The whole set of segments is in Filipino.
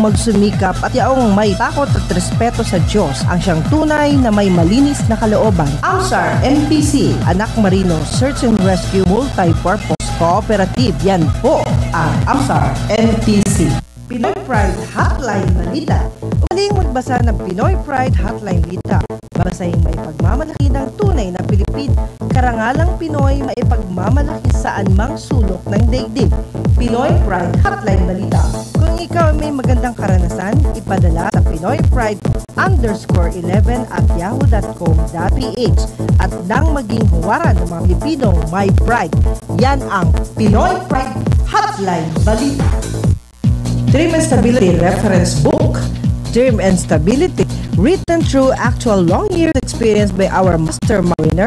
magsumikap at yaong may takot at respeto sa Diyos ang siyang tunay na may malinis na kalooban. AMSAR NPC, Anak Marino Search and Rescue Multi-Purpose Cooperative. Yan po ang AMSAR NPC. Pinoy Pride Hotline Balita. Muling magbasa ng Pinoy Pride Hotline Balita. Babasahing may pagmamalaki ng tunay na Pilipino. Karangalang Pinoy maipagmamalaki saan mang sulok ng daigdig. Pinoy Pride Hotline Balita. Kung ikaw may magandang karanasan, ipadala sa pinoypride_11@yahoo.com.ph at nang maging huwaran ng mga Pilipinong may pride. Yan ang Pinoy Pride Hotline Balita. Dream and Stability Reference Book. Dream and Stability, written through actual long years experience by our master mariner,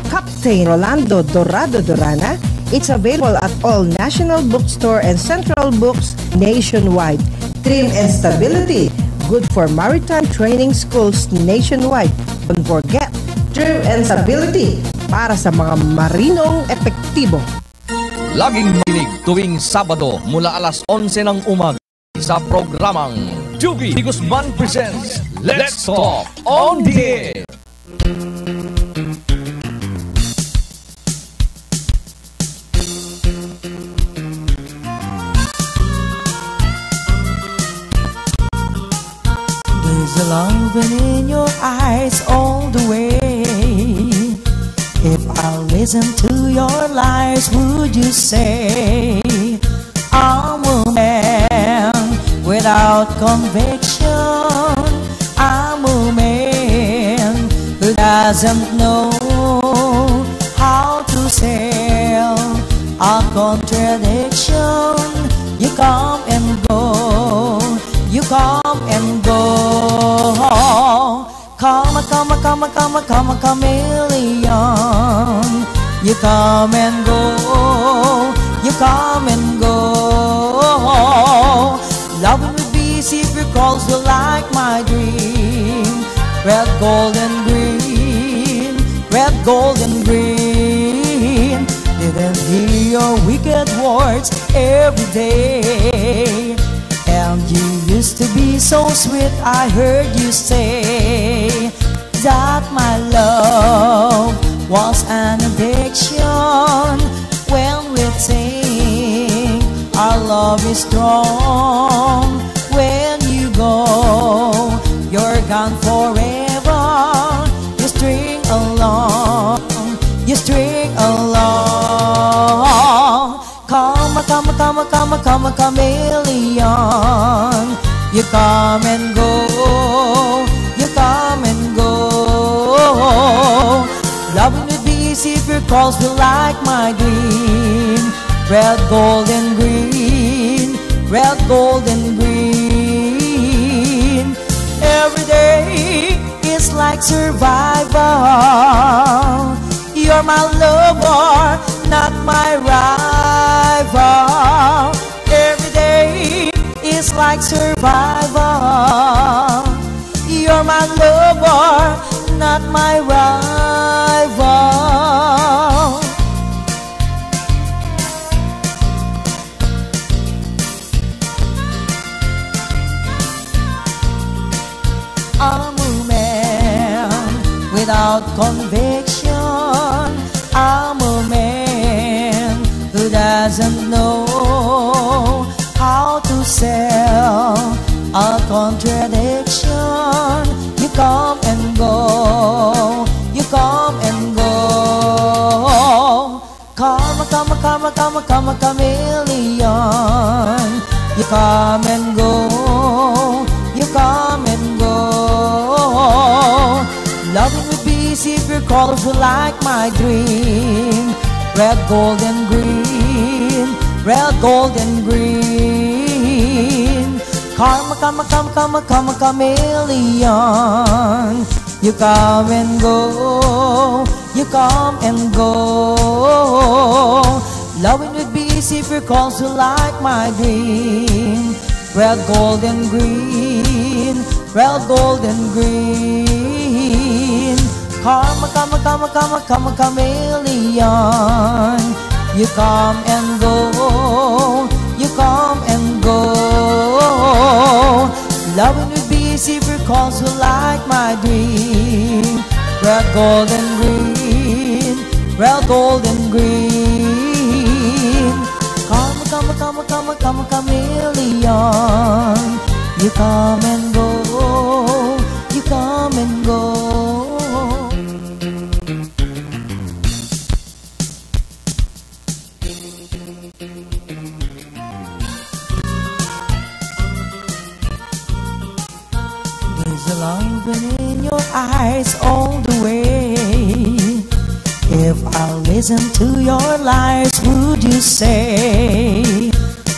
Captain Rolando Dorado Dorana. It's available at all national bookstore and central books nationwide. Dream and Stability, good for maritime training schools nationwide. Don't forget, Dream and Stability, para sa mga marinong epektibo. Laging makinig tuwing Sabado mula alas 11 ng umaga sa programang Jugi Guzman presents Let's Talk on the Air. There's a love in your eyes all the way. If I listen to your lies, would you say I'm a man without conviction? I'm a man who doesn't know how to sell a contradiction. You come and go, you come and go. Come a chameleon. You come and go, you come and go. Loving would be secret calls you like my dream. Red, gold, and green. Red, gold, and green. Didn't hear your wicked words every day. And you used to be so sweet, I heard you say that my love was an addiction. When we think our love is strong, when you go, you're gone forever. You string along, you string along. Come a chameleon. You come and go, you come and go. Loving would be easy if your calls feel like my dream. Red, gold, and green. Red, gold, and green. Every day is like survival. You're my lover, not my rival. Every day is like survival. You're my lover, not my rival. I'm a man without conviction. I'm a man who doesn't know how to sell a contradiction. You come and go, you come and go. Come a chameleon. You come and go, you come and go. Loving would be easy if your calls were like my dream. Red, gold, and green. Red, gold, and green. Come a chameleon. You come and go, you come and go. Loving would be easy if your calls were like my dream. Red, gold, and green. Red, gold, and green. Come a chameleon. You come and go, you come and go. calls you like my dream. Red, gold, and green. Red, gold, and green. Come, chameleon. You come and go. You come and go. There's a light in your eyes all the way. If I listen to your lies, would you say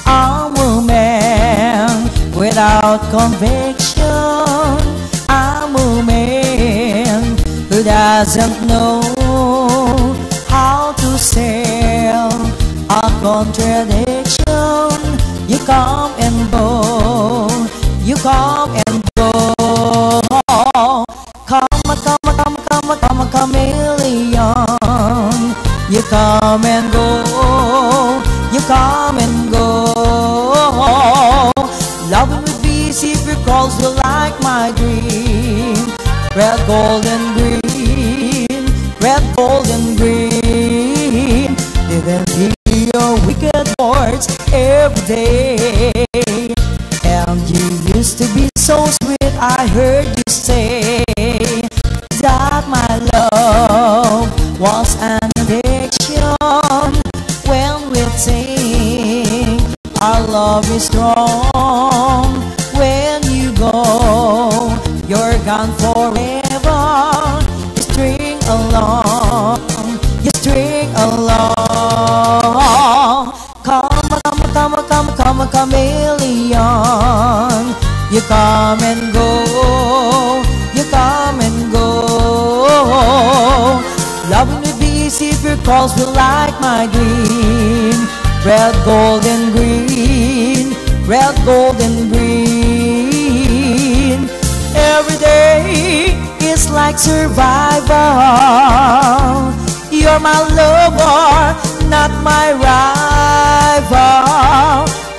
I'm a man without conviction? I'm a man who doesn't know how to sell a contradiction. You come and go. You come and go. Come, chameleon. You come and go. You come and go. Loving would be easy if your calls you like my dream. Red, gold, and green. Red, gold, and green. Didn't hear your wicked words every day. And you used to be so sweet, I heard you say that my love was an addiction. When we sing, our love is strong. When you go, you're gone forever. You string along, you string along. Come, chameleon. You come and go. You come and go. Loving would be easy if your calls were like my dream. Red, gold, and green. Red, gold, and green. Every day is like survival. You're my lover, not my rival.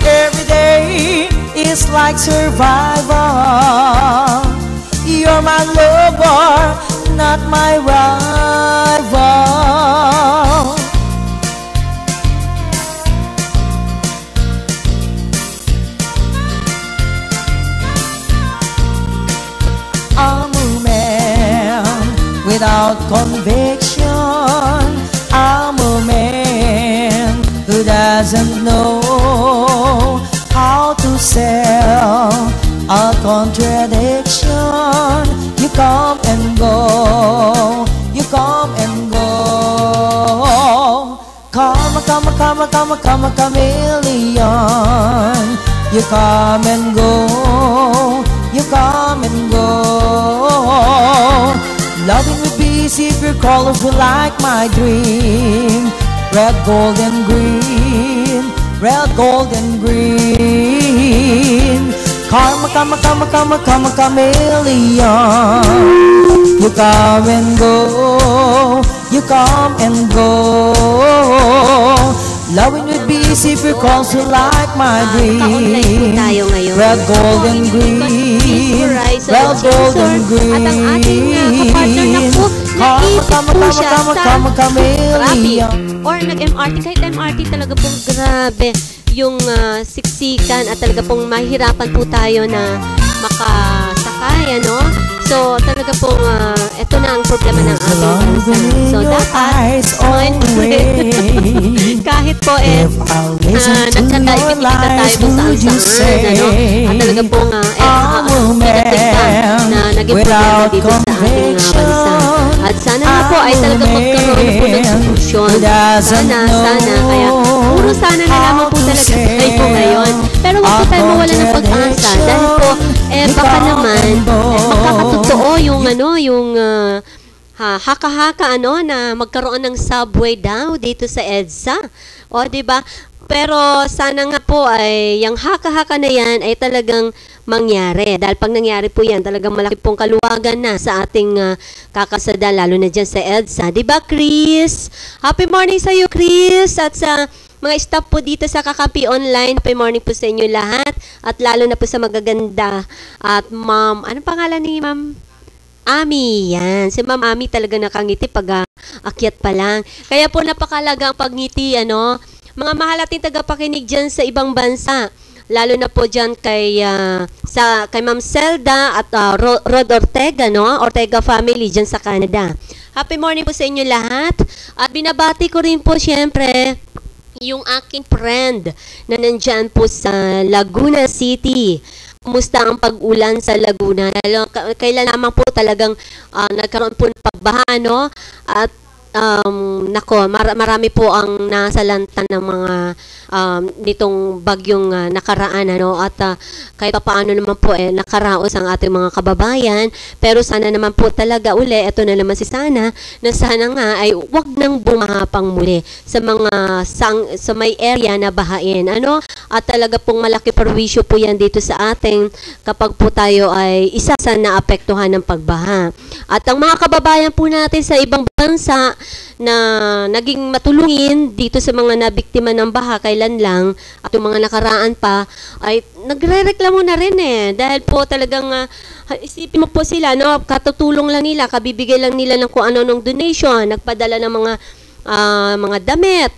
Every day is like survival. You're my lover, not my rival. I'm a man without conviction. I'm a man who doesn't know how to sell a contradiction. You come and go. You come and go. Come, chameleon. You come and go. You come and go. Loving would be easy if your colors were like my dream. Red, gold, and green. Red, gold, and green. Come, chameleon. You come and go. You come and go. Loving would be easy if your calls were like my Ka-online po dream. tayo ngayon. Red, gold, Ito and po, green. Verizon Red, gold, and green. At ang ating kapartner na po, naisip po siya sa chameleon. or nag-MRT. Kahit MRT talaga pong grabe yung siksikan at talaga pong mahirapan po tayo na makasakay, ano? So, talaga pong, ito na ang problema ng ating bansa. So, dapat, kahit po, nagkataipit tayo kung saan-saan, ano? At talaga pong, pinagtigtan na naging problema dito sa ating bansa. At sana na po ay talaga magkaroon po ng solusyon. Sana, kaya, puro sana na lamang po talaga tayo ngayon. Pero huwag po tayo mawala ng pag-asa. Dahil po, baka naman, makakatotoo yung haka-haka na magkaroon ng subway daw dito sa EDSA. O, di ba? Pero sana nga po ay yung haka-haka na yan ay talagang mangyari. Dahil pag nangyari po yan, talagang malaki pong kaluwagan na sa ating kakasada, lalo na dyan sa EDSA. Di ba, Chris? Happy morning sa iyo, Chris. At sa mga staff po dito sa Kakampi Online. Happy morning po sa inyo lahat. At lalo na po sa magaganda. At ma'am, anong pangalan ni ma'am? Ami, yan. Si Ma'am Ami talaga nakangiti pag akyat pa lang. Kaya po napakalaga ang pagngiti, ano. Mga mahal nating tagapakinig dyan sa ibang bansa. Lalo na po dyan kay Ma'am Zelda at Rod Ortega, no? Ortega family dyan sa Canada. Happy morning po sa inyo lahat. At binabati ko rin po syempre yung aking friend na nandyan po sa Laguna City. Kumusta ang pag-ulan sa Laguna? Kailan lamang po talagang nagkaroon po ng pagbaha, no? At marami po ang nasalanta ng mga nitong bagyong nakaraan, ano? At kahit paano naman po nakaraos ang ating mga kababayan, pero sana naman po talaga uli, ito na naman si Sana, na sana nga ay wag nang bumahapang muli sa mga sa may area na bahain, ano? At talaga pong malaki perwisyo po yan dito sa ating kapag po tayo ay isa sa naapektuhan ng pagbaha. At ang mga kababayan po natin sa ibang bansa na naging matulungin dito sa mga nabiktima ng baha kailan lang at yung mga nakaraan pa ay nagrereklamo na rin dahil po talagang isipin mo po sila, no, katutulong lang nila, kabibigay lang nila ng kung ano ng donation, nagpadala ng mga damit.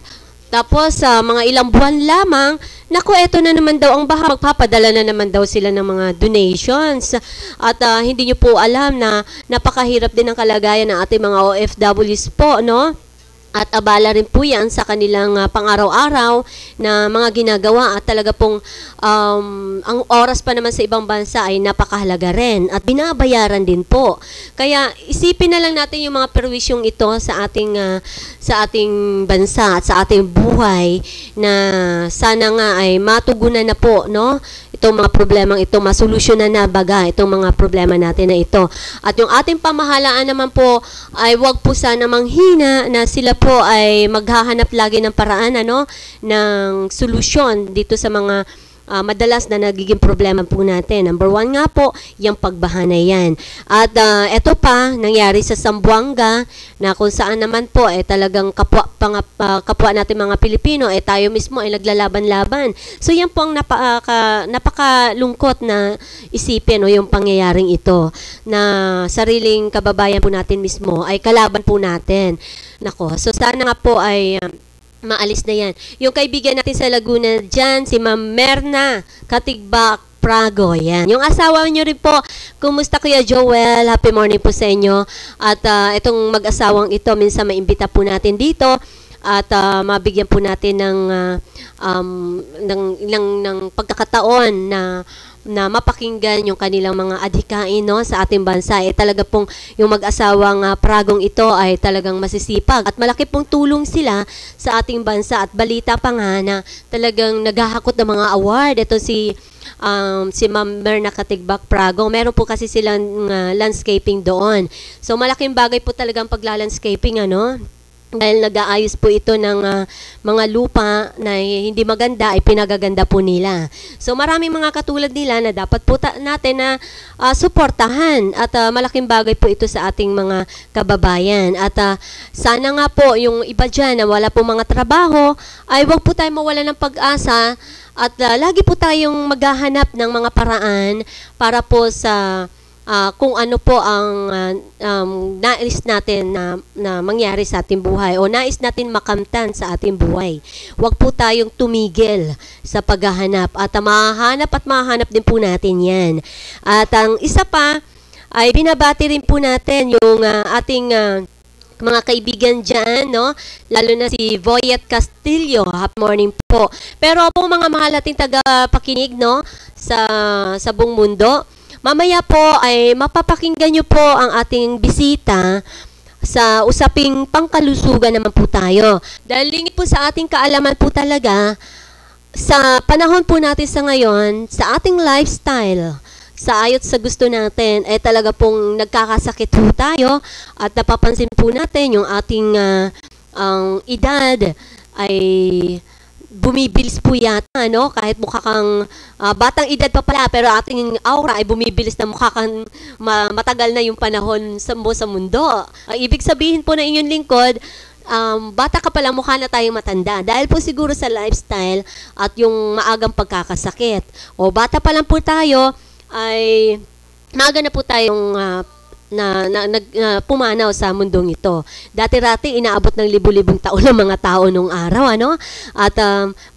Tapos mga ilang buwan lamang, naku, eto na naman daw ang baha, magpapadala na naman daw sila ng mga donations. At hindi nyo po alam na napakahirap din ang kalagayan ng ating mga OFWs po, no? At abala rin po yan sa kanilang pang-araw-araw na mga ginagawa at talaga pong ang oras pa naman sa ibang bansa ay napakahalaga rin at binabayaran din po. Kaya isipin na lang natin yung mga perwisyong ito sa ating bansa at sa ating buhay na sana nga ay matugunan na po, no? Itong mga problemang ito, masolusyonan na baga itong mga problema natin na ito. At yung ating pamahalaan naman po ay wag po sana manghina na sila po ay maghahanap lagi ng paraan, ano, ng solusyon dito sa mga madalas na nagiging problema po natin. Number 1 nga po, yung pagbaha na yan. At ito pa, nangyari sa Zamboanga, na kung saan naman po, talagang kapwa natin mga Pilipino, tayo mismo ay naglalaban-laban. So yan po ang napakalungkot na isipin, o yung pangyayaring ito, na sariling kababayan po natin mismo ay kalaban po natin. Nako, so sana nga po ay maalis na yan. Yung kaibigan natin sa Laguna dyan, si Ma'am Merna Katigbak Prago, yan. Yung asawa nyo rin po, kumusta Kuya Joel? Happy morning po sa inyo. At itong mag-asawang ito, minsan maimbita po natin dito at mabigyan po natin ng pagkakataon na mapakinggan yung kanilang mga adhikain, no, sa ating bansa. Talaga pong yung mag-asawang Pragong ito ay talagang masisipag at malaki pong tulong sila sa ating bansa at balita pa nga na talagang naghahakot ng mga award. Ito si Ma'am Merna Katigbak Pragong. Meron po kasi silang landscaping doon. So malaking bagay po talagang pagla-landscaping, ano? Dahil nag-aayos po ito ng mga lupa na hindi maganda ay pinagaganda po nila. So maraming mga katulad nila na dapat po natin na suportahan at malaking bagay po ito sa ating mga kababayan. At sana nga po yung iba dyan na wala po mga trabaho ay wag po tayo mawala ng pag-asa at lagi po tayong maghahanap ng mga paraan para po sa kung ano po ang nais natin na mangyari sa ating buhay o nais natin makamtan sa ating buhay. Huwag po tayong tumigil sa paghahanap at mahahanap din po natin yan. At ang isa pa ay binabati rin po natin yung ating mga kaibigan dyan, no? Lalo na si Voyet Castillo. Happy morning po. Pero po mga mahal nating tagapakinig, no? Sa buong mundo, mamaya po ay mapapakinggan nyo po ang ating bisita sa usaping pangkalusugan naman po tayo. Dahil lingit po sa ating kaalaman po talaga, sa panahon po natin sa ngayon, sa ating lifestyle, sa ayot sa gusto natin, talaga pong nagkakasakit po tayo at napapansin po natin yung ating edad ay bumibilis po yata, no? Kahit mukha kang batang edad pa pala, pero ating aura ay bumibilis na mukha kang matagal na yung panahon sa mundo. Ibig sabihin po na inyong lingkod, bata ka pala, mukha na tayong matanda. Dahil po siguro sa lifestyle at yung maagang pagkakasakit. O bata pa lang po tayo, ay maaga na po tayong pumanaw sa mundong ito. Dati-rati inaabot ng libu-libong taon ng mga tao nung araw, ano? At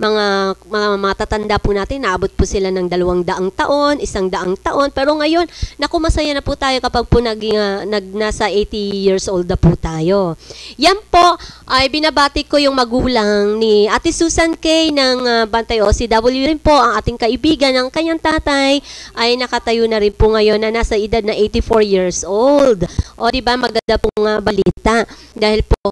mga matatanda po natin, naabot po sila ng 200 taon, 100 taon. Pero ngayon, naku, masaya na po tayo kapag po nasa 80 years old na po tayo. Yan po ay binabati ko yung magulang ni Ate Susan K ng Bantay OCW rin po, ang ating kaibigan. Ang kanyang tatay ay nakatayo na rin po ngayon na nasa edad na 84 years old. O diba, maganda pong balita dahil po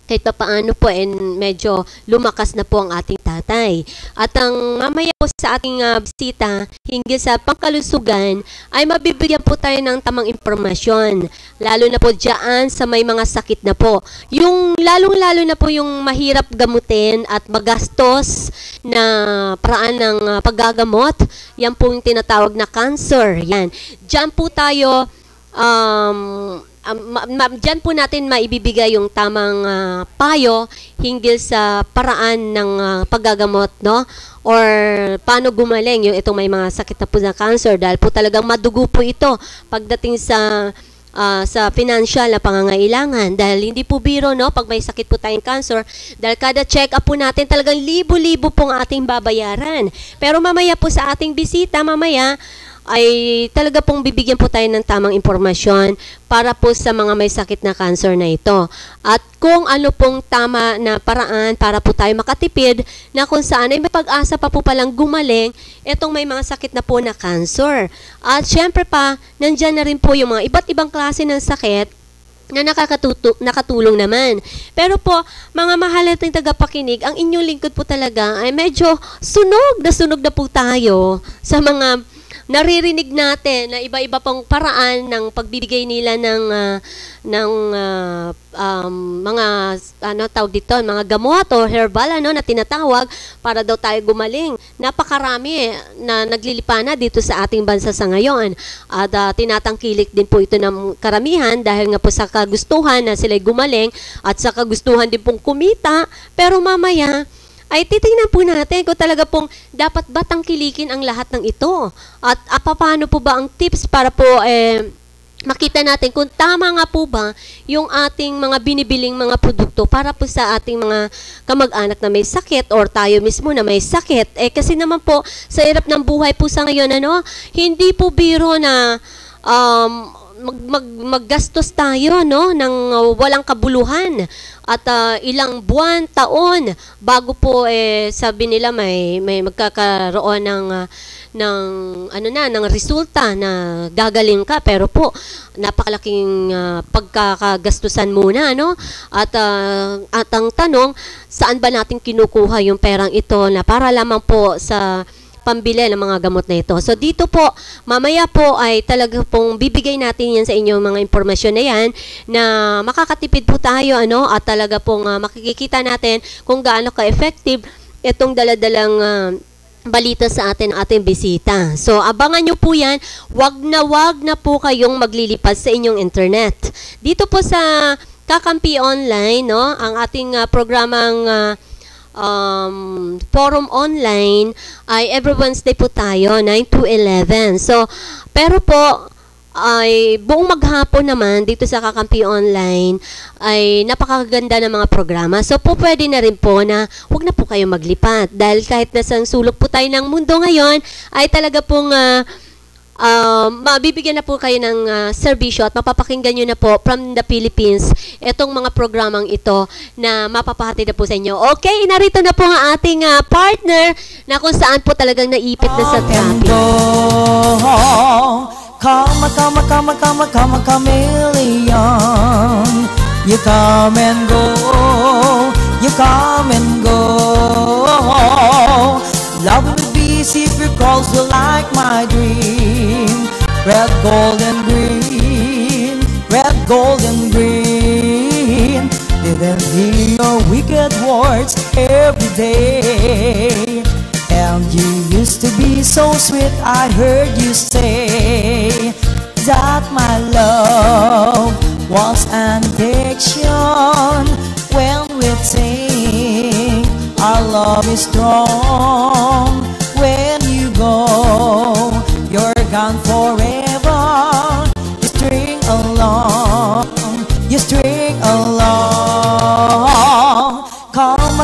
kahit pa paano po medyo lumakas na po ang ating tatay. At ang mamaya po sa ating bisita hinggil sa pangkalusugan ay mabibigyan po tayo ng tamang impormasyon. Lalo na po dyan sa may mga sakit na po. Yung lalong-lalo na po yung mahirap gamutin at magastos na paraan ng paggagamot. Yan po yung tinatawag na cancer. Yan. Dyan po tayo diyan po natin maibibigay yung tamang payo hinggil sa paraan ng paggagamot, no? Or paano gumaling yung itong may mga sakit na po na cancer dahil po talagang madugo po ito pagdating sa financial na pangangailangan dahil hindi po biro, no, pag may sakit po tayong cancer dahil kada check up po natin talagang libo-libo pong ating babayaran. Pero mamaya po sa ating bisita, mamaya ay talaga pong bibigyan po tayo ng tamang impormasyon para po sa mga may sakit na cancer na ito. At kung ano pong tama na paraan para po tayo makatipid na kung saan ay may pag-asa pa po palang gumaling itong may mga sakit na po na cancer. At syempre pa, nandyan na rin po yung mga iba't ibang klase ng sakit na nakatulong naman. Pero po, mga mahal nating tagapakinig, ang inyong lingkod po talaga ay medyo sunog na po tayo sa mga naririnig natin na iba-iba pang paraan ng pagbibigay nila ng mga tawag dito, mga gamot o herbal na tinatawag para daw tayo gumaling. Napakarami na naglilipana dito sa ating bansa sa ngayon. At tinatangkilik din po ito ng karamihan dahil nga po sa kagustuhan na sila'y gumaling at sa kagustuhan din pong kumita. Pero mamaya ay titingnan po natin kung talaga pong dapat ba tangkilikin ang lahat ng ito. At paano po ba ang tips para po makita natin kung tama nga po ba yung ating mga binibiling mga produkto para po sa ating mga kamag-anak na may sakit or tayo mismo na may sakit. Kasi naman po sa hirap ng buhay po sa ngayon, hindi po biro na maggastos tayo, no, ng walang kabuluhan at ilang buwan, taon bago po sabi nila may magkakaroon ng resulta na gagaling ka, pero po napakalaking pagkakagastusan muna, no? At ang tanong, saan ba natin kinukuha yung perang ito na para lamang po sa pambili ng mga gamot na ito. So dito po, mamaya po ay talaga pong bibigay natin yan sa inyo mga impormasyon na yan na makakatipid po tayo, at talaga pong makikita natin kung gaano ka-effective itong daladalang balita sa ating bisita. So abangan nyo po yan, wag na po kayong maglilipad sa inyong internet. Dito po sa Kakampi Online, no, ang ating programang forum online ay every Wednesday po tayo, 9 to 11. So, pero po, ay buong maghapon naman dito sa Kakampi Online ay napakaganda ng mga programa. So, po pwede na rin po na huwag na po kayo maglipat dahil kahit nasa sulok po tayo ng mundo ngayon, ay talaga pong mabibigyan na po kayo ng serbisyo at mapapakinggan nyo na po from the Philippines itong mga programang ito na mapapahatid na po sa inyo. Okay, narito na po ang ating partner na kung saan po talagang naipit na sa traffic. Come, chameleon. You come and go, you come and go. Love will be secret calls you like my dream. Red, gold, and green. Red, gold, and green. Didn't hear your wicked words every day. And you used to be so sweet, I heard you say that my love was an addiction. love is strong when you go. You're gone forever. You string along. You string along. Come,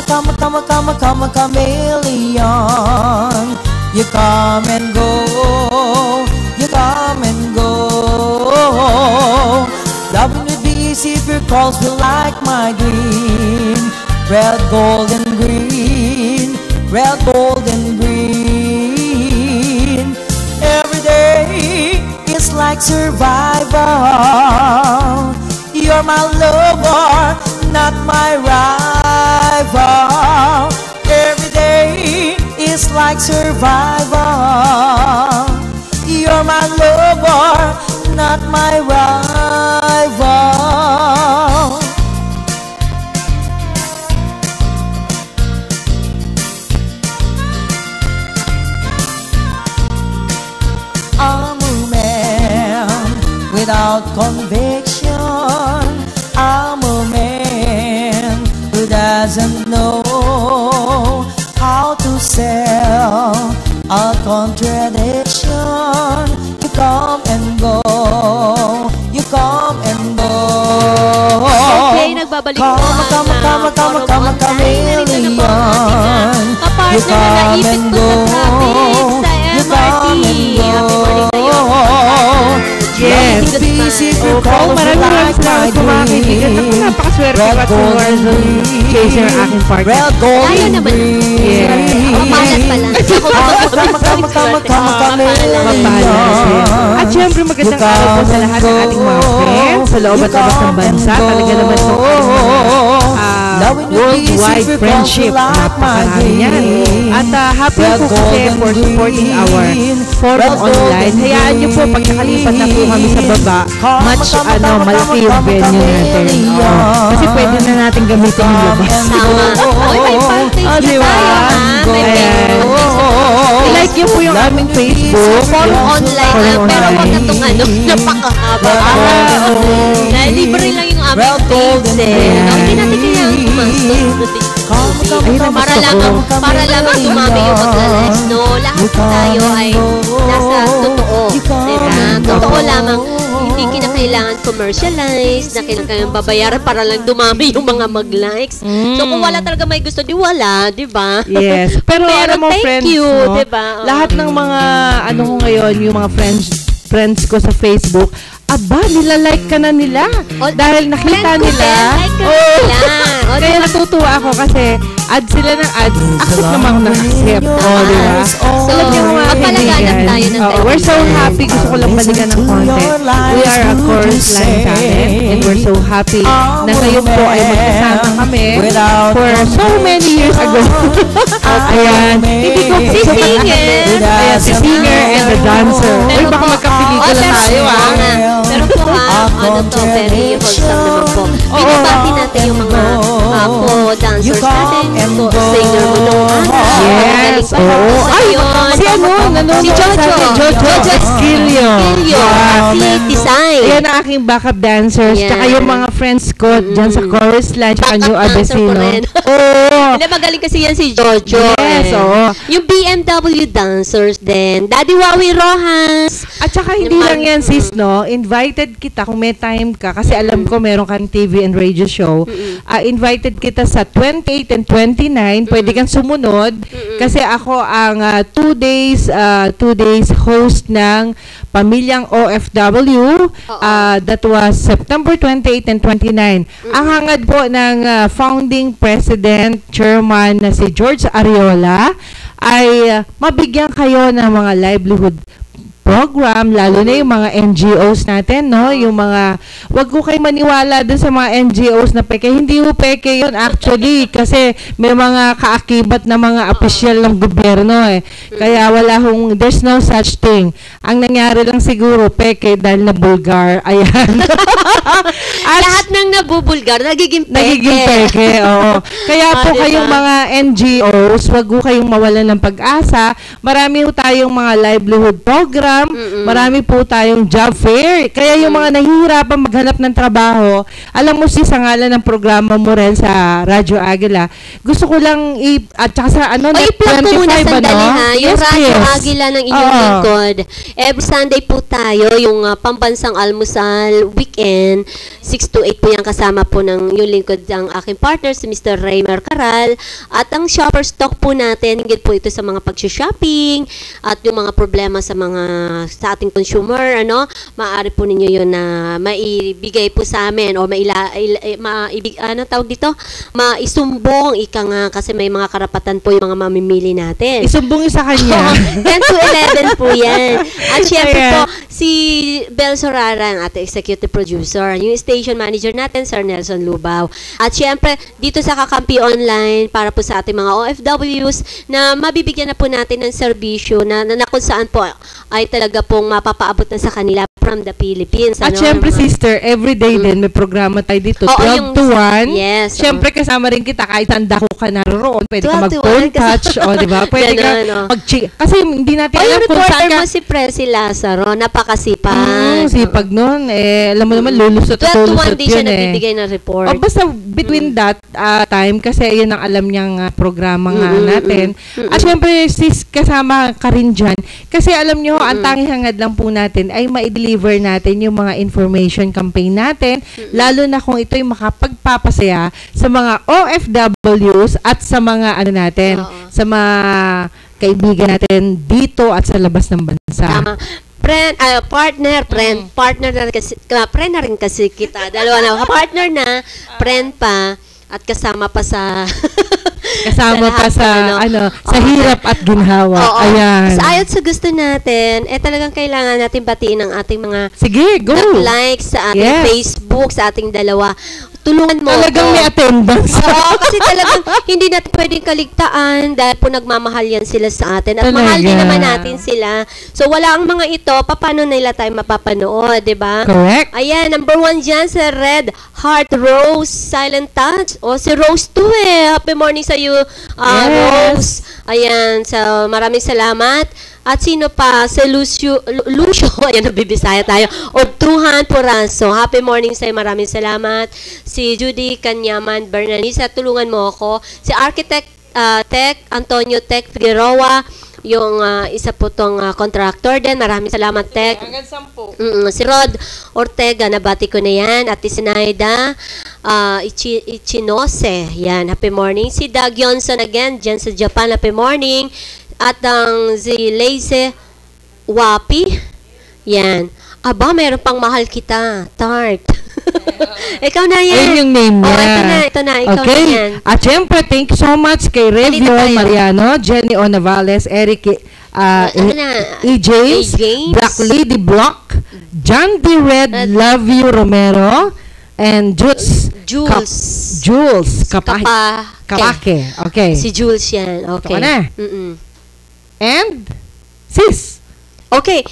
chameleon. You come and go. You come and go. Loving would be easy if your calls were like my dream. Red, gold, and green. Red, gold, and green. Every day is like survival. You're my lover, not my rival. Every day is like survival. You're my lover, not my rival. I'm a man without conviction. I'm a man who doesn't know how to sell a contradiction. You come and go. You come and go. Okay, nagbabalik po ang chameleon. kapartner na naipit ko sa traffic sa MRT. Happy morning sa'yo. Yes. Maraming salamat po mga kaibigan. Napakaswerte ko at sumarzon chaser ang aking partner. Tayo naman. Yes. Mapalat pa lang. At syempre magandang araw po sa lahat ng ating mga friends sa loob at labas ng bansa. Talaga naman itong worldwide friendship. Napakarami yan. At happy po kasi for supporting our forum online. Hayaan nyo po pag nakalipat na po kami sa baba, malaki yung venue natin. Kasi pwede na natin gamitin yung labas. Tama. Oy, may party na tayo, ha? May I-like nyo po yung aming Facebook. forum online lang, pero wag na itong napakahaba. Dahil libre lang yung aming page eh. Hindi natin kailangan pumasok. Para lamang dumami yung magla-lives, no? Lahat tayo ay nasa totoo. Diba? Totoo lamang, hindi kinakailangan commercialize, na kailangan babayaran para lang dumami yung mga mag-likes. So kung wala talaga may gusto, di wala, di ba? Yes. Pero alam mo, thank friends, you, no? diba? Lahat ng mga, ko ngayon, yung mga friends ko sa Facebook, aba, nilalike ka na nila. Dahil nakita nila. Kaya natutuwa ako kasi add sila ng ads. Accept naman ako na-accept. Diba? So, Alam niyo mga magpalaganap tayo ng kaibigan. We're so happy. Gusto ko lang balikan ng konti. We are a chorus line talent. And we're so happy na ngayon po ay magkasama kami for so many years ago. Ayan. Hindi ko Si singer. Ayan, si singer and the dancer. Uy, baka magkapelikula tayo, Pero po very wholesome naman po. Binabati natin yung mga dancers natin, singer mo nung Yes. Ay, si Jojo Esquilio. Si Tisay. Yan ang aking backup dancers. Tsaka yung mga friends ko dyan sa chorus line, tsaka New Avecino. Hindi, magaling kasi yan si Jojo. Yes, Yung BMW dancers din. Daddy Wawi Rojas. At saka hindi lang yan, sis, no? Invited kita kung may time ka, kasi alam ko meron kang TV and radio show. Invited kita sa 28 and 29. Pwede kang sumunod kasi ako ang 2 days host ng Pamilyang OFW. That was September 28 and 29. Ang hangad po ng founding president, chairman na si George Ariola ay mabigyan kayo ng mga livelihood program, lalo na yung mga NGOs natin, no? Yung mga, wag ko kayo maniwala dun sa mga NGOs na peke. Hindi mo peke yun actually, kasi may mga kaakibat na mga opisyal ng gobyerno eh. Kaya there's no such thing. Ang nangyari lang siguro, peke dahil na bulgar. Ayan. Lahat ng nabubulgar, nagiging peke. Nagiging peke, oo. Kaya po kayong mga NGOs, wag ko kayong mawalan ng pag-asa. Marami po tayong mga livelihood program, program, marami po tayong job fair. Kaya yung mga nahihirapan maghanap ng trabaho, alam mo sa ngalan ng programa mo rin sa Radyo Agila, gusto ko lang at saka sa i-plug ko muna sandali ha. Yung Yes, Radyo yes. Agila ng inyong lingkod. Every Sunday po tayo, yung pambansang almusal weekend, 6 to 8 po yan kasama po ng yung lingkod ng aking partner, si Mr. Raymer Caral. At ang shopper stock po natin, hingit po ito sa mga pag-shopping at yung mga problema sa ating consumer, maaari po ninyo yun na maibigay po sa amin o tawag dito? Maisumbong, ika nga, kasi may mga karapatan po yung mga mamimili natin. Isumbong sa kanya. 10 to 11 po yan. At syempre po, si Bel Sorara, ang ating executive producer, yung station manager natin, Sir Nelson Lubao. At syempre, dito sa Kakampi Online, para po sa ating mga OFWs, na mabibigyan na po natin ng serbisyo na kung saan po ay talaga pong mapapaabot na sa kanila from the Philippines. At syempre, sister, everyday din, may programa tayo dito. 12 to 1. Yes. Syempre, kasama rin kita kahit handa ko ka naroon. Pwede ka 12 to mag-phone 1 touch. O, di ba? Pwede ka kasi hindi natin alam yung kung saan reporter ka. mo si Presi Lazaro, napakasipag. Sipag nun. Alam mo naman, lulusot at 12 to 1 lulusot di siya yun nagbibigay ng report. Basta between that time, kasi yun ang alam niyang programa nga natin. At syempre, sis, kasama ka rin dyan. Kasi alam niyo, ang tanging hangad lang po natin ay ma-deliver natin yung mga information campaign natin, lalo na kung ito'y makapagpapasaya sa mga OFWs at sa mga sa mga kaibigan natin dito at sa labas ng bansa. Tama. Partner na rin kasi kita. Dalawa na, partner na, friend pa, at kasama pa sa sa hirap at ginhawa. Ayan. Ayon sa gusto natin, talagang kailangan natin batiin ang ating mga sige, go. likes sa ating Facebook, sa ating dalawa. Tulungan mo talagang may attendance. Kasi talagang hindi natin pwedeng kaligtaan dahil po nagmamahal yan sila sa atin. At Talaga. mahal din naman natin sila. So, wala ang mga ito, paano nila tayo mapapanood, di ba? Correct. Ayan, number 1 dyan sa Red Heart Rose Silent Touch. Si Rose to Happy morning sa iyo, Rose. Ayan, so maraming salamat. At sino pa? Si Lucio, ayan, nabibisaya tayo. O Truhan Poraso, happy morning sa'yo, maraming salamat. Si Judy Canyaman Bernanisa, tulungan mo ako. Si Architect Antonio Tech Figueroa, yung isa po tong contractor din. Maraming salamat, Tech. Hanggang 10. Si Rod Ortega, nabati ko na yan. At si Sinaida Ichinose, yan, happy morning. Si Doug Johnson again, dyan sa Japan, happy morning. At ang si Lazy Wapi, yan. Aba, meron pang mahal kita, Tart. Ikaw na yan. Ayun yung name niya. Ito na, ikaw na yan. At syempre, thank you so much kay Revio Mariano, Jenny O. Navales, Eric EJs, Black Lady Block, John D. Red, Love You Romero, and Jules Kapake. Okay. Si Jules yan. Okay. Ito na. And sis. Okay,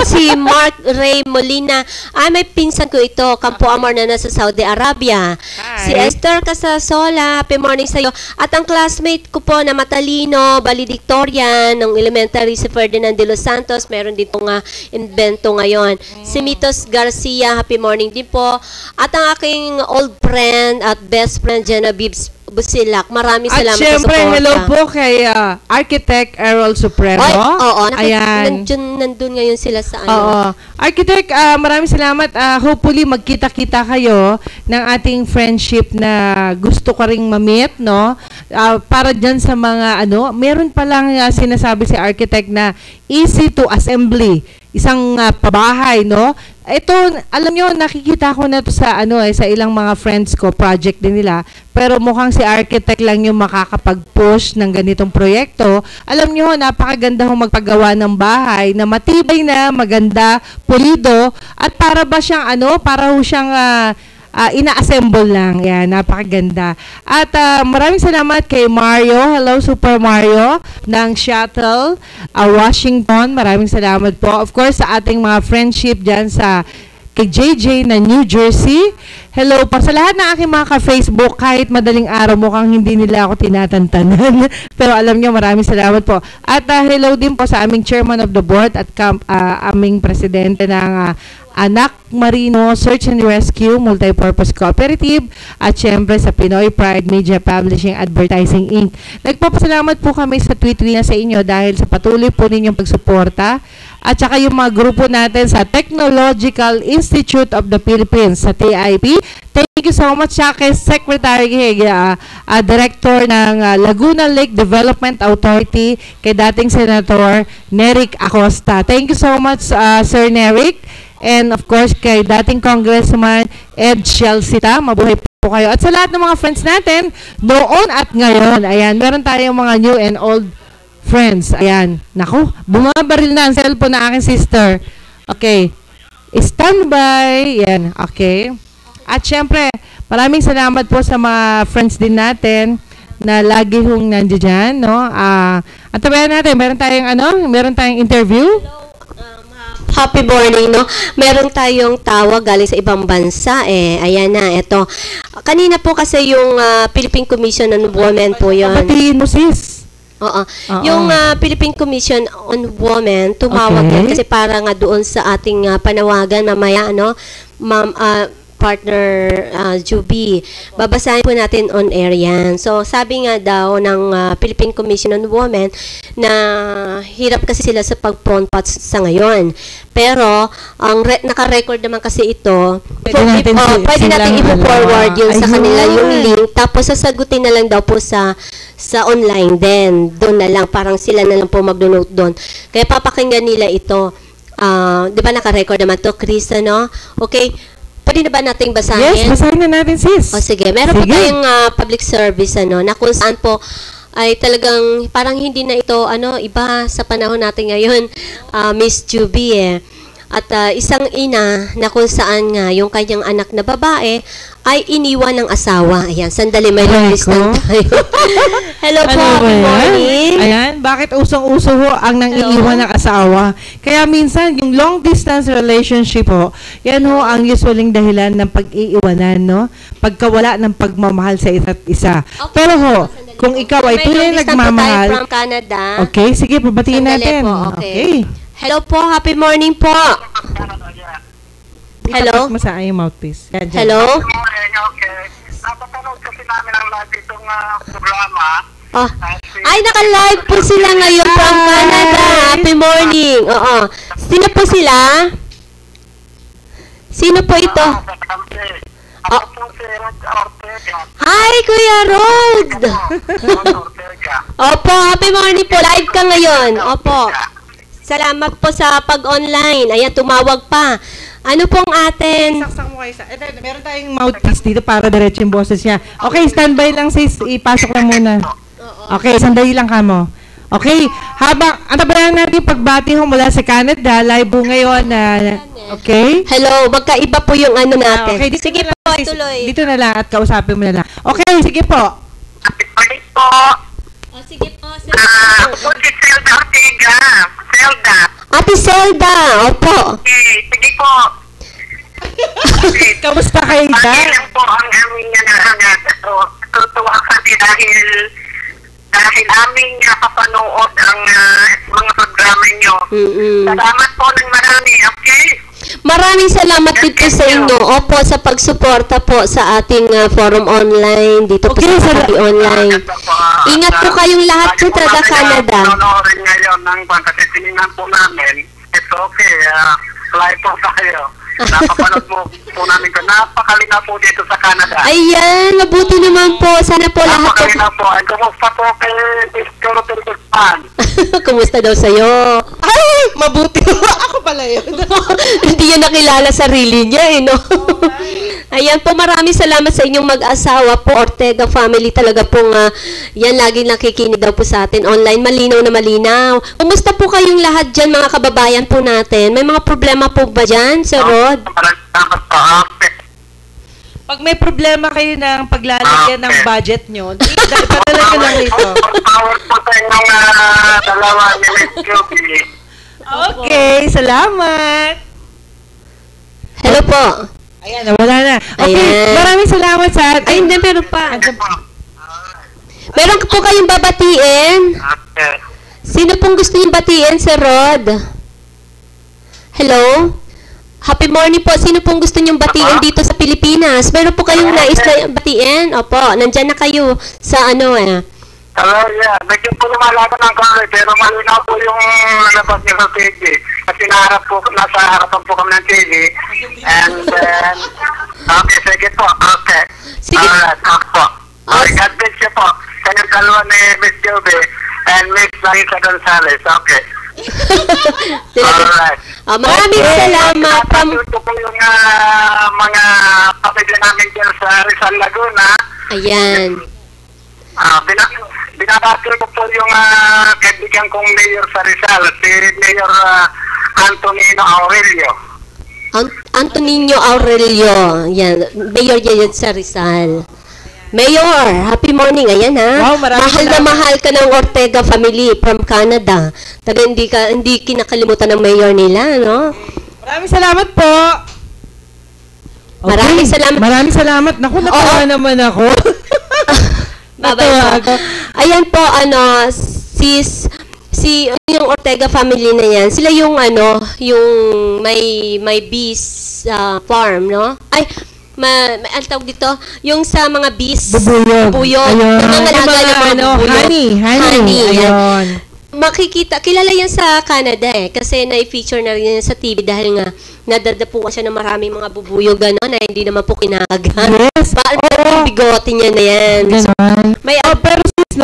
si Mark Ray Molina. May pinsan ko ito, Campo Amor na nasa Saudi Arabia. Hi. Si Esther Casasola, happy morning sa'yo. At ang classmate ko po na matalino, valedictorian ng elementary, si Ferdinand de los Santos, meron dito nga invento ngayon. Si Mitos Garcia, happy morning din po. At ang aking old friend at best friend, Genevieve Busilak, maraming salamat sa syempre, suporta. hello po kay Architect Errol Supremo. Ayan. Nandun ngayon sila sa Architect, maraming salamat. Hopefully, magkita-kita kayo ng ating friendship na gusto ko ring ma-meet, no? Para dyan sa mga, meron palang sinasabi si Architect na easy to assembly. Isang pabahay, no? Ito, alam nyo, nakikita ko na to sa sa ilang mga friends ko, project din nila. Pero mukhang si Architect lang yung makakapag-push ng ganitong proyekto. Alam nyo, napakaganda hong magpagawa ng bahay na matibay na, maganda, pulido, at para ba siyang para ho siyang ina-assemble lang. Yan, napakaganda. At maraming salamat kay Mario. Hello, Super Mario ng Seattle, Washington. Maraming salamat po. Of course, sa ating mga friendship dyan sa kay JJ na New Jersey. Hello po sa lahat ng aking mga ka-Facebook, kahit madaling araw mukhang hindi nila ako tinatantanan. Pero alam niyo, maraming salamat po. At hello din po sa aming chairman of the board at aming presidente ng Anak Marino Search and Rescue Multipurpose Cooperative at syempre sa Pinoy Pride Media Publishing Advertising Inc. Nagpapasalamat po kami sa tweet na sa inyo dahil sa patuloy po ninyong pagsuporta at saka yung mga grupo natin sa Technological Institute of the Philippines sa TIP. Thank you so much sa kay Secretary Director ng Laguna Lake Development Authority, kay dating Senator Neric Acosta. Thank you so much Sir Neric. And of course, kay dating Congressman Ed Shalcita, mabuhay po kayo. At sa lahat ng mga friends natin, noon at ngayon, ayan, meron tayong mga new and old friends. Ayan, naku, bumabaril na ang cellphone na aking sister. Okay, standby. Yan, okay. At syempre, maraming salamat po sa mga friends din natin na lagi hong nandiyan, no? At tabayan natin, meron tayong interview. Happy morning, no? Meron tayong tawag galing sa ibang bansa, Ayan na, eto. Kanina po kasi yung Philippine Commission on Women po yun. Batiin mo, sis. Oo. Yung Philippine Commission on Women, tumawag yan kasi para nga doon sa ating panawagan mamaya, ano, Ma'am, partner Juby. Babasahin po natin on air yan. So, sabi nga daw ng Philippine Commission on Women na hirap kasi sila sa pag-front pots sa ngayon. Pero, ang naka-record naman kasi ito, pwede natin i-forward yun sa kanila yung link. Tapos, sasagutin na lang daw po sa online din. Doon na lang. Parang sila na lang po mag-note doon. Kaya papakinggan nila ito. Di ba naka-record naman to, Chris, ano? Okay. Pwede na ba nating basahin? Yes, basahin na natin, sis. O sige, meron po tayong public service, ano, na kung saan po ay talagang parang hindi na ito, ano, iba sa panahon natin ngayon, Miss Juby, At isang ina na kung saan nga yung kanyang anak na babae ay iniwan ng asawa. Ayan, sandali, may list lang tayo. Hello po, good morning. Ayan, bakit usong-uso ho ang nang iiwan ng asawa? Kaya minsan, yung long distance relationship ho, yan ho ang usualing dahilan ng pag-iiwanan, no? Pagkawala ng pagmamahal sa isa't isa. Okay. Pero ho, kung ikaw ay tunay nagmamahal. From Canada. Okay, sige, pabatiin natin. Po, okay. Hello po, happy morning po. Hello? Masaan yung mouthpiece. Yan, hello? Okay. Napapanood kasi namin ang live itong programa. Oh. Ay, naka-live po sila ngayon from Canada. Happy morning. Oo. Sino po sila? Sino po ito? Ako po si Rod Ortega. Hi, Kuya Rod. Opo, happy morning po. Live ka ngayon. Opo. Salamat po sa pag-online. Ayan, tumawag pa. Ano pong atin? Saksak mo kayo sa... meron tayong mouthpiece dito para diretso yung boses niya. Okay, standby lang sis. Ipasok lang muna. Okay, sandali lang ka mo. Okay, habang... Antabayan natin yung pagbati ho mula sa Canada. Live po ngayon na... okay? Hello, magkaiba po yung ano natin. Okay, sige po, tuloy. Dito na lang at kausapin mo na lang. Okay, sige po. Happy morning po. Oh, sige po, sir. Ako po si Zelda Ortega. Zelda. Ate Zelda, opo. Okay, sige po. Kamusta kayo, Ida? Pati lang po ang aming nangangat. Tutuwa kami dahil aming kapanood ang mga programa nyo. Salamat po ng marami, okay? Maraming salamat dito sa inyo. Opo, sa pagsuporta po sa ating forum online. Dito po sa Happy Online. Ingat po kayong lahat po sa Canada. Nanonorin ngayon ng kasi tinignan po namin. It's okay. Live po sa kayo. Napapanood po namin ko. Napakalina po dito sa Canada. Ayan, mabuti naman po. Sana po lahat po. Napakalina po. Ay, kumusta po kay Mr. Pan? Kumusta daw sa'yo? Ay, mabuti. Ako pala yun. Hindi yan nakilala sarili niya, no? Ayan po, maraming salamat sa inyong mag-asawa po. Ortega family talaga pong yan laging nakikinig daw po sa atin online. Malinaw na malinaw. Kumusta po kayong lahat dyan, mga kababayan po natin? May mga problema po ba dyan, Sir Rod? Pag may problema kayo ng paglalagyan ng budget nyo, ipadala nyo lang ito. Power po sa inyong dalawa ni Miss Juby. Okay, salamat. Hello po. Ayan, wala na. Okay, Ayan. maraming salamat sa... Ay, hindi, meron pa. Sige po. Meron po kayong babatiin. Okay. Sino pong gusto niyong batiin, Sir Rod? Hello? Happy morning po. Sino pong gusto niyong batiin dito sa Pilipinas? Meron po kayong nais na batiin? Opo, nandyan na kayo sa ano Hello, yeah. Medyo po lumalaban ng kamay, pero malinaw po yung labas niyo sa TV. Kasi nasa harapan po kami ng TV. And then, okay, sige po. Okay. Sige. Alright, okay po. Okay, God bless you po. Kayong dalawa ni Miss Joby and Miss Larissa Gonzalez. Okay. Alright. Maraming salamat. Ito po yung mga kapatid namin dyan sa Rizal Laguna. Ayan. Binabati ko po yung kaibigan kong mayor sa Rizal, si Mayor Antonino Aurelio. Antonino Aurelio. Yan. Mayor yan sa Rizal. Mayor, happy morning. Ayan ha. Wow, maraming mahal na salamat. mahal ka ng Ortega family from Canada. Taga hindi kinakalimutan ng mayor nila, no? Maraming salamat po. Maraming salamat. Maraming salamat. Naku, natawa naman ako. Bye-bye po. Ayan po, yung Ortega family na yan, sila yung yung may bees farm, no? Ay, ang tawag dito, yung sa mga bees. Bubuyog. Ayun. Yung mga alaga ng mga bubuyog. Honey. Ayun. Makikita, kilala yan sa Canada kasi na-feature na rin yan sa TV dahil nga nadadapuan siya ng maraming mga bubuyog na hindi naman po kinakagat. Yes. Yung bigote niya na yan. So, pero sis,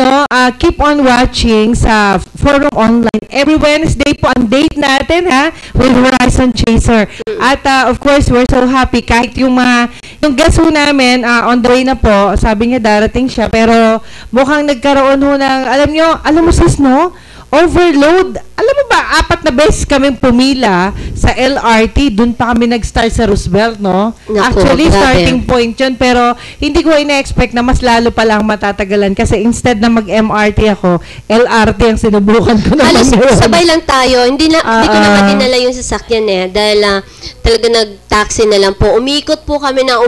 keep on watching sa Forum Online. Every Wednesday po ang date natin with Horizon Chaser. At of course, we're so happy kahit yung guest ho namin on the way na po, sabi niya darating siya, pero mukhang nagkaroon ho ng, alam mo sis, overload. Alam mo ba, 4 na beses kaming pumila sa LRT, dun pa kami nag-start sa Roosevelt, no? Naku, Actually, grabe. starting point yun, pero hindi ko ina-expect na mas lalo pa lang matatagalan kasi instead na mag-MRT ako, LRT ang sinubukan ko naman. Halos ngayon. sabay lang tayo. Hindi ko naman dinala yung sasakyan dahil talaga nag-taxi na lang po. Umikot po kami na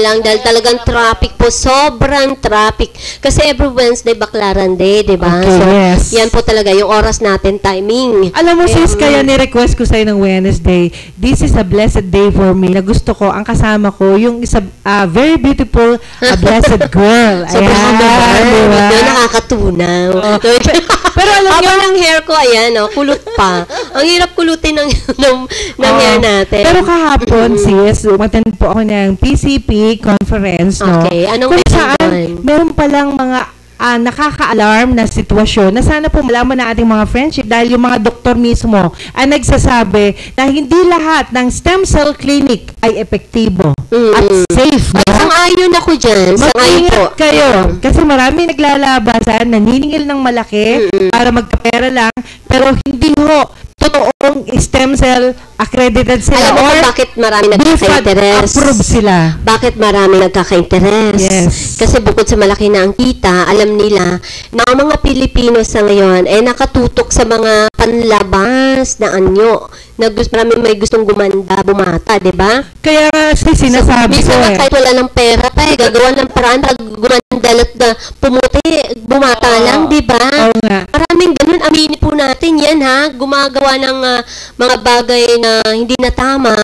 lang dahil talagang traffic po. Sobrang traffic. Kasi every Wednesday, Baclaran Day, di ba? Okay, So, yes. yan po talaga yung oras natin, timing. Alam mo sis, kaya ni-request ko sa'yo ng Wednesday, this is a blessed day for me, na gusto ko, ang kasama ko, yung isa, very beautiful, a blessed girl. Sobrang diba? nakakatunaw. Pero alam niyo, ang hair ko, ayan, kulot pa. Ang hirap kulutin ng hair natin. Pero kahapon, sis, umattend po ako ng PCP conference, no? Okay, anong kung meron saan, doon? meron palang mga nakaka-alarm na sitwasyon na sana po malaman na ating mga friendship dahil yung mga doktor mismo ay nagsasabi na hindi lahat ng stem cell clinic ay epektibo at safe. Ay, sang-ayon ako dyan. Sang-ayon po. Mag-ingat kayo. Kasi marami naglalabasan, naniningil ng malaki para magkapera lang, pero hindi ho totoong stem cell accredited sila. Alam mo kung bakit marami nagkaka-interest? Approved sila. Bakit marami nagkaka-interest? Yes. Kasi bukod sa malaki na ang kita, alam nila na ang mga Pilipino sa ngayon ay nakatutok sa mga panlabas na anyo. Na marami may gustong bumata, di ba? Kaya sinasabi ko minsan kahit wala ng pera pa gagawa ng paraan pag gumandalat na bumata lang, di ba? Oo nga. Maraming ganun, aminin po natin yan gumagawa ng mga bagay na hindi na tama,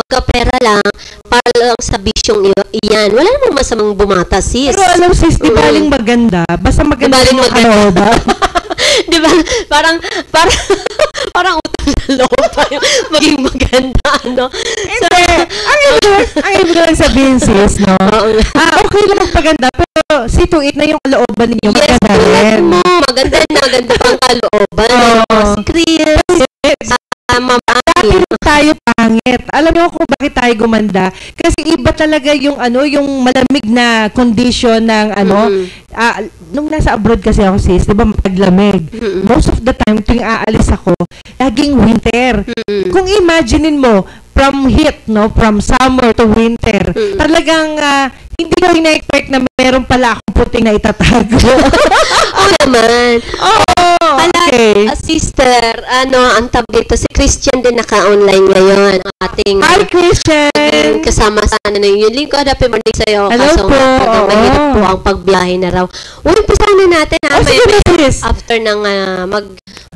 magkapera lang, para lang sa bisyong iyan. Wala namang masamang bumata, sis. Pero alam sis, di baling maganda. Basta maganda Di baling yung maganda. kalooban. Di ba? Parang utang na loob pa yung maging maganda, no? Hindi. Ang ibig lang sabihin sis, no? Okay lang magpaganda, pero see to it na yung kalooban ninyo. Yes, Maganda rin. maganda pang kalooban. Si Chris, Dati tayo pangit. Alam niyo kung bakit tayo gumanda? Kasi iba talaga yung yung malamig na condition ng nung nasa abroad kasi ako sis, 'di ba, paglamig. Most of the time tuwing aalis ako, laging winter. Kung imaginein mo from heat, no, from summer to winter, talagang hindi ko ina-expect na meron pala akong puting na itatago. Oo naman. Oo. Hala, Okay. Sister, ang tawag dito, si Christian din naka-online ngayon. Ang ating Hi, Christian! kasama sana na yung lingkod. Happy morning sa'yo. Hello Kaso po. nga, mahirap po ang pagbiyahe na raw. Umpisahan na natin, ha? Sige, sis. After ng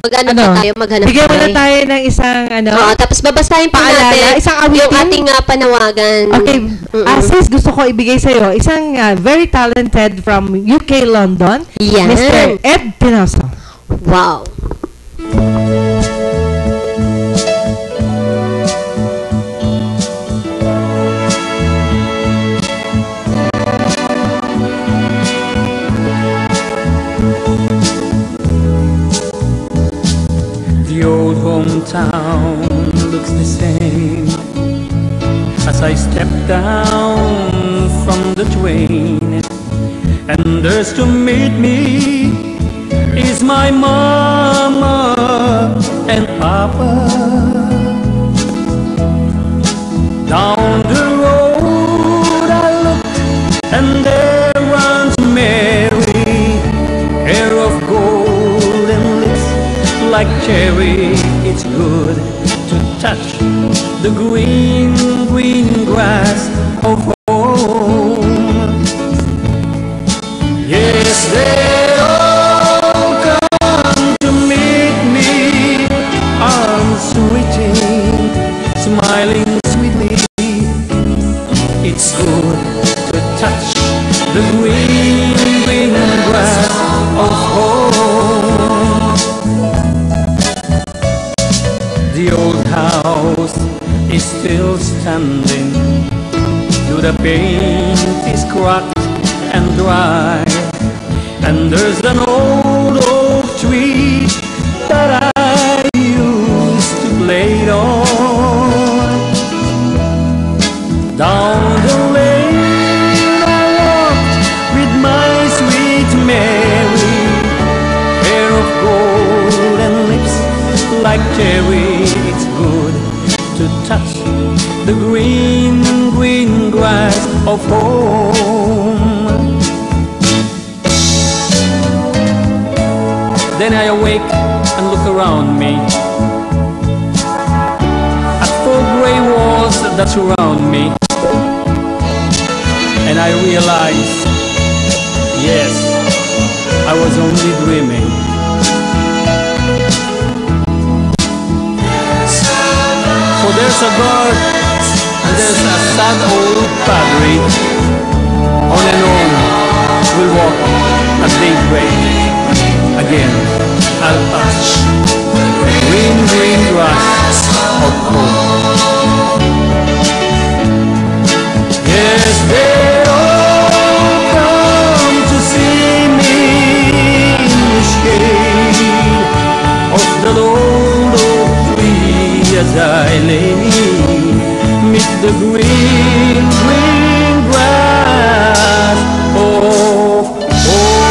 pa tayo, maghanap Bigyan mo na tayo ng isang, Oo, tapos babasahin pa paalala, natin isang awitin. yung ating panawagan. Okay, sis, gusto ko ibigay sa'yo isang very talented from UK, London, Yan. Mr. Ed Tinoso. Wow. The old hometown looks the same as I step down from the train, and there's to meet me is my mama and papa. Down the road I look, and there runs Mary, hair of gold and lips like cherry. It's good to touch the green, green grass of home. Yes, they all come to meet me, arms reaching, smiling sweetly. It's good to touch the green, green grass of home. The old house is still standing, though the paint is cracked and dry, and there's an old oak tree that I used to play on. Down the lane I walked with my sweet Mary, hair of gold and lips like cherry. It's good to touch the green, green grass of home. Then I awake and look around me at four gray walls that surround me, and I realize, yes, I was only dreaming. For there's a God and there's a sad old padre, on and on we'll walk at daybreak. Again I'll touch green, green grass of home. Yes, they all come to see me in the shade of the old oak tree as I lay meet the green, green grass of home.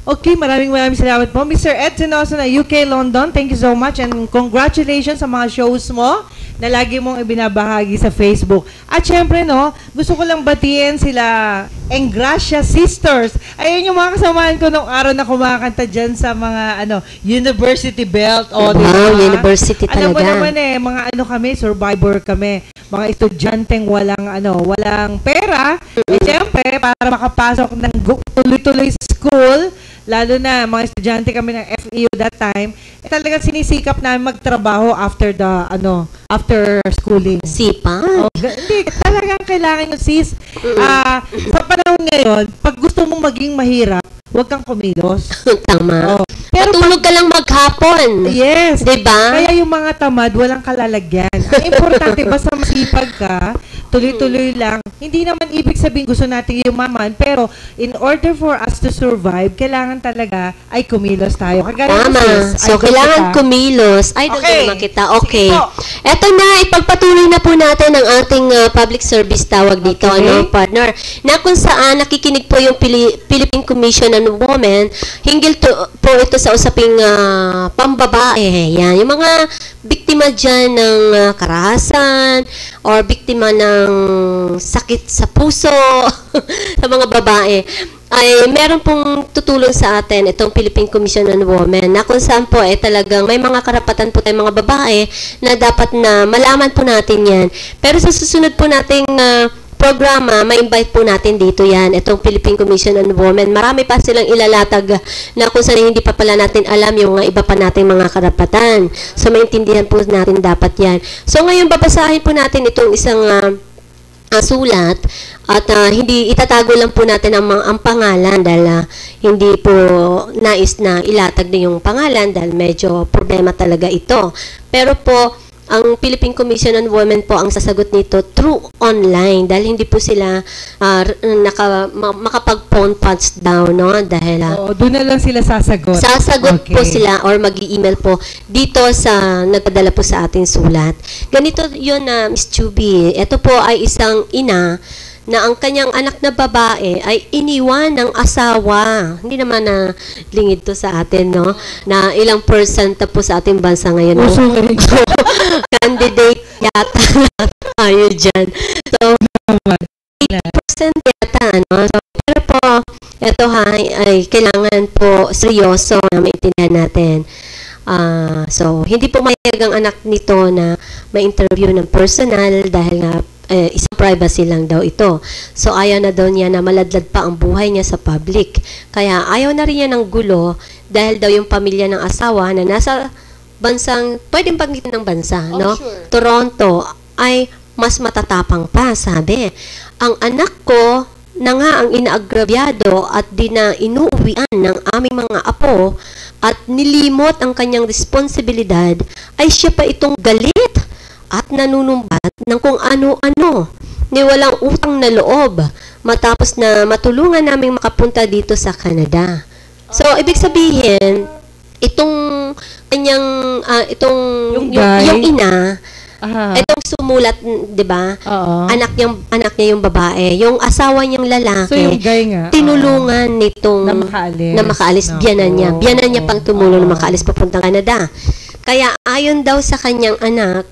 Okay, maraming salamat po. Mr. Ed Tinoso na UK, London, thank you so much and congratulations sa mga shows mo na lagi mong ibinabahagi sa Facebook. At syempre, no, gusto ko lang batiin sila Engracia Sisters. Ayun yung mga kasamaan ko nung araw na kumakanta dyan sa mga, University Belt. O, Wow, University alam mo talaga. naman mga kami, survivor kami. Mga estudyanteng walang pera. Eh, syempre, para makapasok ng tuloy-tuloy sa school, lalo na mga estudyante kami ng FEU that time, talagang sinisikap namin magtrabaho after after schooling. Sipa? Hindi, talagang kailangan yung sis. Sa panahon ngayon, pag gusto mong maging mahirap, huwag kang kumilos. Tama. Pero Matulog ka lang maghapon. yes. Diba? Kaya yung mga tamad, walang kalalagyan. Ang importante, basta masipag ka, tuloy-tuloy lang. Hindi naman ibig sabihin gusto natin yumaman, pero in order for us to survive, kailangan talaga ay kumilos tayo. Kagaya Tama. sis, So, idol kailangan kita. kumilos. Idol Okay. naman kita. Okay. Sige po. Eto na, ipagpatuloy na po natin ang ating public service tawag dito, Okay. partner. Na kung saan nakikinig po yung Philippine Commission on Women, hinggil po ito sa usaping pambabae. Yan. Yung mga biktima dyan ng karahasan or biktima ng ng sakit sa puso sa mga babae, ay meron pong tutulong sa atin itong Philippine Commission on Women na kung saan po talagang may mga karapatan po tayong mga babae na dapat na malaman po natin yan. Pero sa susunod po nating programa, ma-invite po natin dito yan, itong Philippine Commission on Women. Marami pa silang ilalatag na kung saan hindi pa pala natin alam yung iba pa nating mga karapatan. So, maintindihan po natin dapat yan. So, ngayon, babasahin po natin itong isang sulat at hindi itatago lang po natin ang pangalan dahil hindi po nais na ilatag na yung pangalan dahil medyo problema talaga ito. Pero po, ang Philippine Commission on Women po ang sasagot nito through online dahil hindi po sila makapag-phone punch down, no? Dahil doon na lang sila sasagot. Sasagot po sila or mag-i-email po dito sa nagpadala po sa ating sulat. Ganito yun na Miss Chubby. Ito po ay isang ina na ang kanyang anak na babae ay iniwan ng asawa. Hindi naman na lingid to sa atin, no? Na ilang percent po sa ating bansa ngayon. No? Candidate yata tayo dyan. So, 8% yata, no? So, pero po, ito ay kailangan po seryoso na maintindihan natin. So, hindi po mayag ang anak nito na may interview ng personal dahil nga isang privacy lang daw ito. So, ayaw na daw niya na maladlad pa ang buhay niya sa public. Kaya, ayaw na rin niya ng gulo dahil daw yung pamilya ng asawa na nasa bansang, pwedeng banggitin ng bansa, no? Sure. Toronto, ay mas matatapang pa, sabi. Ang anak ko na nga ang inaagrabyado at di na inuuwian ng aming mga apo at nilimot ang kanyang responsibilidad, ay siya pa itong galit at nanunumbat ng kung ano-ano ni walang utang na loob matapos na matulungan naming makapunta dito sa Canada. So, ibig sabihin, itong kanyang, yung ina, itong sumulat, di ba? Anak niya yung babae. Yung asawa niyang lalaki, so, yung guy nga, tinulungan nitong na makaalis. Biyanan niya pang tumulong na makaalis papuntang Canada. Kaya ayon daw sa kanyang anak,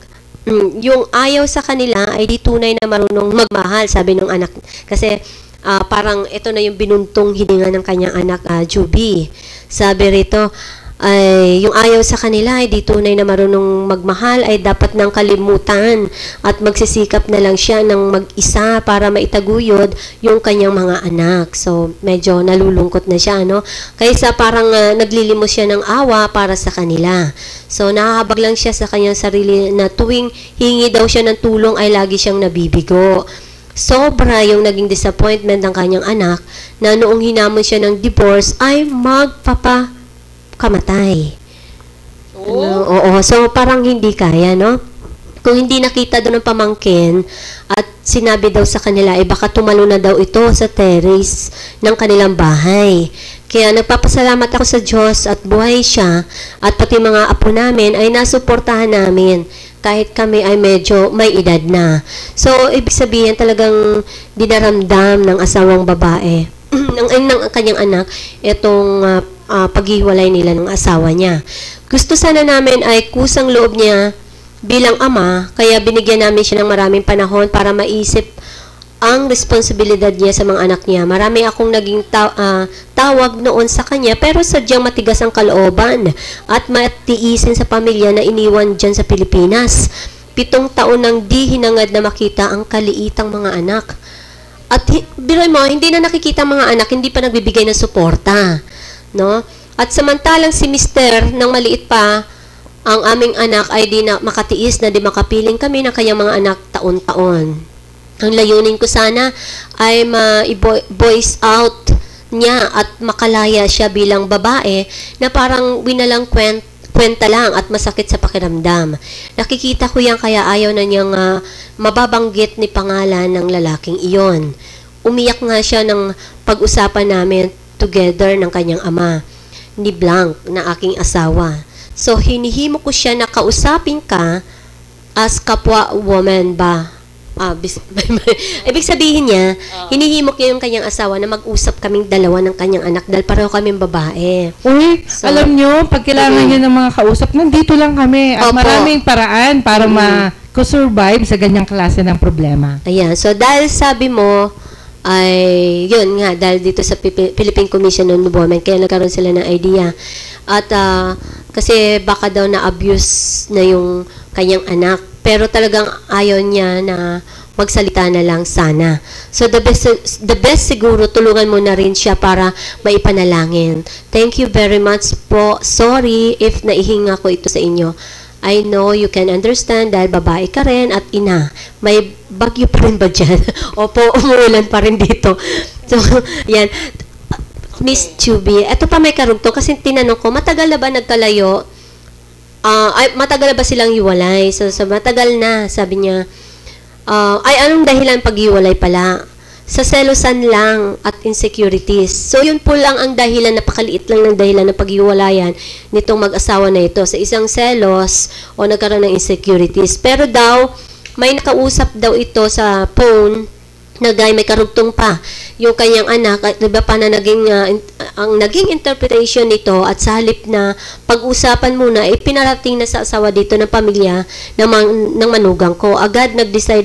yung ayaw sa kanila ay di tunay na marunong magmahal, sabi ng anak. Kasi parang ito na yung binuntong hininga ng kanyang anak, Juby. Sabi rito, ay yung ayaw sa kanila ay di tunay na marunong magmahal, ay dapat nang kalimutan at magsisikap na lang siya ng mag-isa para maitaguyod yung kanyang mga anak. So, medyo nalulungkot na siya, no? Kaysa parang naglilimos siya ng awa para sa kanila. So, nahahabag lang siya sa kanyang sarili na tuwing hingi daw siya ng tulong ay lagi siyang nabibigo. Sobra yung naging disappointment ng kanyang anak na noong hinamon siya ng divorce ay magpapakamatay. Oo, so parang hindi kaya, no? Kung hindi nakita doon ng pamangkin at sinabi daw sa kanila, baka tumalo na daw ito sa terrace ng kanilang bahay. Kaya nagpapasalamat ako sa Diyos at buhay siya at pati mga apo namin ay nasuportahan namin kahit kami ay medyo may edad na. So, ibig sabihin talagang dinaramdam ng asawang babae, ng kanyang anak, itong paghiwalay nila ng asawa niya. Gusto sana namin ay kusang loob niya bilang ama, kaya binigyan namin siya ng maraming panahon para maisip ang responsibilidad niya sa mga anak niya. Marami akong naging tawag noon sa kanya, pero sadyang matigas ang kalooban at matiisin sa pamilya na iniwan dyan sa Pilipinas. 7 taon nang di hinangad na makita ang kaliitang mga anak. At biroy mo, hindi na nakikita ang mga anak, hindi pa nagbibigay ng suporta, no? At samantalang si Mister, nang maliit pa, ang aming anak ay di na makatiis na di makapiling kami ng kanyang mga anak taon-taon. Ang layunin ko sana ay ma-voice out niya at makalaya siya bilang babae na parang winalang kwenta lang at masakit sa pakiramdam. Nakikita ko yan kaya ayaw na niyang mababanggit ni pangalan ng lalaking iyon. Umiyak nga siya ng pag-usapan namin together ng kanyang ama, ni Blanc, na aking asawa. So, hinihimo ko siya na kausapin ka as kapwa woman ba? Ibig sabihin niya, hinihimok niya yung kanyang asawa na mag-usap kaming dalawa ng kanyang anak dahil pareho kaming babae. Uy, so, alam nyo, pag kailangan nyo ng mga kausap, nandito lang kami. At maraming paraan para nagko-survive sa ganyang klase ng problema? Ayan. So, dahil sabi mo, ay, yun nga, dahil dito sa Philippine Commission on Women, kaya nagkaroon sila ng idea. At, kasi baka daw na-abuse na yung kanyang anak. Pero talagang ayaw niya na magsalita na lang sana. So, the best siguro, tulungan mo na rin siya para maipanalangin. Thank you very much po. Sorry if naihinga ko ito sa inyo. I know you can understand dahil babae ka rin at ina. May bagyo pa rin ba dyan? Opo, umuulan pa rin dito. So, yan. Miss Chubby, eto pa may karugtong kasi tinanong ko, matagal na ba nagkalayo? Matagal na ba silang hiwalay? So, matagal na, sabi niya. Anong dahilan paghiwalay pala? Sa selosan lang at insecurities. So, yun po lang ang dahilan, napakaliit lang ng dahilan ng paghiwalayan nitong mag-asawa na ito. Sa isang selos o nagkaroon ng insecurities. Pero daw, may nakausap daw ito sa phone na may karugtong pa yung kanyang anak, diba pa na ang naging interpretation nito at sa halip na pag-usapan muna, pinarating na sa asawa dito ng pamilya ng manugang ko. Agad nag-decide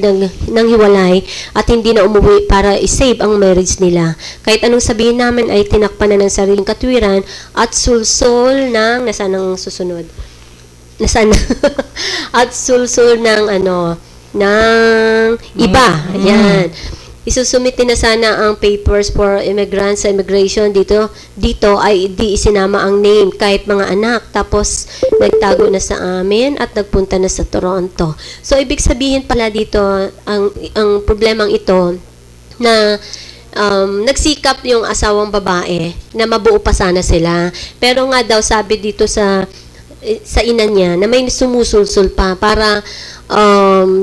ng hiwalay at hindi na umuwi para i-save ang marriage nila. Kahit anong sabihin namin ay tinakpan na ng sariling katwiran at sulsol ng, nasaan ang susunod? Nasaan? At sulsol ng ng iba. Ayan. Isusumite na sana ang papers for immigrants sa immigration dito ay di isinama ang name kahit mga anak, tapos nagtago na sa amin at nagpunta na sa Toronto. So ibig sabihin pala dito ang problemang ito na nagsikap yung asawang babae na mabuo pa sana sila, pero nga daw sabi dito sa ina niya na may sumusulsul pa para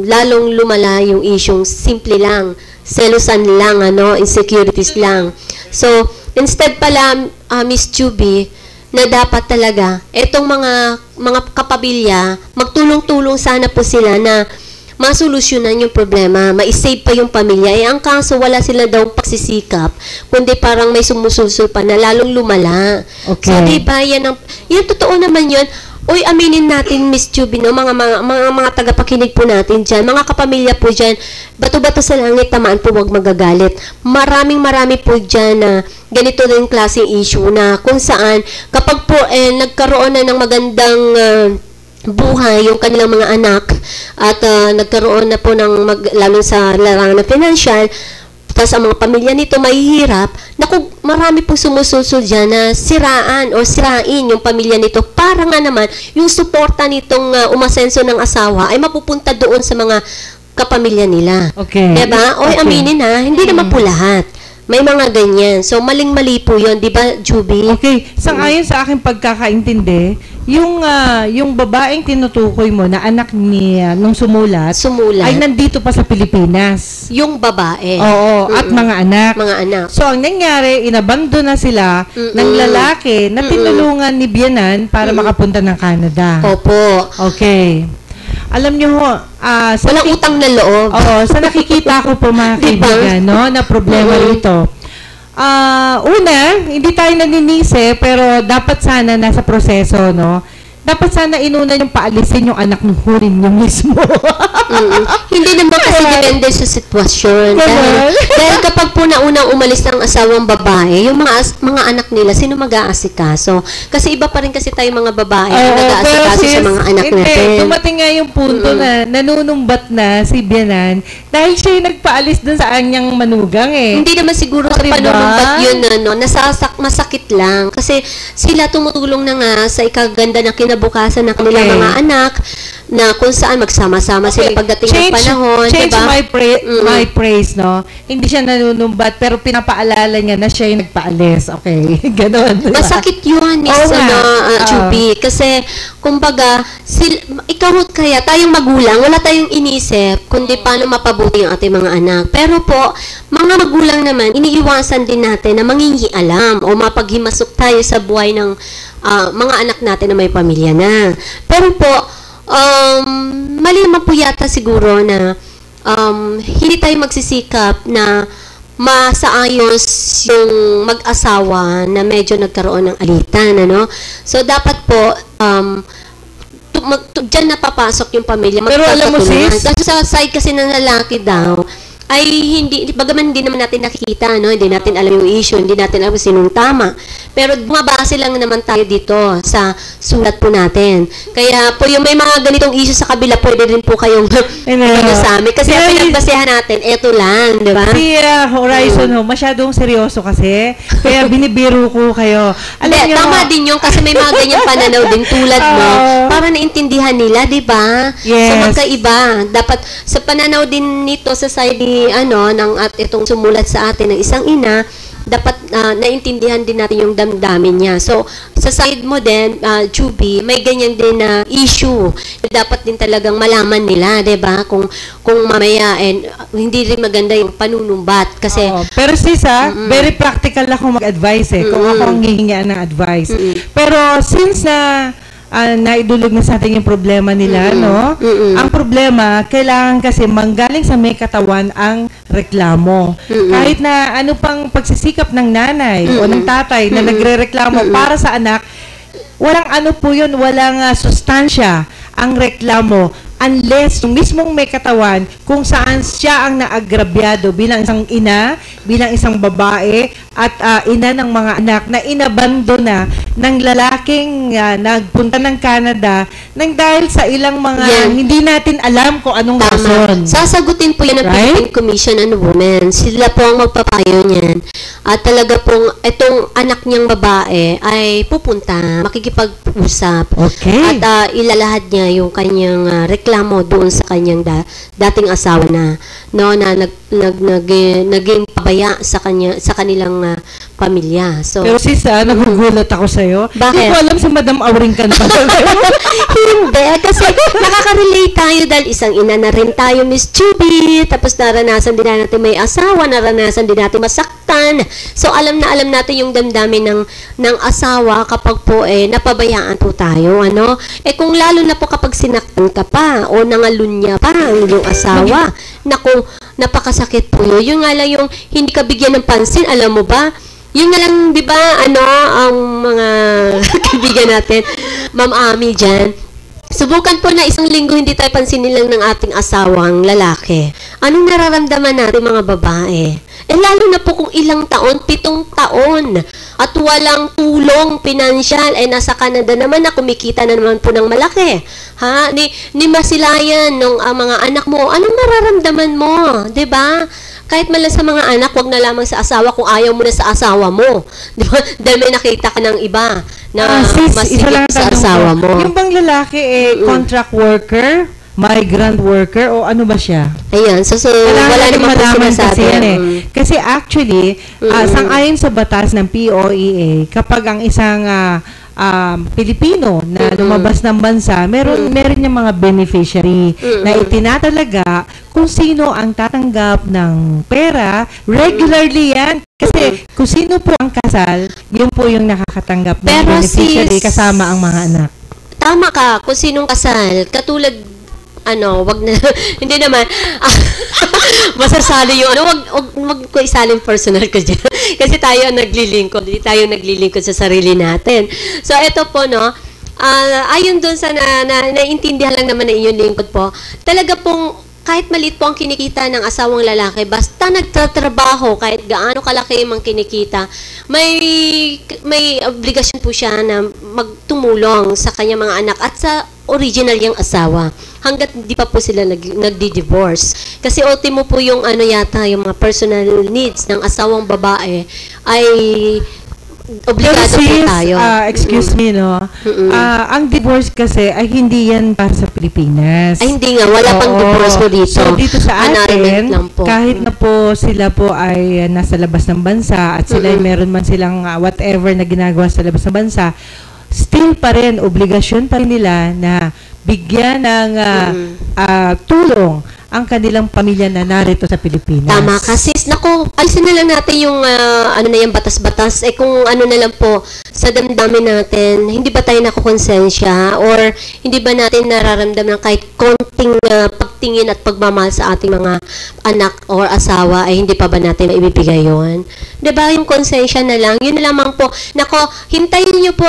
lalong lumala yung isyong simple lang, selosan lang, insecurities lang. So, instead pala, Miss Chubby, na dapat talaga, etong mga kapamilya, magtulong-tulong sana po sila na masolusyonan yung problema, ma-save pa yung pamilya. Ang kaso, wala sila daw pagsisikap, kundi parang may sumusulsul pa na lalong lumala. Okay. So, diba, yan totoo naman yun. Uy, aminin natin, Miss Chubby, mga tagapakinig po natin dyan, mga kapamilya po dyan, bato-bato sa langit, tamaan po, huwag magagalit. Marami po dyan na ganito rin klaseng issue na kung saan, kapag po nagkaroon na ng magandang buhay yung kanilang mga anak at nagkaroon na po ng lalo sa larangan ng financial, tapos ang mga pamilya nito mahihirap, naku, marami pong sumusulsul dyan na sirain yung pamilya nito para nga naman yung suporta nitong umasenso ng asawa ay mapupunta doon sa mga kapamilya nila. Okay. Diba? Oy, okay. Aminin ha, hindi naman po lahat. May mga ganyan. So, maling-mali po yun, di ba, Juby? Okay. Sang-ayon sa aking pagkakaintindi, yung babaeng tinutukoy mo na anak ni nung sumulat, ay nandito pa sa Pilipinas. Yung babae. Oo, at mga anak. Mga anak. So, ang nangyari, inabando na sila ng lalaki na tinulungan ni Bianan para makapunta ng Canada. Opo. Okay. Alam nyo ho, walang utang na loob. Oo, sa nakikita ko po mga kaibigan, na problema rito. Una, hindi tayo naninisi, pero dapat sana nasa proseso, dapat sana inuna yung paalisin yung anak ng hurin nyo mismo. Hindi naman kasi depende sa sitwasyon. Dahil kapag po naunang umalis ng asawang babae, yung mga anak nila, sino mag-aasikaso? Kasi iba pa rin kasi tayo mga babae na nag-aasikaso sa mga anak natin. Dumating nga yung punto na nanunumbat na si Bianan dahil siya yung nagpaalis dun sa anyang manugang Hindi naman siguro sa panunumbat yun masakit lang. Kasi sila tumutulong na nga sa ikaganda ng kinabukasan ng kanilang mga anak na kung saan magsama-sama sila pagdating ng panahon. Change diba? my praise, Hindi siya nanunumbat, pero pinapaalala niya na siya yung nagpaalis. Okay, ganon. Diba? Masakit yun, Miss Chubby. Kasi, kumbaga, ikaw kaya, tayong magulang, wala tayong inisip, kundi paano mapabuti ang ating mga anak. Pero po, mga magulang naman, iniiwasan din natin na mangingialam o mapaghimasok tayo sa buhay ng mga anak natin na may pamilya na. Pero po, mali naman po yata siguro na hindi tayo magsisikap na masaayos yung mag-asawa na medyo nagkaroon ng alitan, So, dapat po, dyan napapasok yung pamilya. Pero alam mo, sis, kasi sa side kasi ng lalaki daw, ay hindi, bagaman hindi naman natin nakikita, no? Hindi natin alam yung issue, hindi natin alam sinong tama. Pero bumabase lang naman tayo dito sa sulat po natin. Kaya po yung may mga ganitong issue sa kabila, pwede rin po kayong sa amin. Kasi ang pinagbasehan natin, eto lang, di ba? Si Horizon masyadong seryoso kasi. Kaya binibiro ko kayo. Hindi, tama din yung kasi may mga ganyang pananaw din tulad mo. Para naintindihan nila, di ba? Yes. So magkaiba. Dapat sa pananaw din nito sa side ni ng at itong sumulat sa atin ng isang ina, dapat naintindihan din natin yung damdamin niya. So, sa side mo din, Juby, may ganyan din na issue. Dapat din talagang malaman nila, 'di ba? Kung mamaya hindi rin maganda yung panunumbat kasi pero sis, very practical ako mag-advise kung ako ang hihingian ng advice. Pero since naidulog na sa atin yung problema nila, no? Ang problema, kailangan kasi manggaling sa may katawan ang reklamo. Kahit na ano pang pagsisikap ng nanay o ng tatay na nagrereklamo para sa anak, walang ano po yun, walang sustansya ang reklamo unless yung mismong may katawan kung saan siya ang naagrabyado bilang isang ina, bilang isang babae at ina ng mga anak na inabando na ng lalaking nagpunta ng Canada nang dahil sa ilang mga hindi natin alam kung anong rason. Sasagutin po yan ng Philippine Commission on Women. Sila po ang magpapayo niyan. At talaga pong itong anak niyang babae ay pupunta, makikipag-usap. Okay. At ilalahad niya yung kanyang reklamo doon sa kanyang dating asawa na naging pabaya sa kanilang pamilya. So, pero sis, nagugulat ako sa'yo. Bakit? Hindi ko alam si Madam Auring ka na. Hindi, kasi nakaka-relate tayo dahil isang ina na rin tayo, Miss Juby. Tapos naranasan din natin may asawa, naranasan din natin masaktan. So, alam natin yung damdamin ng asawa kapag po napabayaan po tayo, ano? Kung lalo na po kapag sinaktan ka pa o nangalunya pa ang iyong asawa, naku, napakasakit po yun. Yung nga lang yung hindi ka bigyan ng pansin, alam mo ba? Yung nga lang, di ba, ang mga kaibigan natin, Ma'am Ami dyan, subukan po na isang linggo hindi tayo pansinin lang ng ating asawang lalaki. Anong nararamdaman natin mga babae? Lalo na po kung ilang taon, 7 taon. At walang tulong pinansyal. Nasa Canada naman na kumikita na naman po ng malaki. Ha? Ni masilayan ng mga anak mo. Anong nararamdaman mo? 'Di ba? Kahit man lang sa mga anak, wag na lamang sa asawa kung ayaw mo na sa asawa mo. 'Di ba? Dahil may nakita ka ng iba na mas higit sa asawa mo. Yung bang lalaki contract worker, migrant worker, o ano ba siya? Ayan, so wala namang sinasabi. Kasi actually, sang-ayon sa batas ng POEA, kapag ang isang Pilipino na lumabas ng bansa, meron yung mga beneficiary na itinatalaga kung sino ang tatanggap ng pera. Regularly yan. Kasi kung sino po ang kasal, yun po yung nakakatanggap ng beneficiary kasama ang mga anak. Tama ka, kung sinong kasal. Katulad wag na, hindi naman, masasali yung, wag ko isalin personal ko dyan. Kasi tayo naglilingkod, hindi tayo naglilingkod sa sarili natin. So, ito po, ayon dun sa naintindihan lang naman na inyong lingkod po, talaga pong, kahit maliit po ang kinikita ng asawang lalaki, basta nagtatrabaho, kahit gaano kalaki mang kinikita, may obligasyon po siya na magtumulong sa kanyang mga anak at sa original yung asawa hanggat hindi pa po sila nagdi-divorce. Kasi ultimo po yung yung mga personal needs ng asawang babae ay obligado po tayo. Excuse me, ang divorce kasi ay hindi yan para sa Pilipinas. Ay, hindi nga. Wala pang divorce po dito. So, dito sa atin, kahit na po sila po ay nasa labas ng bansa at sila ay meron man silang whatever na ginagawa sa labas ng bansa, still pa rin, obligasyon pa rin nila na bigyan ng tulong ang kanilang pamilya na narito sa Pilipinas. Tama kasi, alisin na lang natin yung yung batas-batas. Kung na lang po sa damdamin natin, hindi ba tayo nakukonsensya or hindi ba natin nararamdaman kahit konting pagtingin at pagmamahal sa ating mga anak or asawa ay hindi pa ba natin maibibigay yun? Diba yung konsensya na lang? Yun lamang po. Hintayin niyo po,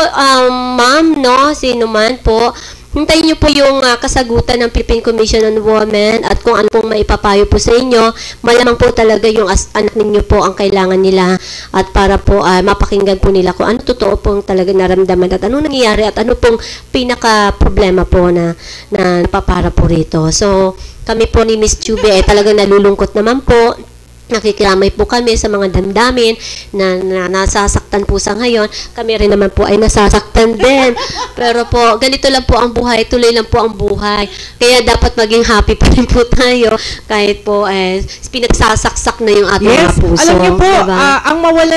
ma'am, sino man po, hintayin niyo po yung kasagutan ng Philippine Commission on Women at kung ano pong maipapayo po sa inyo. Malamang po talaga yung anak ninyo po ang kailangan nila at para po mapakinggan po nila kung ano totoo pong talaga naramdaman at anong nangyayari at ano pong pinaka-problema po na napapara po rito. So, kami po ni Miss Chube talagang nalulungkot naman po. Nakikiramay po kami sa mga damdamin na nasasaktan po sa ngayon. Kami rin naman po ay nasasaktan din. Pero po, ganito lang po ang buhay. Tuloy lang po ang buhay. Kaya dapat maging happy pa rin po tayo. Kahit po, pinagsasaksak na yung ating mga puso. Alam niyo po, diba? ang mawala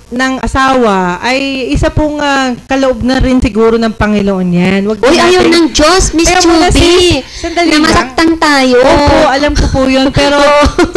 ng asawa ay isa pong kaloob na rin siguro ng Panginoon yan. Wag Uy, ayaw ng Diyos, Miss Chubby. Sandali na masaktan tayo. Opo, alam ko po yun. Pero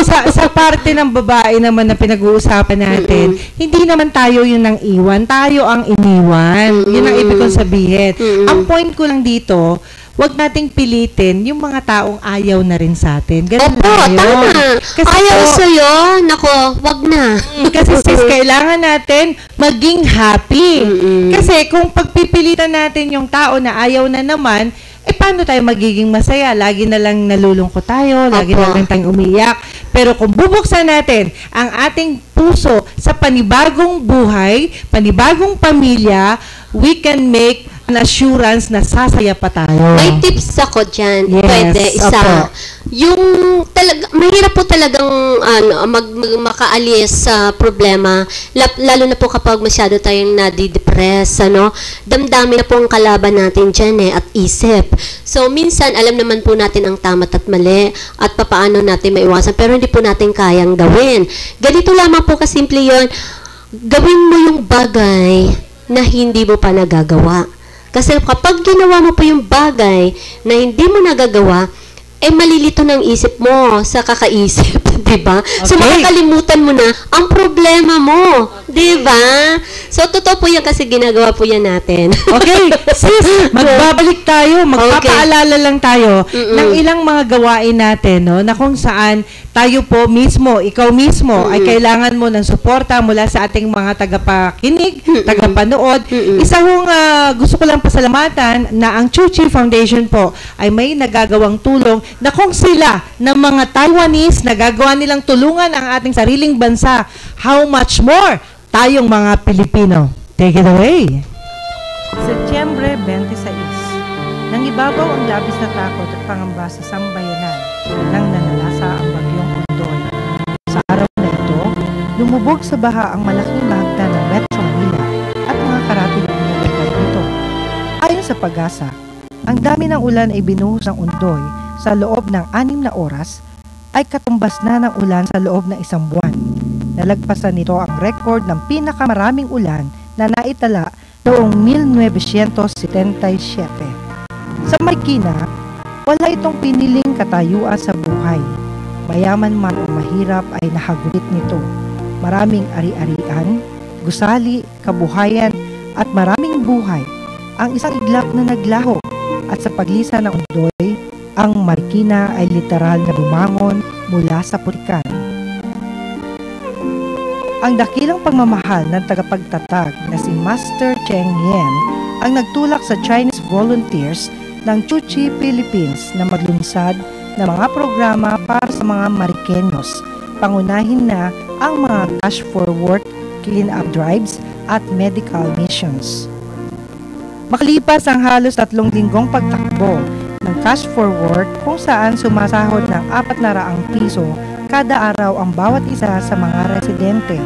sa parte ng babae naman na pinag-uusapan natin, hindi naman tayo yun ang iwan. Tayo ang iniwan. Yun ang ibig kong sabihin. Ang point ko lang dito, wag nating pilitin yung mga taong ayaw na rin sa atin. Ganun Opo, lang yun. tama. Kasi Ayaw po, sa'yo. Nako, wag na. kasi sis, kailangan natin maging happy. Kasi kung pagpipilitan natin yung tao na ayaw na naman, paano tayo magiging masaya? Lagi na lang nalulungkot tayo, lagi na lang tayong umiyak. Pero kung bubuksan natin ang ating puso sa panibagong buhay, panibagong pamilya, we can make an assurance na sasaya pa tayo. May tips ako dyan. Yes, Pwede, isa. opo. Yung talaga, mahirap po talagang makaalis sa problema, lalo na po kapag masyado tayong nadidepress, damdamin na po ang kalaban natin dyan at isip. So, minsan, alam naman po natin ang tama at mali at papaano natin maiwasan, pero hindi po natin kayang gawin. Ganito lamang po kasimple yun, gawin mo yung bagay na hindi mo pa nagagawa. Kasi kapag ginawa mo po yung bagay na hindi mo nagagawa, malilito ng isip mo sa kakaisip, di ba? So, makakalimutan mo na ang problema mo, di ba? So, totoo po yan kasi ginagawa po yan natin. Okay, sis, magbabalik tayo, magpapaalala lang tayo ng ilang mga gawain natin, na kung saan tayo po mismo, ikaw mismo, ay kailangan mo ng suporta mula sa ating mga tagapakinig, tagapanood. Isa hong gusto ko lang pasalamatan na ang Chuchi Foundation po ay may nagagawang tulong na kung sila ng mga Taiwanese nagagawa nilang tulungan ang ating sariling bansa, how much more tayong mga Pilipino. Take it away. Setyembre 26, nangibabaw ang labis na takot at pangamba sa sambayanan nang nanalasa ang bagyong Ondoy. Sa araw na ito, lumubog sa baha ang malaking bahagdan ng Metro Manila at mga karatig na lugar nito. Ayon sa Pag-asa, ang dami ng ulan ay binuhos ng Ondoy sa loob ng 6 na oras ay katumbas na ng ulan sa loob ng 1 buwan. Nalagpasan nito ang record ng pinakamaraming ulan na naitala noong 1977. Sa Marikina, wala itong piniling katayuan sa buhay. Mayaman man o mahirap ay nahagulit nito. Maraming ari-arian, gusali, kabuhayan at maraming buhay ang isang iglap na naglaho at sa paglisan ng Ondoy, ang Marikina ay literal na bumangon mula sa purikan. Ang dakilang pagmamahal ng tagapagtatag na si Master Cheng Yen ang nagtulak sa Chinese volunteers ng Chuchi Philippines na maglunsad ng mga programa para sa mga Marikenyos, pangunahin na ang mga cash for work, clean-up drives at medical missions. Makalipas ang halos 3 linggong pagtakbo ng cash for work kung saan sumasahod ng 400 piso kada araw ang bawat isa sa mga residente,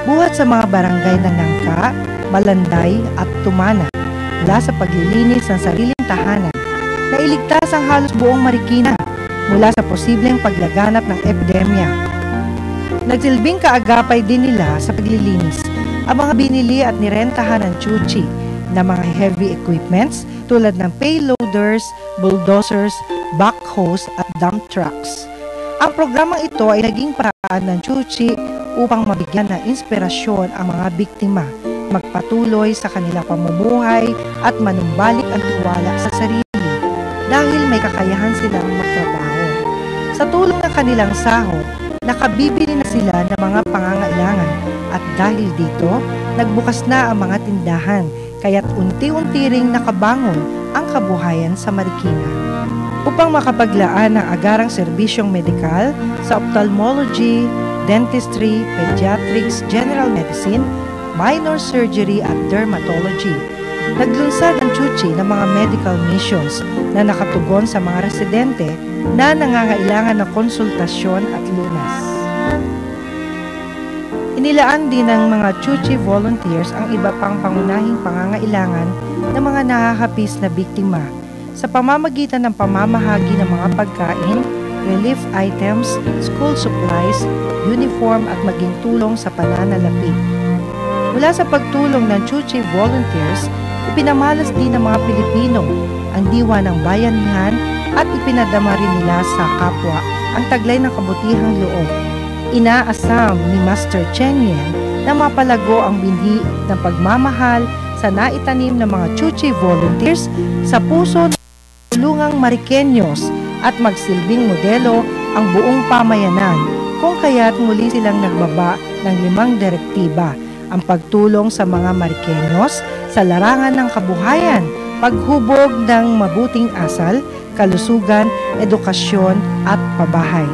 buhat sa mga barangay ng Nangka, Malanday at Tumana, mula sa paglilinis ng sariling tahanan, nailigtas ang halos buong Marikina mula sa posibleng paglaganap ng epidemya. Nagsilbing kaagapay din nila sa paglilinis ang mga binili at nirentahan ng Chuchi na mga heavy equipments tulad ng payloaders, bulldozers, backhoes at dump trucks. Ang programang ito ay naging paraan ng Chuchi upang mabigyan ng inspirasyon ang mga biktima, magpatuloy sa kanilang pamumuhay at manumbalik ang tiwala sa sarili dahil may kakayahan silang magtrabaho. Sa tulong ng kanilang sahod, nakabibili na sila ng mga pangangailangan at dahil dito, nagbukas na ang mga tindahan kaya't unti-unti ring nakabangon ang kabuhayan sa Marikina. Upang makapaglaan ng agarang serbisyong medikal sa ophthalmology, dentistry, pediatrics, general medicine, minor surgery at dermatology, naglunsad ang Chuchi ng mga medical missions na nakatugon sa mga residente na nangangailangan ng konsultasyon at lunas. Inilaan din ng mga Chuchi volunteers ang iba pang pangunahing pangangailangan ng mga nakakapis na biktima sa pamamagitan ng pamamahagi ng mga pagkain, relief items, school supplies, uniform at maging tulong sa pananalapi. Mula sa pagtulong ng Chuchi volunteers, ipinamalas din ng mga Pilipino ang diwa ng bayanihan at ipinadama rin nila sa kapwa ang taglay ng kabutihang loob. Inaasam ni Master Cheng Yen na mapalago ang binhi ng pagmamahal sa naitanim ng mga Chuchi volunteers sa puso ng tulungang Marikenyos at magsilbing modelo ang buong pamayanan kung kaya't muli silang nagbaba ng 5 direktiba: ang pagtulong sa mga Marikenyos sa larangan ng kabuhayan, paghubog ng mabuting asal, kalusugan, edukasyon at pabahay.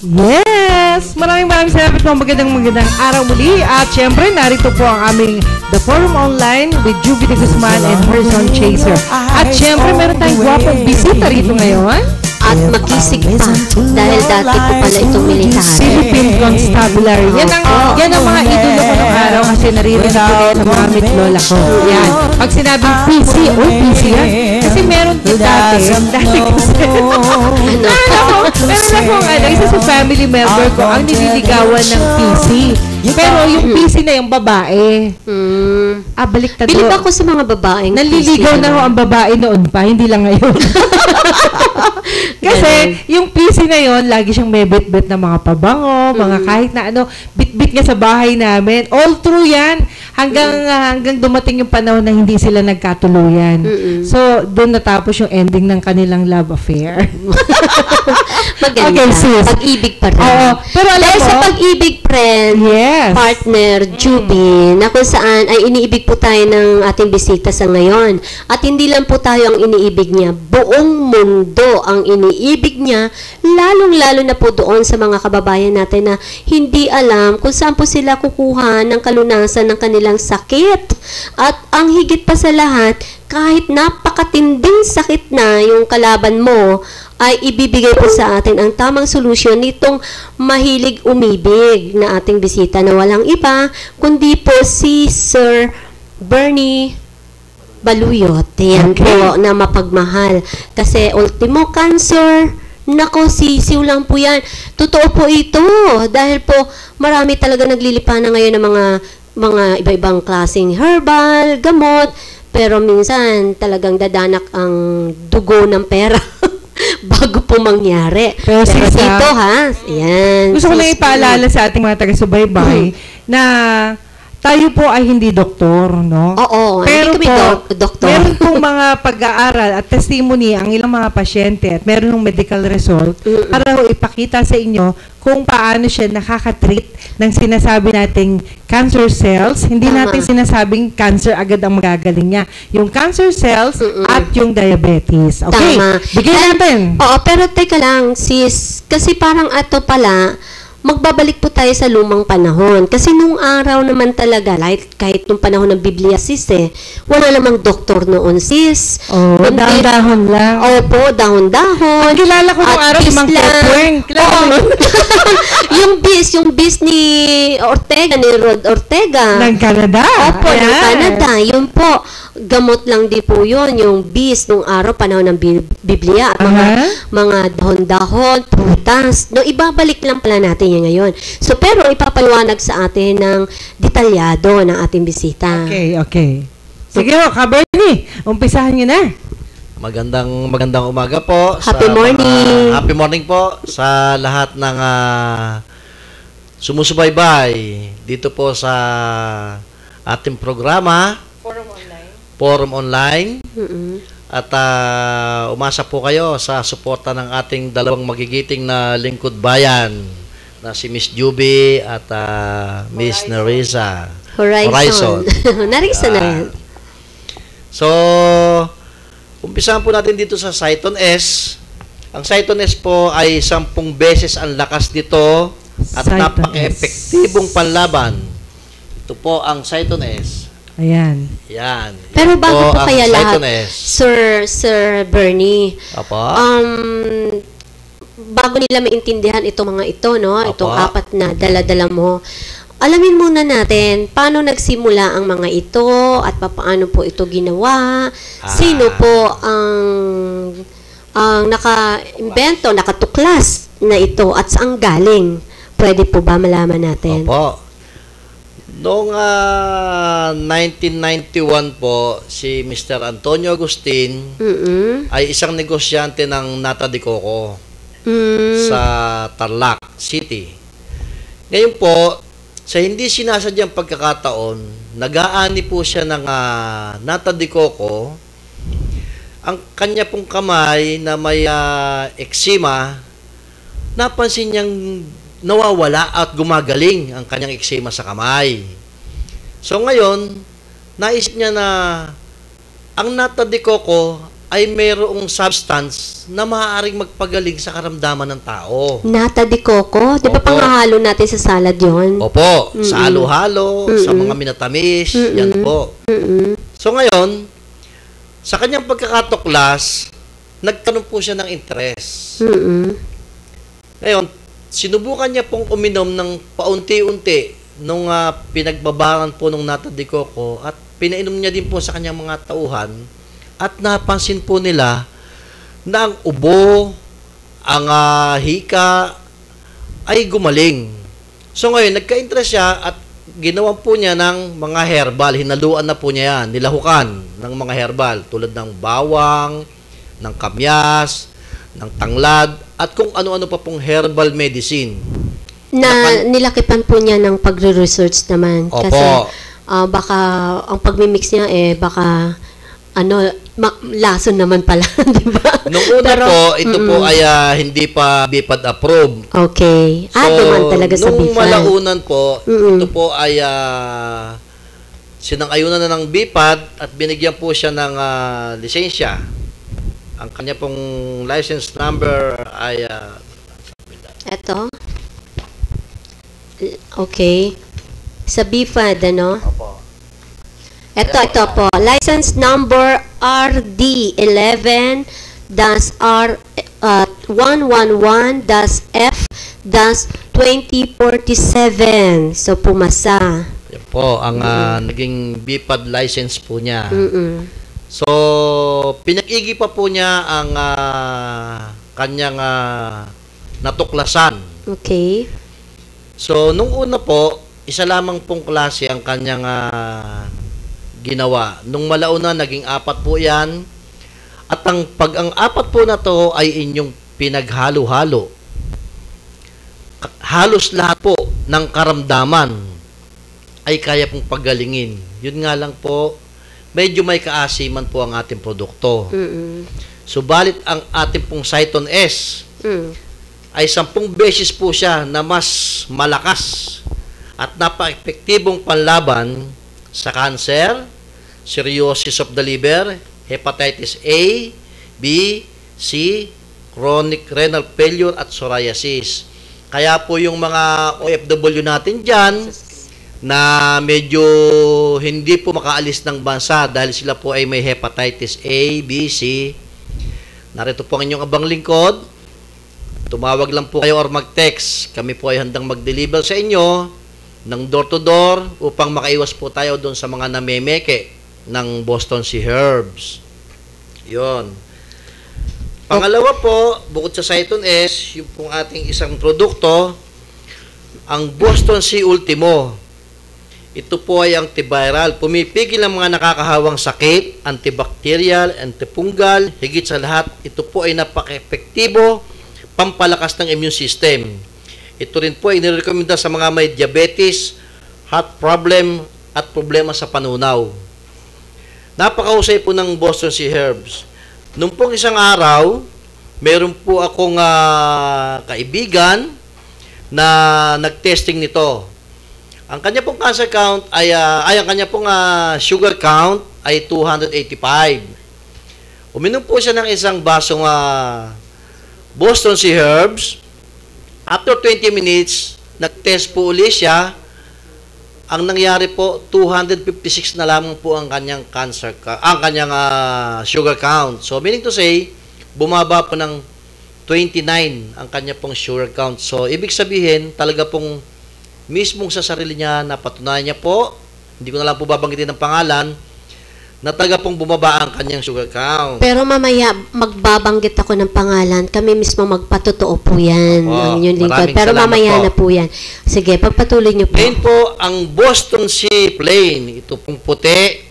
Yes! Maraming salamat po. Magandang araw muli. At syempre, narito po ang aming The Forum Online with Juby de Guzman and Person Chaser. At syempre, meron tayong gwapong bisita rito ngayon. At makisig pa dahil dati ko pala itong military. Philippine Constabulary. Yan ang mga idolo ko ng araw kasi naririnig ko din ng mga lola ko. Yan. Pag sinabing PC, PC yan. Kasi meron din dati kasi meron akong isa sa family member ko ang nililigawan ng PC. Pero yung PC na yung babae. Baliktad. Bilib ako sa mga babaeng naliligaw na ho ang babae noon pa, hindi lang ngayon. Kasi yung PC na yon lagi siyang may bit-bit na mga pabango, mga kahit na ano, bit-bit niya sa bahay namin. All through yan. Hanggang dumating yung panahon na hindi sila nagkatuluyan. So, doon natapos yung ending ng kanilang love affair. Maganda. Okay, sis. Pag-ibig pa rin. Oo. Pero alam dahil mo, sa pag-ibig, friend, yes, partner, Juby, na kung saan ay iniibig po tayo ng ating bisita sa ngayon. At hindi lang po tayo ang iniibig niya. Buong mundo ang iniibig niya, lalong-lalo na po doon sa mga kababayan natin na hindi alam kung saan po sila kukuha ng kalunasan ng kanilang sakit. At ang higit pa sa lahat, kahit napakatinding sakit na yung kalaban mo, ay ibibigay po sa atin ang tamang solusyon nitong mahilig umibig na ating bisita na walang iba, kundi po si Sir Bernie Baluyot. Yan po na mapagmahal. Kasi ultimo cancer, nako, sisiw lang po yan. Totoo po ito. Dahil po marami talaga naglilipanan ngayon ng mga iba-ibang klaseng herbal, gamot. Pero minsan talagang dadanak ang dugo ng pera bago po mangyari. Pero dito ha, yan. Gusto ko lang ipaalala sa ating mga taga-subaybay na tayo po ay hindi doktor, no? Oo, pero hindi kami doktor. Meron pong mga pag-aaral at testimony ang ilang mga pasyente at meron ng medical result para ho ipakita sa inyo kung paano siya nakaka-treat ng sinasabi nating cancer cells. Hindi natin sinasabing cancer agad ang magagaling niya. Yung cancer cells at yung diabetes. Okay, bigyan natin. Oo, pero teka lang, sis. Kasi parang ato pala, magbabalik po tayo sa lumang panahon. Kasi nung araw naman talaga, kahit nung panahon ng Biblia, sis, wala namang doktor noon, sis. Oh, dahon-dahon lang. Opo, dahon-dahon. Ang kilala ko nung araw, si Mang Ketweng. Kilala mo? yung bis ni Ortega, ni Rod Ortega. Ng Canada. Opo, ng Canada. Yun po, gamot lang din po yun, yung bis nung araw, panahon ng Biblia. Mga dahon-dahon, prutas. No, ibabalik lang pala natin yan ngayon. So, pero ipapaliwanag sa atin ng detalyado ng ating bisita. Okay. Sige ho, Ka-Bernie, umpisahan nyo na. Magandang umaga po. Happy morning. Happy morning po sa lahat ng sumusubaybay dito po sa ating programa. Forum Online. At umasa po kayo sa suporta ng ating dalawang magigiting na lingkod bayan na si Miss Juby at Miss Nerissa. Horizon. Narisa na yan. So, umpisahan po natin dito sa Cyton S. Ang Cyton S po ay 10 beses ang lakas nito at Cyton napaka-epektibong panlaban. Ito po ang Cyton S. Ayan. Yan. Pero Yan bago po ang kaya lahat, Cyton S. Sir Bernie, Opo. bago nila maintindihan itong mga ito, no? Opo. Itong 4 na dala-dala mo, alamin muna natin paano nagsimula ang mga ito at paano po ito ginawa. Sino po ang naka-invento, nakatuklas na ito at saan galing? Pwede po ba malaman natin? Opo. Noong 1991 po, si Mr. Antonio Agustin ay isang negosyante ng Nata de Coco sa Tarlac City. Ngayon po, sa hindi sinasadyang pagkakataon, nag-aani po siya ng Nata de Coco. Ang kanya pong kamay na may eczema, napansin niyang nawawala at gumagaling ang kanyang eczema sa kamay. So ngayon, naisip niya na ang Nata de Coco ay mayroong substance na maaaring magpagaling sa karamdaman ng tao. Nata de Coco? Di ba Opo. panghahalo natin sa salad yon? Opo, sa halo-halo, sa mga minatamis, yan po. So ngayon, sa kanyang pagkakatuklas, nagkaroon po siya ng interest. Ngayon, sinubukan niya pong uminom ng paunti-unti nung pinagbabaran po ng Nata de Coco at pinainom niya din po sa kanyang mga tauhan at napansin po nila na ang ubo, ang hika ay gumaling. So ngayon, nagka-interest siya at ginawan po niya ng mga herbal. Hinaluan na po niya yan, nilahukan ng mga herbal tulad ng bawang, ng kamyas, ng tanglad, at kung ano-ano pa pong herbal medicine. Nilakipan po niya ng pagre-research naman. Opo. Kasi baka ang pagmimix niya baka lason naman pala, di ba? Nung una po, ito po ay hindi pa BIPAD approved. Okay. Duman talaga sa nung BIPAD. malaunan po, ito po ay sinang-ayunan na ng BIPAD at binigyan po siya ng lisensya. Ang kanya pong license number ay Eto. Okay. Sa BIPAD, ano? Opo. Ito po. License number RD11-111-F-2047. So, pumasa. Yan po, ang naging BIPAD license po niya. So, pinag-igi pa po niya ang kanyang natuklasan. Okay. So, nung una po, isa lamang pong klase ang kanyang ginawa. Nung malauna, naging 4 po yan. At ang 4 po na to ay inyong pinaghalo-halo. Halos lahat po ng karamdaman ay kaya pong pagalingin. Yun nga lang po, medyo may kaasiman po ang ating produkto. Subalit ang ating pong Cyton S ay 10 beses po siya na mas malakas at napaka-epektibong panlaban sa cancer, cirrhosis of the liver, hepatitis A, B, C, chronic renal failure at psoriasis. Kaya po yung mga OFW natin dyan na medyo hindi po makaalis ng bansa dahil sila po ay may hepatitis A, B, C. Narito po ang inyong abang lingkod. Tumawag lang po kayo or mag-text. Kami po ay handang mag-deliver sa inyo ng door-to-door upang makaiwas po tayo doon sa mga namemeke ng Boston Sea Herbs. Yon. Pangalawa po, bukod sa Cyton S, yung pong ating isang produkto, ang Boston Sea Ultimo. Ito po ay antiviral. Pumipigil ang mga nakakahawang sakit, antibacterial, antifungal. Higit sa lahat, ito po ay napaka-epektibo, pampalakas ng immune system. Ito rin po ay nirekomenda sa mga may diabetes, heart problem, at problema sa panunaw. Napakahusay po ng Boston Sea Herbs. Nung pong isang araw, meron po akong kaibigan na nag-testing nito. Ang kanya pong cancer count ang kanya pong sugar count ay 285. Uminom po siya ng isang basong Boston Sea Herbs. After 20 minutes, nag-test po ulit siya. Ang nangyari po, 256 na lamang po ang kanyang sugar count. So, meaning to say, bumaba po ng 29 ang kanya pong sugar count. So, ibig sabihin, talaga pong mismong sa sarili niya, napatunayan niya po, hindi ko na lang po babanggitin ng pangalan, na talaga pong bumaba ang kanyang sugar count. Pero mamaya, magbabanggit ako ng pangalan. Kami mismo magpatotoo po yan. Ang inyong lingkod. Pero mamaya na po yan. Sige, pagpatuloy niyo po. Ngayon po, ang Boston Sea Plain, ito pong puti,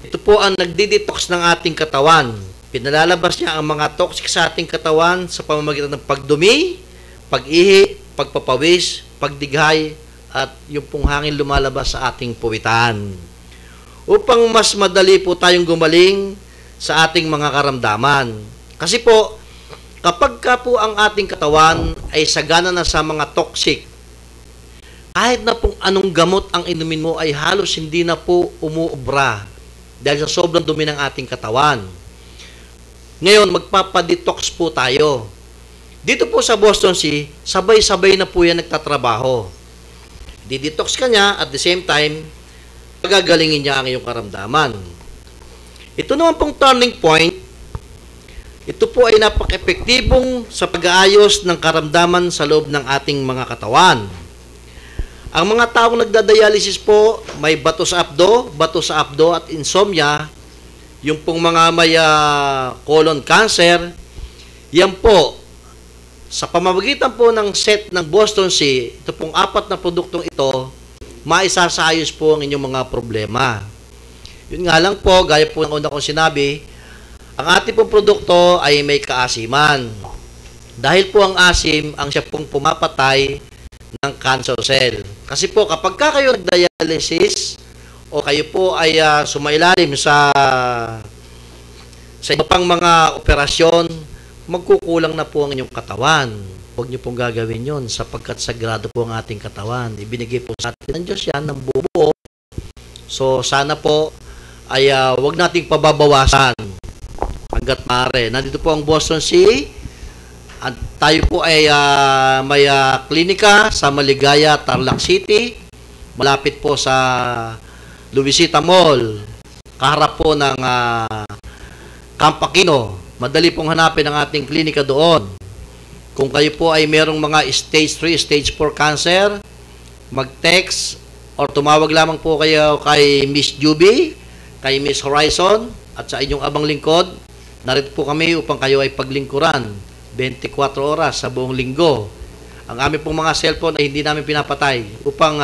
ito po ang nagdi-detox ng ating katawan. Pinalalabas niya ang mga toxic sa ating katawan sa pamamagitan ng pagdumi, pag-ihi, pagpapawis, pagdighay, at yung pong hangin lumalabas sa ating puwitan. Upang mas madali po tayong gumaling sa ating mga karamdaman. Kasi po, kapag ka po ang ating katawan ay sagana na sa mga toxic, kahit na pong anong gamot ang inumin mo ay halos hindi na po umuubra dahil sa sobrang dumi ng ating katawan. Ngayon, magpapadetox po tayo. Dito po sa Boston Sea, sabay-sabay na po yan nagtatrabaho. Didetox ka niya at the same time, pagagalingin niya ang iyong karamdaman. Ito naman pong turning point, ito po ay napaka-epektibong sa pag-aayos ng karamdaman sa loob ng ating mga katawan. Ang mga taong nagdadialysis po, may bato sa abdo at insomnia, yung pong mga may colon cancer, yan po, sa pamamagitan po ng set ng Boston Sea, ito pong 4 na produktong ito, maisasayos po ang inyong mga problema. Yun nga lang po, gaya po ng una kong sinabi, ang ating pong produkto ay may kaasiman. Dahil po ang asim, ang siya pong pumapatay ng cancer cell. Kasi po, kapag kayo nag-dialysis o kayo po ay sumailalim sa iba pang mga operasyon, magkukulang na po ang inyong katawan. Huwag niyo pong gagawin yun sapagkat sagrado po ang ating katawan. Ibinigay po sa atin ng Diyos yan ng buo. So, sana po ay huwag nating pababawasan hanggat maaari. Nandito po ang Boston Sea. At tayo po ay may klinika sa Maligaya, Tarlac City. Malapit po sa Luisita Mall. Kaharap po ng Camp Aquino. Madali pong hanapin ang ating klinika doon. Kung kayo po ay merong mga stage 3, stage 4 cancer, mag-text or tumawag lamang po kayo kay Miss Juby, kay Miss Horizon, at sa inyong abang lingkod. Narito po kami upang kayo ay paglingkuran 24 oras sa buong linggo. Ang aming pong mga cellphone ay hindi namin pinapatay upang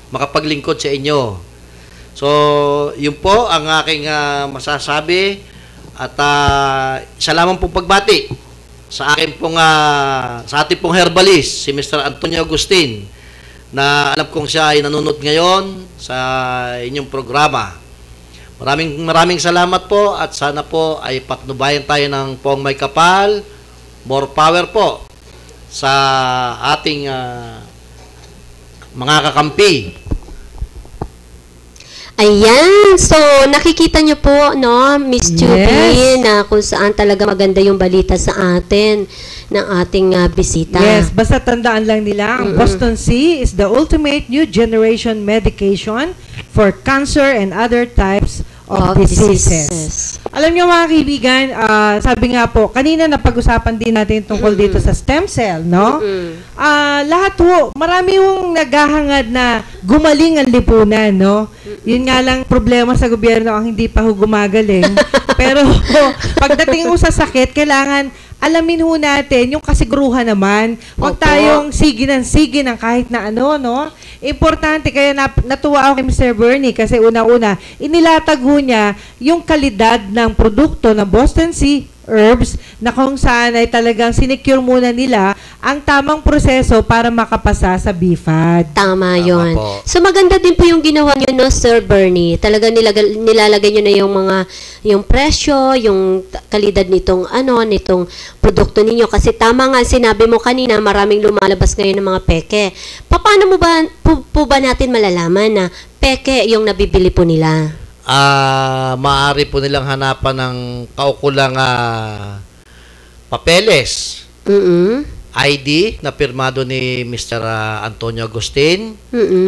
makapaglingkod sa inyo. So, yun po ang aking masasabi at isa lamang pong pagbati sa akin pong sa ating pong herbalist, si Mr. Antonio Agustin, na alam kong siya ay nanonood ngayon sa inyong programa. Maraming salamat po at sana po ay patnubayan tayo ng Pong May Kapal. More power po sa ating mga kakampi. Ayan, so nakikita nyo po, no, Miss Juby, na kung saan talaga maganda yung balita sa atin ng ating bisita. Yes, basta tandaan lang nila, ang Boston Sea is the ultimate new generation medication for cancer and other types of diseases. Alam niyo mga kaibigan, sabi nga po, kanina napag-usapan din natin tungkol dito sa stem cell, no? Lahat ho, marami hong naghahangad na gumaling ang lipunan, no? Yun nga lang problema sa gobyerno ang hindi pa ho gumagaling. Pero pagdating ho sa sakit, kailangan alamin ho natin yung kasiguruhan naman. Huwag Opo. tayong sige ng kahit na ano, no? Importante, kaya natuwa ako kay Mr. Bernie kasi una-una, inilatag ho niya yung kalidad ng produkto ng Boston Sea Herbs na kung saan ay talagang sinecure muna nila ang tamang proseso para makapasa sa BFAD. Tama yun. po. So maganda din po yung ginawa nyo, no, Sir Bernie. Talaga nilalagay nyo na yung presyo, yung kalidad nitong produkto ninyo. Kasi tama nga, sinabi mo kanina, maraming lumalabas ngayon ng mga peke. Paano mo ba, po ba natin malalaman na peke yung nabibili po nila? Maaari po nilang hanapan ng kaukulang papeles. ID na pirmado ni Mr. Antonio Agustin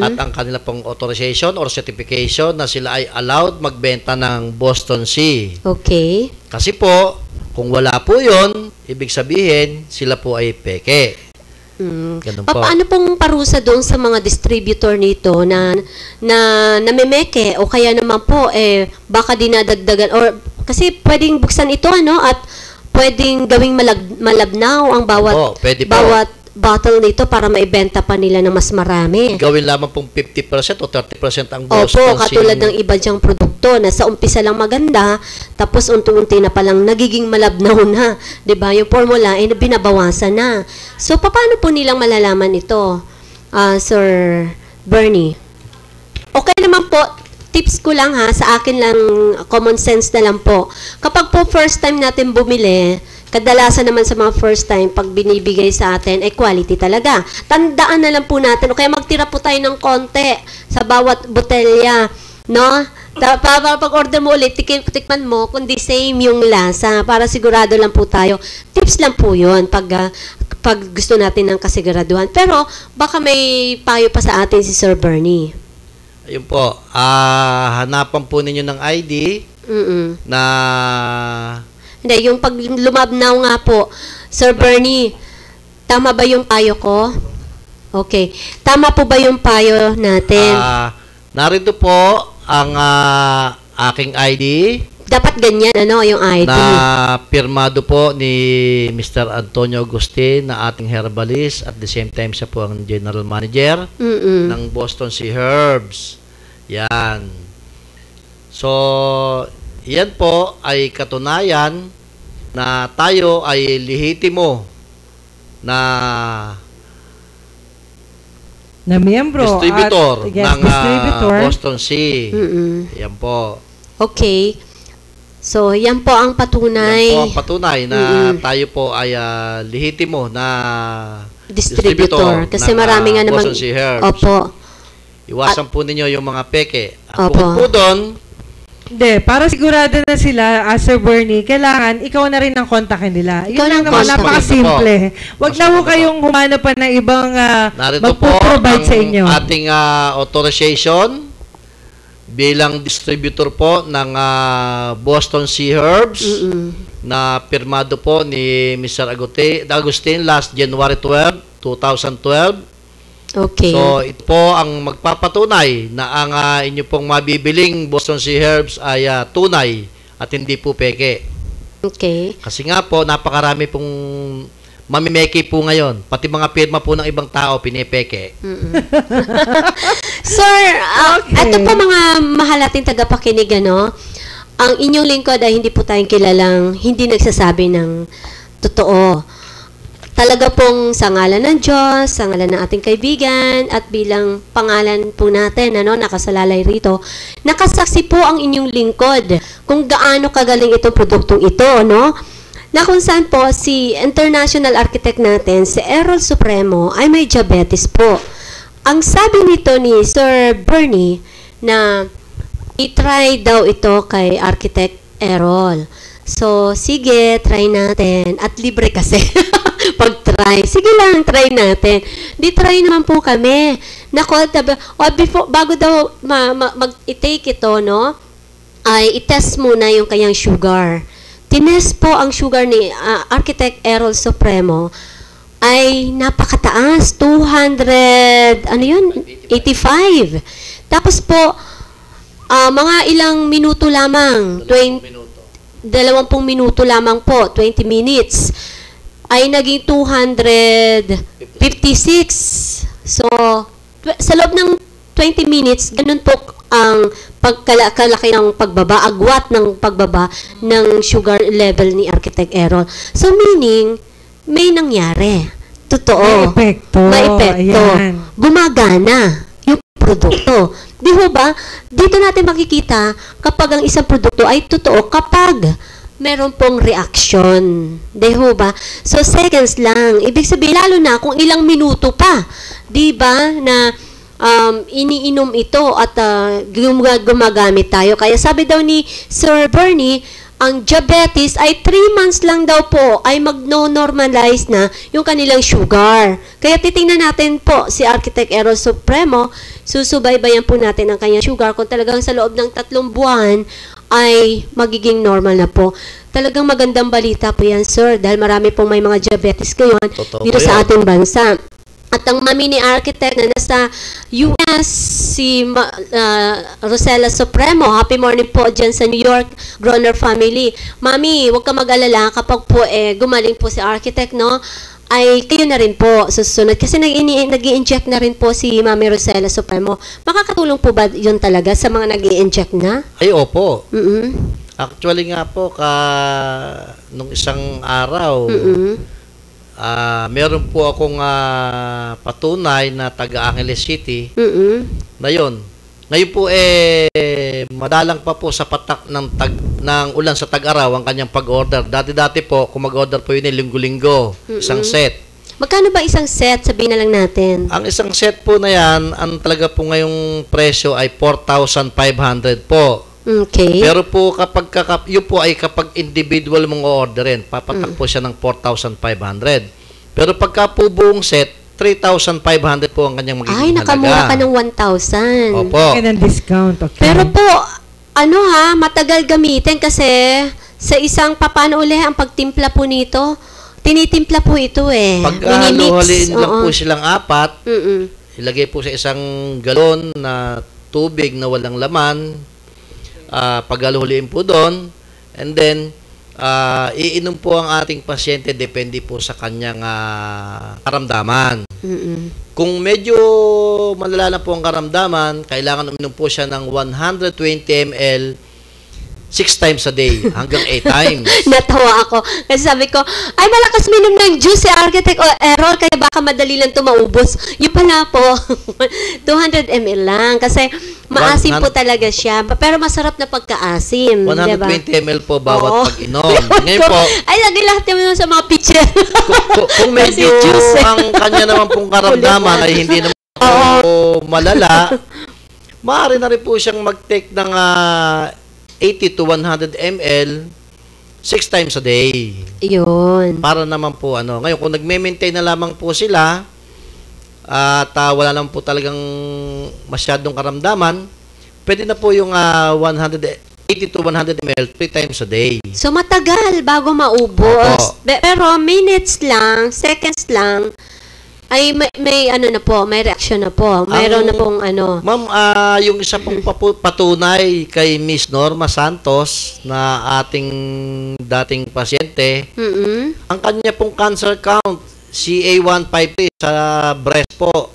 at ang kanila pong authorization or certification na sila ay allowed magbenta ng Boston Sea. Okay. Kasi po, kung wala po yon, ibig sabihin, sila po ay peke. Ganun po. Paano pong parusa doon sa mga distributor nito na namemeke o kaya naman po baka dinadagdagan or kasi pwedeng buksan ito at pwedeng gawing malabnaw ang pwede po. bawat bottle nito para maibenta pa nila ng mas marami. Gawin lamang pong 50% o 30% ang Boston Opo, katulad ng iba diyang produkto na sa umpisa lang maganda, tapos unti-unti na palang nagiging malabnaw na. 'Di ba? Yung formula ay binabawasan na. So, paano po nilang malalaman ito, Sir Bernie? Okay naman po, tips ko lang sa akin lang, common sense na lang po. Kapag po first time natin bumili, kadalasan naman sa mga first time, pag binibigay sa atin, ay quality talaga. Tandaan na lang po natin, o kaya magtira po tayo ng konti sa bawat botelya, no? Pag order mo ulit, tikman mo, kundi same yung lasa, para sigurado lang po tayo. Tips lang po yun, pag gusto natin ng kasiguraduhan. Pero, baka may payo pa sa atin si Sir Bernie. Ayun po, hanapan po ninyo ng ID na Hindi, yung pag lumabnaw nga po, Sir Bernie, tama ba yung payo ko? Okay. Tama po ba yung payo natin? Narito po ang aking ID. Dapat ganyan, yung ID. Na pirmado po ni Mr. Antonio Agustin na ating herbalist at the same time siya po ang general manager ng Boston Sea Herbs. Yan. So, yan po ay katunayan na tayo ay lehitimo na miyembro distributor at, ng distributor. Boston Sea. Yan po. Okay. So, yan po ang patunay. Yan po ang patunay na tayo po ay lehitimo na distributor. Kasi ng, marami nga naman. Boston Sea Herbs. Opo. Iwasan po ninyo yung mga peke. At Opo. bukod po doon, Hindi, para sigurado na sila, Sir Bernie, kailangan ikaw na rin ang kontakin nila. Yun Ikaw lang lang naman, contact. napakasimple. Huwag na ho kayong humanap pa ng ibang magpo-provide sa inyo. ating authorization bilang distributor po ng Boston Sea Herbs na pirmado po ni Mr. Agustin last January 12, 2012. Okay. So, ito po ang magpapatunay na ang inyo pong mabibiling Boston Sea Herbs ay tunay at hindi po peke. Okay. Kasi nga po, napakarami pong mamimeke po ngayon. Pati mga firma po ng ibang tao, pinipeke. Sir, ito po mga mahal nating tagapakinig, ang inyong lingkod ay hindi po tayong kilalang hindi nagsasabi ng totoo. Talaga pong sa ngalan ng Diyos, sa ngalan ng ating kaibigan, at bilang pangalan po natin, nakasalalay rito, nakasaksi po ang inyong lingkod kung gaano kagaling itong produktong ito, na kung saan po si international architect natin, si Errol Supremo, ay may diabetes po. Ang sabi nito ni Sir Bernie na i-try daw ito kay Architect Errol. So, sige, try natin. At libre kasi. Pag-try. Sige lang, try natin. Di try naman po kami. Nako, bago daw mag-take ito, ay i-test muna yung kanyang sugar. Tinest po ang sugar ni Architect Errol Supremo ay napakataas. 85. Tapos po, mga ilang minuto lamang. 20 minuto lamang po, 20 minutes. ay naging 256. So, sa loob ng 20 minutes, ganun po ang pagkalaki ng pagbaba, agwat ng pagbaba ng sugar level ni Architect Errol. So, meaning, may nangyari. Totoo. May epekto. Ayan. Gumagana yung produkto. Di ho ba? Dito natin makikita kapag ang isang produkto ay totoo kapag meron pong reaction. Di ho ba? So, seconds lang. Ibig sabihin, lalo na kung ilang minuto pa. Di ba? Na iniinom ito at gumagamit tayo. Kaya sabi daw ni Sir Bernie, ang diabetes ay 3 months lang daw po ay magno-normalize na yung kanilang sugar. Kaya titingnan natin po si Architect Errol Supremo, susubaybayan po natin ang kanyang sugar kung talagang sa loob ng 3 buwan ay magiging normal na po. Talagang magandang balita po yan, sir, dahil marami pong may mga diabetes ngayon dito sa ating bansa. At ang mami ni Architect na nasa US, si Rosella Supremo, happy morning po dyan sa New York, Groner family. Mami, huwag ka mag-alala kapag po gumaling po si Architect, no? Ay kayo na rin po susunod. Kasi nag-i-inject na rin po si Mami Rosella Supremo. Makakatulong po ba yun talaga sa mga nag-i-inject na? Ay, opo. Mm-mm. Actually nga po, nung isang araw, meron po akong patunay na taga Angeles City na yun. Ngayon po madalang pa po sa patak ng ulan sa tag-araw ang kanyang pag-order. Dati-dati po, kung mag-order po yun linggo-linggo, isang set. Magkano ba isang set? Sabihin na lang natin. Ang isang set po na yan, ang talaga po ngayong presyo ay 4,500 po. Okay. Pero po yun po ay kapag individual mong orderin, papatak po siya ng 4,500. Pero pagka po buong set, 3,500 po ang kanyang magiging halaga. Ay, nakamura ka ng 1,000. Opo. Kaya ng discount, okay. Pero po, matagal gamitin kasi sa isang paano uli ang pagtimpla po nito? Tinitimpla po ito Pagka luhaliin lang po silang 4, ilagay po sa isang galon na tubig na walang laman, paghaluhuliin po doon, and then iinom po ang ating pasyente depende po sa kanyang karamdaman. Kung medyo malala na po ang karamdaman, kailangan uminom po siya ng 120 ml 6 times a day hanggang 8 times. Natawa ako. Kasi sabi ko, ay malakas minom ng juice si Architect Errol, kaya baka madali lang ito maubos. Yung pala po, 200 ml lang. Kasi maasim po talaga siya. Pero masarap na pagkaasim. 120 ml po bawat pag-inom. Ngayon po, ay, lagi lahat naman sa mga picture. kung medyo ang kanya naman pong karamdaman ay hindi naman po malala, maaari na rin po siyang mag-take ng 80 to 100 ml 6 times a day. Yun. Para naman po Ngayon, kung nagme-maintain na lamang po sila at wala naman po talagang masyadong karamdaman, pwede na po yung 80 to 100 ml 3 times a day. So, matagal bago maubos. Pero minutes lang, seconds lang, ay may na po, may reaction na po. Mayroon na pong Ma'am, yung isa pong patunay kay Miss Norma Santos na ating dating pasyente, ang kanya pong cancer count, CA153 sa breast po,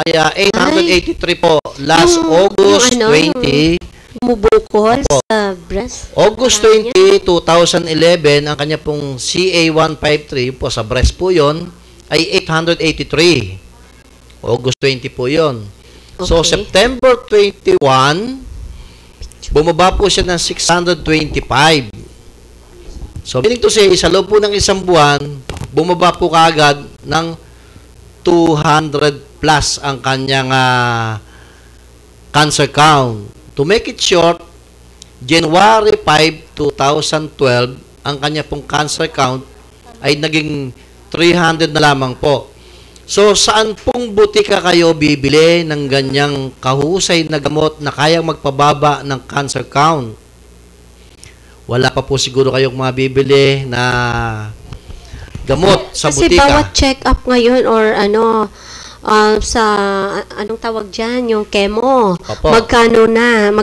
ay 883 po. Last August 20, bumubukol sa breast. August 20, 2011, ang kanya pong CA153 po sa breast po yon ay 883. August 20 po yon. So, September 21, bumaba po siya ng 625. So, meaning to say, sa loob po ng isang buwan, bumaba po kaagad ng 200 plus ang kanyang cancer count. To make it short, January 5, 2012, ang kanya pong cancer count ay naging 300 na lamang po. So, saan pong butika kayo bibili ng ganyang kahusay na gamot na kayang magpababa ng cancer count? Wala pa po siguro kayong mabibili na gamot sa butika. Kasi bawat check-up ngayon or sa anong tawag dyan, yung chemo. Opo. Magkano? 2,000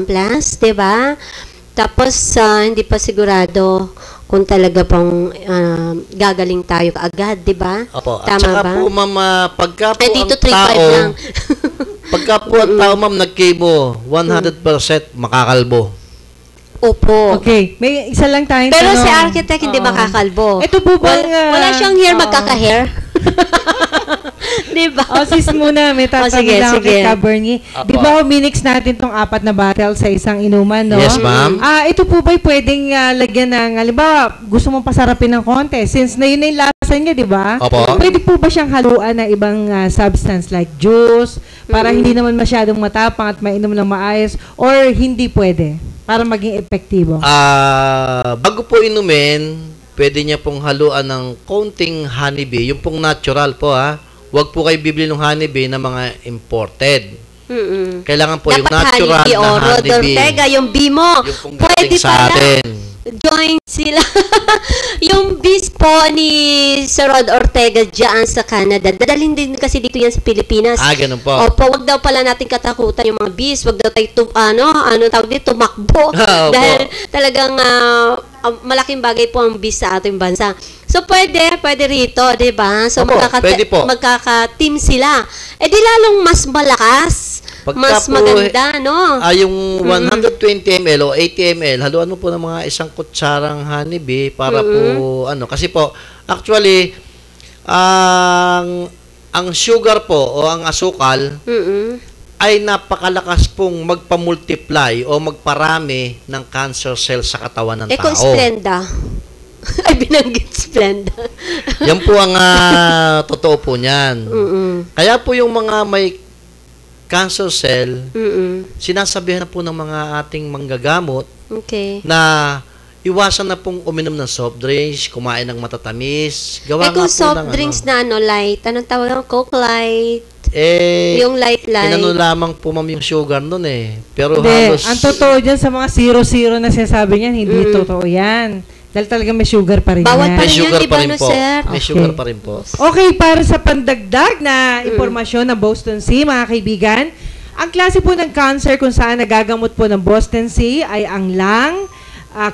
plus, 'di ba? Tapos, hindi pa sigurado kung talaga pang gagaling tayo kaagad, di ba? Opo. At Tama saka ba? po, ma'am, pagka po dito ang 3-5 tao, lang. pagka po ang tao, ma'am, nag-chemo, 100% makakalbo. Opo. Okay, may isa lang tayong Pero tanong. si architect hindi makakalbo. Ito po bang... Wala siyang hair, magkaka-hair. Di ba? Sis muna, may sige, tatanong lang sige. kay Bernie. Apo. Di ba minix natin tong 4 na bottle sa isang inuman, no? Yes, ma'am. Ito po ba'y pwedeng lagyan ng, halimbawa, gusto mong pasarapin ng konti? Since na yun na yung lasa niya, di ba? Opo. Pwede po ba siyang haluan ng ibang substance like juice para hindi naman masyadong matapang at mainom ng maayos, or hindi pwede para maging epektibo? Bago po inumin, pwede niya pong haluan ng konting honeybee, yung pong natural po, ha. Huwag po kayo bibili ng honeybee na mga imported. Kailangan po yung natural na honeybee. Ortega, yung bee mo. Yung pong Pwede galing sa pala. atin. Join sila. Yung bees po ni Sir Rod Ortega dyan sa Canada. Dadalhin din kasi dito yan sa Pilipinas. Ganun po. Opo, wag daw pala natin katakutan yung mga bees. Wag daw tayo tawag dito, tumakbo. Opo. Dahil talagang malaking bagay po ang bees sa ating bansa. So, pwede rito, di ba? So, Opo, pwede po. magkaka-team sila. Di lalong mas malakas. Mas maganda, no? Yung 120 ml o 80 ml, haluan mo po ng mga isang kutsarang honeybee para po, kasi po, actually, ang sugar po o ang asukal ay napakalakas pong magpa-multiply o magparami ng cancer cells sa katawan ng tao. Kung Splenda. Ay, binanggit Splenda. Yan po ang totoo po niyan. Kaya po yung mga may cancer cell, sinasabihan na po ng mga ating manggagamot na iwasan na pong uminom ng soft drinks, kumain ng matatamis. Gawa nga kung po soft ng drinks na light, anong tawag ng Coke Light? Yung light. Inano lamang po, ma'am, yung sugar nun Pero Hindi, halos... ang totoo dyan sa mga 0-0 na sinasabi niyan, hindi totoo yan. Dahil talaga may sugar pa rin Bawal yan. pa May rin sugar yan, pa rin di ba, po. sir? May Okay. sugar pa rin po. Okay, para sa pandagdag na impormasyon ng Boston Sea, mga kaibigan, ang klase po ng cancer kung saan nagagamot po ng Boston Sea ay ang lung,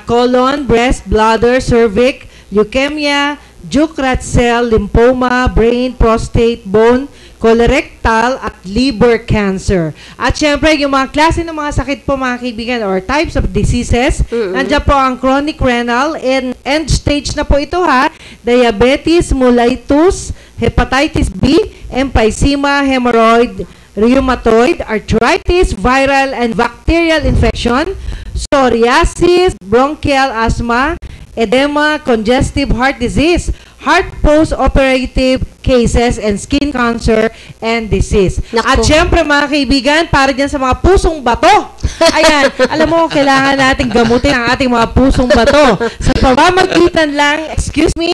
colon, breast, bladder, cervix, leukemia, Jukrat cell, lymphoma, brain, prostate, bone, colorectal at liver cancer. At syempre, yung mga klase ng mga sakit po, mga kaibigan, or types of diseases, nandiyan po ang chronic renal, end stage na po ito, ha, diabetes, mellitus, hepatitis B, emphysema, hemorrhoid, rheumatoid, arthritis, viral and bacterial infection, psoriasis, bronchial asthma, edema, congestive heart disease, heart post-operative cases, and skin cancer and disease. Naku. At syempre, mga kaibigan, para dyan sa mga pusong bato. Ayan, alam mo, kailangan natin gamutin ang ating mga pusong bato. Sa pamamagitan lang, excuse me,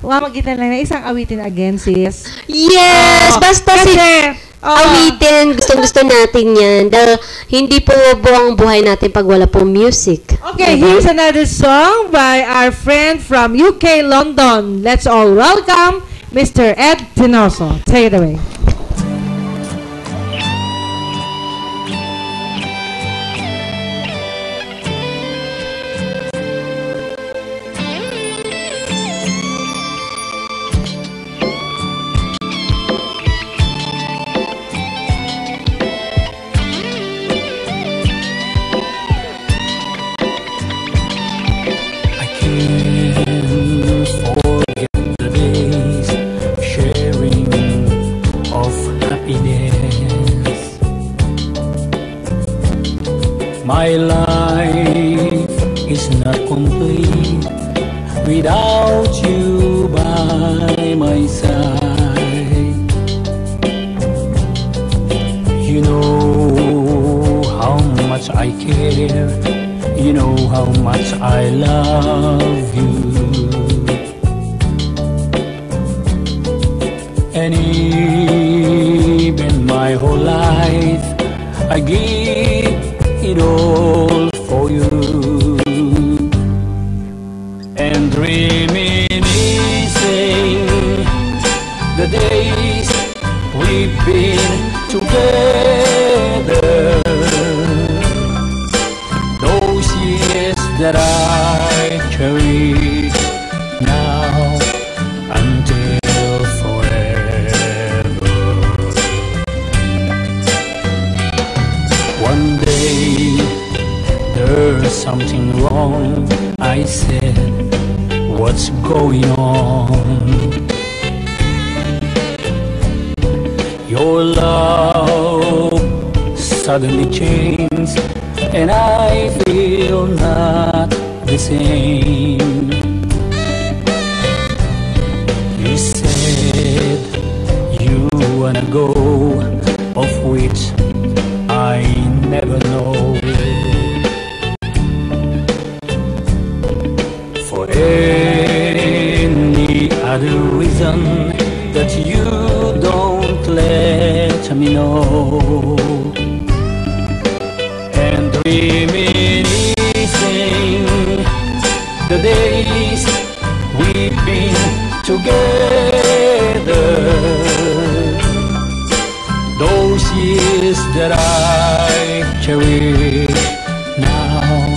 pamamagitan lang na isang awitin again, sis. Yes! Basta awitin, gustong-gusto natin yan. Dahil hindi po buwang buhay natin pag wala po music. Okay, here's another song by our friend from UK, London. Let's all welcome Mr. Ed Tinoso. Take it away. I can't forget the days sharing of happiness. My life is not complete without you by my side. You know how much I care. You know how much I love you. And even my whole life I give it all for you. And reminiscing the days we've been together, those years One day there's something wrong, I said, what's going on? Your love suddenly changed, and I feel not the same. You said you wanna go, of which I never know. For any other reason that you don't let me know. And reminiscing the days we've been together, those years that I cherish now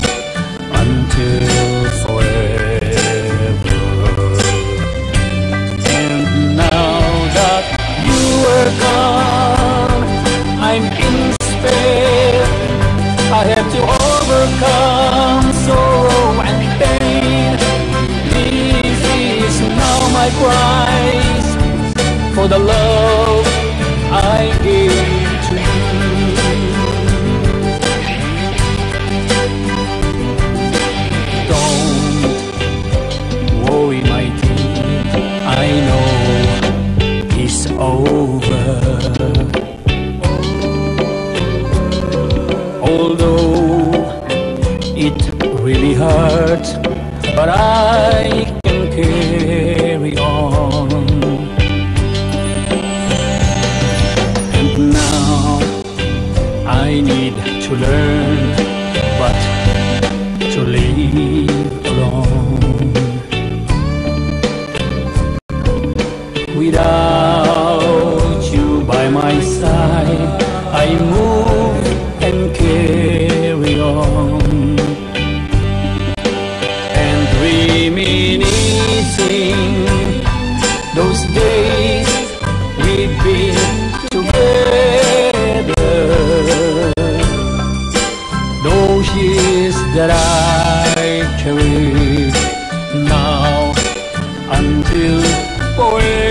until forever. And now that you are gone, I'm in despair. I have to overcome sorrow and pain. This is now my price for the love I gave to you. Don't worry, my dear, I know it's over. Although it really hurts, but I can carry on. And now I need to learn, but to live alone. Without you by my side, I move and carry on. And reminiscing those days we've been together, those years that I cherish now until forever.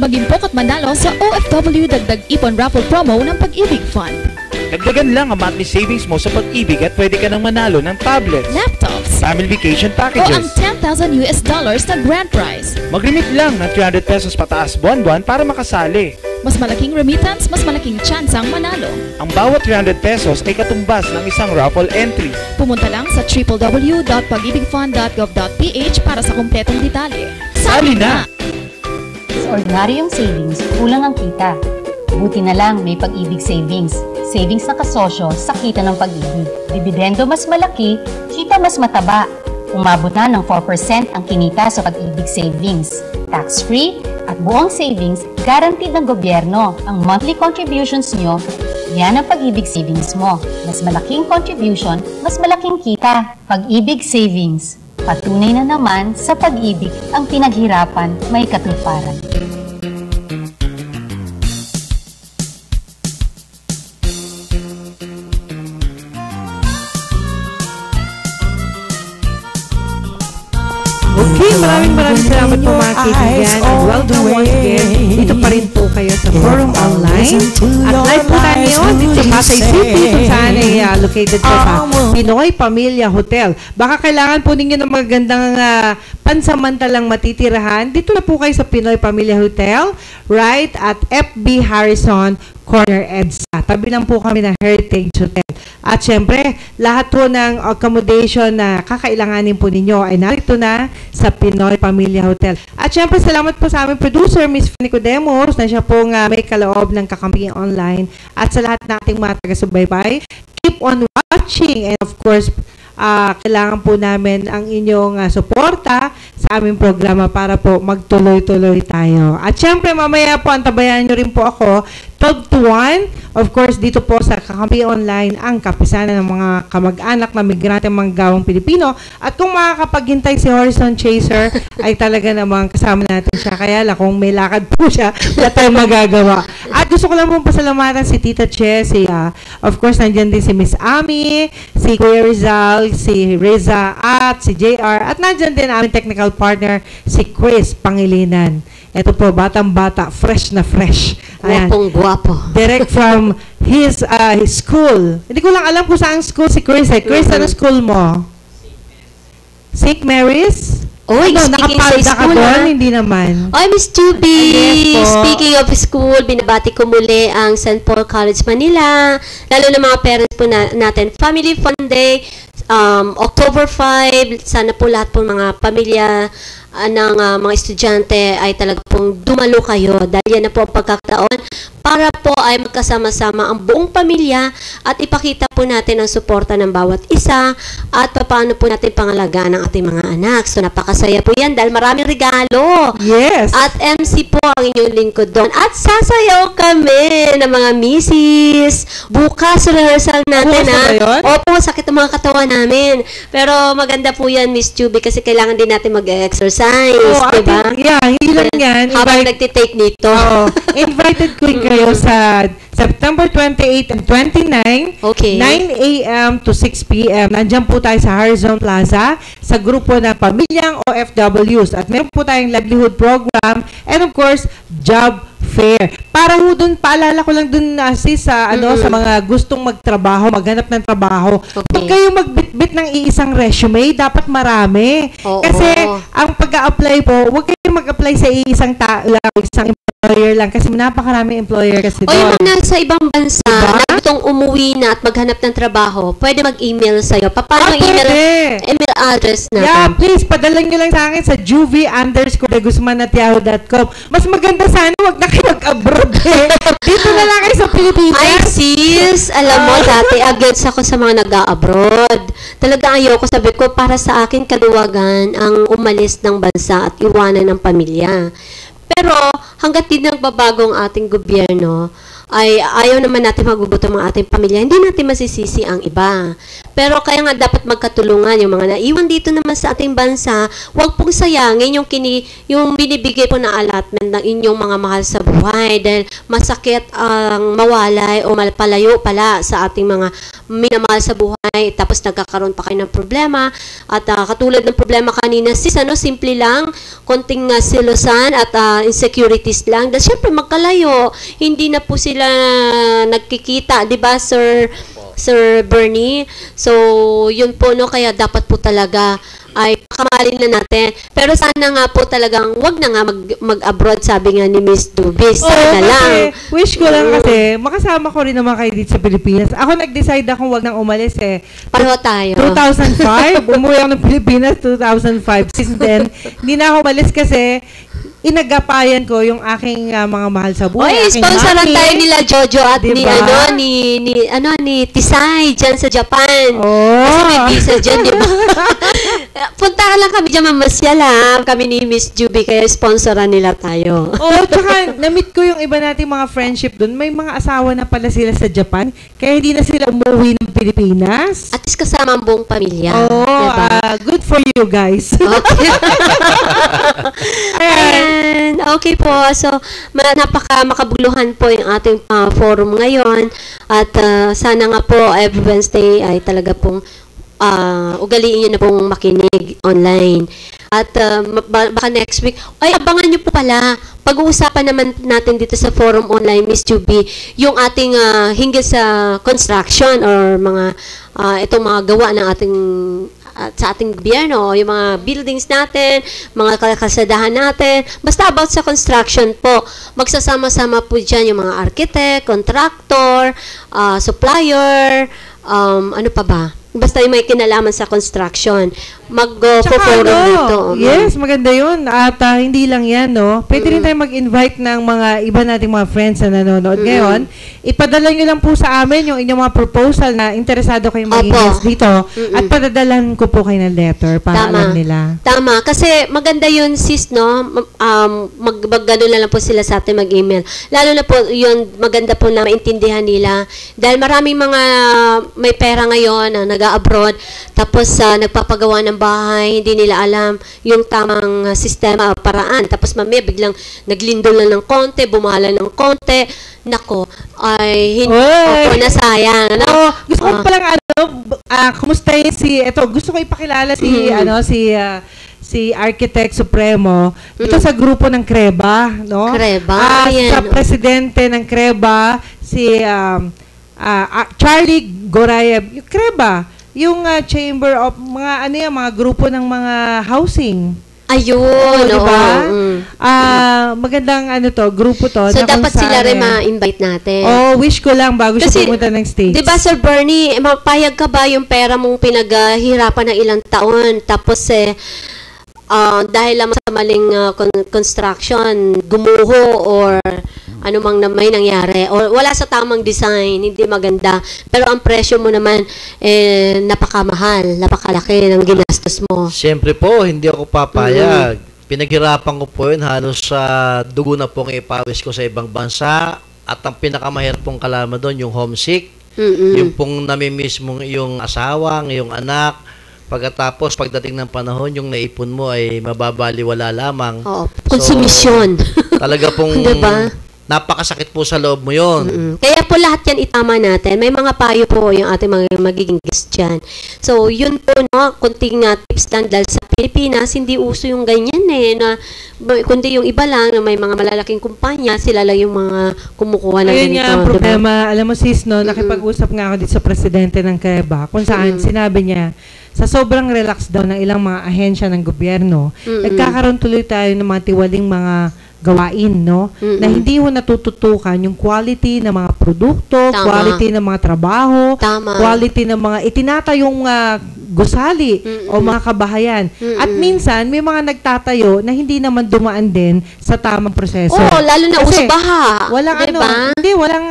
Mag-impok at manalo sa OFW Dagdag Ipon Raffle Promo ng Pag-ibig Fund. Dagdagan lang ang monthly savings mo sa Pag-ibig at pwede ka nang manalo ng tablets, laptops, family vacation o ang packages, $10,000 na grand prize. Mag-remit lang ng 300 pesos pataas buwan-buwan para makasali. Mas malaking remittance, mas malaking tsansang manalo. Ang bawat 300 pesos ay katumbas ng isang raffle entry. Pumunta lang sa www.pagibigfund.gov.ph para sa kumpletong detalye. Sali na! Sa ordinaryong savings, kulang ang kita. Buti na lang may Pag-ibig Savings. Savings na kasosyo sa kita ng pag-ibig. Dividendo mas malaki, kita mas mataba. Umabot na ng 4% ang kinita sa Pag-ibig Savings. Tax-free at buong savings, guaranteed ng gobyerno. Ang monthly contributions nyo, yan ang Pag-ibig Savings mo. Mas malaking contribution, mas malaking kita. Pag-ibig Savings. Patunay na naman sa pag-ibig ang pinaghirapan may katuparan. Okay, maraming salamat po mga kaibigan, and welcome once again. Dito pa rin po kayo sa Forum Online. At live po tayo ngayon dito sa Pasay City, kung saan ay located po sa Pinoy Pamilya Hotel. Baka kailangan po ninyo ng magandang pansamantalang matitirahan. Dito na po kayo sa Pinoy Pamilya Hotel, right at FB Harrison Corner EDSA. Tabi lang po kami ng Heritage Hotel. At syempre, lahat po ng accommodation na kakailanganin po ninyo ay narito na sa Pinoy Pamilya Hotel. At syempre, salamat po sa aming producer, Miss Nicodemos, na siya pong may kaloob ng Kakambing Online. At sa lahat ng ating mga taga-subaybay, keep on watching. And of course, kailangan po namin ang inyong suporta sa aming programa para po magtuloy-tuloy tayo. At syempre, mamaya po, antabayan nyo rin po ako, 12 to 1, of course, dito po sa Kakampi Online, ang kapisanan ng mga kamag-anak na migrante manggawang Pilipino. At kung makakapaghintay si Horizon Chaser, ay talaga namang kasama natin siya. Kaya lang, kung may lakad po siya, wala tayong magagawa. At gusto ko lang pong pasalamatan si Tita Che, of course, nandiyan din si Miss Ami, si Kuya Rizal, si Reza, at si JR. At nandiyan din aming technical partner, si Chris Pangilinan. Ito po, batang-bata, fresh na fresh. Ayan. Guwapong-guwapo. Direct from his school. Hindi ko lang alam kung saan school si Chris. Chris, ano school mo? St. Mary's? Oy, speaking sa nakapalda ka school, doon? Hindi naman. Oy, Miss Juby! Yes, Speaking of school, binabati ko muli ang St. Paul College Manila. Lalo na mga parents po natin. Family Fun Day, October 5. Sana po lahat po mga pamilya ng mga estudyante ay talaga pong dumalo kayo dahil yan na po ang pagkakataon para po ay magkasama-sama ang buong pamilya at ipakita po natin ang suporta ng bawat isa at paano po natin pangalagaan ang ating mga anak. So napakasaya po yan dahil maraming regalo. Yes. At MC po ang inyong lingkod doon. At sasayaw kami ng mga misis. Bukas rehearsal natin Opo, sakit ang mga katawan namin. Pero maganda po yan, Miss Juby, kasi kailangan din natin mag-exercise. Diba? Yeah, hilang yan. Habang nagtitake nito. Invited ko kayo sa September 28 and 29, 9 a.m. to 6 p.m. Nandiyan po tayo sa Horizon Plaza sa grupo ng Pamilyang OFWs. At meron po tayong livelihood program and of course, job fair. Para ho dun, paalala ko lang dun sa sa mga gustong magtrabaho, maghanap ng trabaho. Huwag kayong magbitbit ng iisang resume, dapat marami. Kasi ang pag-a-apply po, huwag kayong mag-apply sa iisang isang employer lang kasi napakarami employer kasi doon. O yung nasa ibang bansa na gustong umuwi na at maghanap ng trabaho, pwede mag-email sa'yo. Paano email address natin? Yeah, please, padala nyo lang sa akin sa juvie_deguzman@yahoo.com. Mas maganda sana, wag na kayo mag-abroad Dito na lang kayo sa Pilipinas. Ay, sis, alam mo, dati against ako sa mga nag-a-abroad. Talaga ayoko, sabi ko, para sa akin kaluwagan ang umalis ng bansa at iwanan ng pamilya. Pero hanggat din nagbabago ang ating gobyerno, ay ayaw naman natin magugutom ang ating pamilya. Hindi natin masisisi ang iba. Pero kaya nga dapat magkatulungan yung mga naiwan dito naman sa ating bansa. Huwag pong sayangin yung binibigay po na allotment ng inyong mga mahal sa buhay dahil masakit ang mawalay o malpalayo pala sa ating mga minamahal sa buhay tapos nagkakaroon pa kayo ng problema at katulad ng problema kanina sis, simple lang, konting silusan at insecurities lang dahil syempre magkalayo, hindi na po sila nagkikita, di ba Sir Bernie? So yun po kaya dapat po talaga ay kamahalin na natin. Pero sana nga po talagang wag na nga mag-abroad, sabi nga ni Miss Dubis. Sana lang. Wish ko lang kasi makasama ko rin naman kayo dito sa Pilipinas. Ako nag-decide akong wag nang umalis Pareho tayo. 2005. Umuwi ako ng Pilipinas 2005. Since then, hindi na ako umalis kasi inagapayan ko yung aking mga mahal sa buhay. Oy, sponsoran tayo nila Jojo at ni Tisay dyan sa Japan. Kasi may visa dyan, di ba? Punta lang kami dyan, mamasyala. Kami ni Miss Juby, kaya sponsoran nila tayo. Tsaka na-meet ko yung iba nating mga friendship dun. May mga asawa na pala sila sa Japan, kaya hindi na sila umuwi ng Pilipinas. At least kasama ang buong pamilya. Diba? Good for you guys. Okay. And, okay po. So, makabuluhan po yung ating forum ngayon. At sana nga po every Wednesday ay talaga pong ugaliin nyo na pong makinig online. At baka next week, abangan nyo po pala. Pag-uusapan naman natin dito sa forum online, Miss Juby, yung ating hinggil sa construction or mga itong mga gawa ng ating sa ating gobyerno, yung mga buildings natin, mga kalsadahan natin, basta about sa construction po. Magsasama-sama po dyan yung mga architect, contractor, supplier, ano pa ba? Basta yung may kinalaman sa construction. mag-forum dito. Yes, maganda yun. At hindi lang yan, no? Pwede rin tayo mag-invite ng mga iba nating mga friends na nanonood ngayon. Ipadala nyo lang po sa amin yung inyong mga proposal na interesado kayong maging guest dito. At padadalan ko po kayo ng letter para alam nila. Tama. Kasi maganda yun, sis, no? Mag-gano lang po sila sa atin mag-email. Lalo na po yun, maganda po na maintindihan nila. Dahil maraming mga may pera ngayon na nag-abroad, tapos nagpapagawa ng bahay, hindi nila alam yung tamang sistema, paraan. Tapos mamaya biglang naglindol lang ng konti, bumahala ng konti. Nako, ay hindi ako nasayang. Ano? Gusto ko palang kumusta yun gusto ko ipakilala si Architect Supremo dito sa grupo ng CREBA, no? CREBA, sa presidente ng CREBA, si Charlie Gorayev, yung CREBA, yung chamber of mga grupo ng mga housing. Ayun, diba? Magandang grupo to. So, dapat sila rin ma-invite natin. Wish ko lang bago siya pumunta ng States. Diba, Sir Bernie, mapayag ka ba yung pera mong pinaghirapan ng ilang taon, tapos dahil lang sa maling construction, gumuho or ano mang may nangyari or wala sa tamang design, hindi maganda. Pero ang presyo mo naman napakamahal, napakalaki ng ginastos mo. Siyempre po, hindi ako papayag. Pinaghirapan ko po yun, halos sa dugo na pong ipawis ko sa ibang bansa. At ang pinakamahirap pong kalaman doon, yung homesick. Yung pong namimiss mong yung asawa, yung anak. Pagkatapos, pagdating ng panahon, yung naipon mo ay mababaliwala lamang. Konsumisyon. Talaga pong diba? Napakasakit po sa loob mo yun. Kaya po lahat yan itama natin. May mga payo po yung ating magiging guest dyan. So, yun po, no, kunting tips lang dahil sa Pilipinas, hindi uso yung ganyan kundi yung iba lang na may mga malalaking kumpanya, sila lang yung mga kumukuha ng ganito. Ayun nga ang problema. Diba? Alam mo sis, no, nakipag-usap nga ako dito sa presidente ng CREBA kung saan sinabi niya, sa sobrang relax daw ng ilang mga ahensya ng gobyerno, nagkakaroon tuloy tayo ng mga tiwaling mga gawain, no? Na hindi ho natututukan yung quality ng mga produkto, quality ng mga trabaho, quality ng mga itinatayong gusali o mga kabahayan. At minsan, may mga nagtatayo na hindi naman dumaan din sa tamang proseso. Lalo na usabaha. Walang walang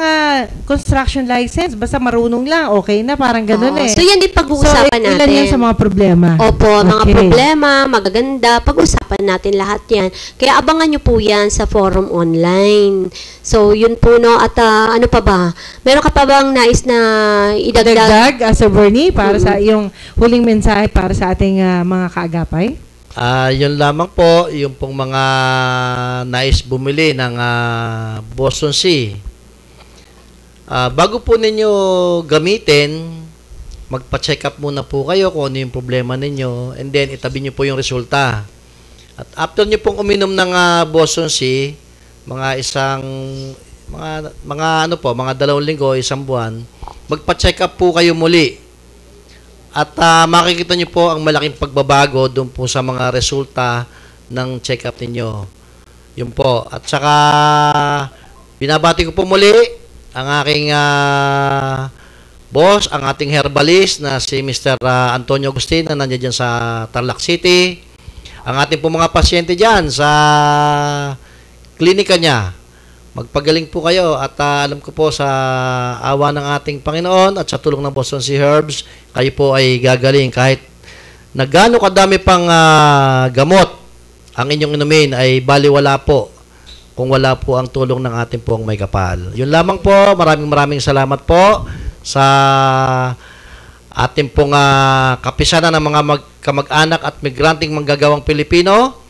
construction license. Basta marunong lang, okay na, parang ganun So, yan din pag-uusapan natin. Ilan yan sa mga problema. Mga problema, magaganda, pag-usapan natin lahat yan. Kaya abangan nyo po yan sa forum online. So, yun po, no? At ano pa ba? Meron ka pa bang nais na idagdag? Sir Bernie, para sa iyong huling mensahe para sa ating mga kaagapay? Yun lamang po, yung pong mga nais bumili ng Boston Sea. Bago po ninyo gamitin, magpa-check up muna po kayo kung ano yung problema ninyo, and then itabi nyo po yung resulta. At after nyo pong uminom ng Boston Sea, mga 2 linggo, 1 buwan, magpa-check up po kayo muli. At makikita nyo po ang malaking pagbabago doon po sa mga resulta ng check-up ninyo. Yun po. At saka, binabati ko po muli ang aking boss, ang ating herbalist na si Mr. Antonio Agustin na nandiyan dyan sa Tarlac City. Ang ating po mga pasyente dyan sa klinika niya. Magpagaling po kayo at alam ko po sa awa ng ating Panginoon at sa tulong ng Boston Sea Herbs, kayo po ay gagaling kahit na gaano kadami pang gamot ang inyong inumin ay baliwala po kung wala po ang tulong ng ating pong may kapal. Yun lamang po, maraming salamat po sa ating pong kapisanan ng mga kamag-anak at migranting manggagawang Pilipino.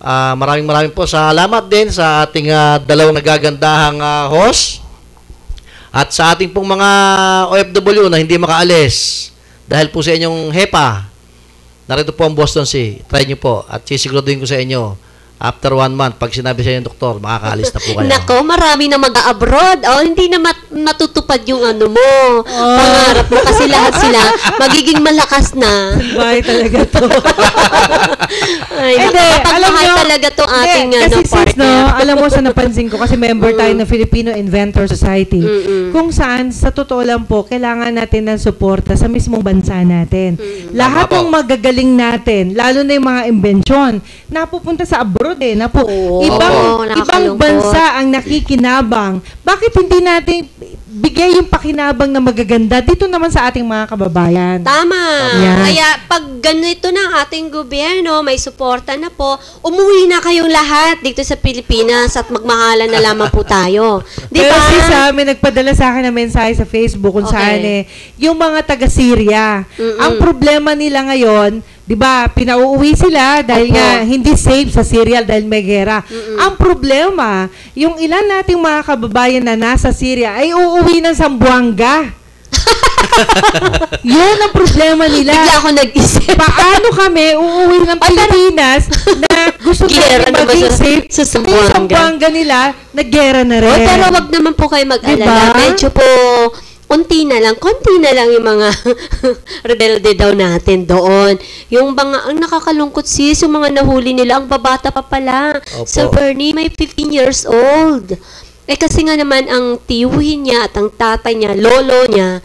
Maraming po salamat din sa ating dalawang nagagandahang host at sa ating pong mga OFW na hindi makaalis dahil po sa inyong HEPA. Narito po ang Boston Sea. Try nyo po at sisiguraduhin ko sa inyo after 1 month, pag sinabi sa inyo ng doktor, makakaalis na po kayo. Nako, marami na mag-abroad. Hindi na matutupad yung ano mo, pangarap mo. Kasi lahat sila magiging malakas na. Sabay talaga to. Ay, mapagmahal talaga to ating kasi sis, partner. no, alam mo sa napansin ko, kasi member tayo ng Filipino Inventor Society, kung saan, sa totoo lang po, kailangan natin ng suporta sa mismong bansa natin. Lahat ng magagaling natin, lalo na yung mga imbensyon, napupunta sa abroad ibang bansa ang nakikinabang. Bakit hindi natin bigay yung pakinabang na magaganda dito naman sa ating mga kababayan? Tama. Yeah. Kaya pag ganito na ating gobyerno, may suporta na po, umuwi na kayong lahat dito sa Pilipinas at magmahalan na lamang po tayo. Di Pero ba? may nagpadala sa akin ng mensahe sa Facebook kung saan yung mga taga-Syria, ang problema nila ngayon, di ba, pinauuwi sila dahil nga hindi safe sa Syria dahil may gera. Ang problema, yung ilan nating mga kababayan na nasa Syria ay uuwi ng Zamboanga. Yun ang problema nila. Bigla ako nag-isip. Paano kami uuwi ng Pilipinas na gusto natin maging safe sa Zamboanga nila, naggera na rin. Pero wag naman po kayo mag-alala. Diba? Medyo po konti na lang yung mga rebelde daw natin doon. Yung mga, ang nakakalungkot sis, yung mga nahuli nila, ang babata pa pala. So, Bernie, may 15 years old. Kasi nga naman, ang tiyuhin niya at ang tatay niya, lolo niya,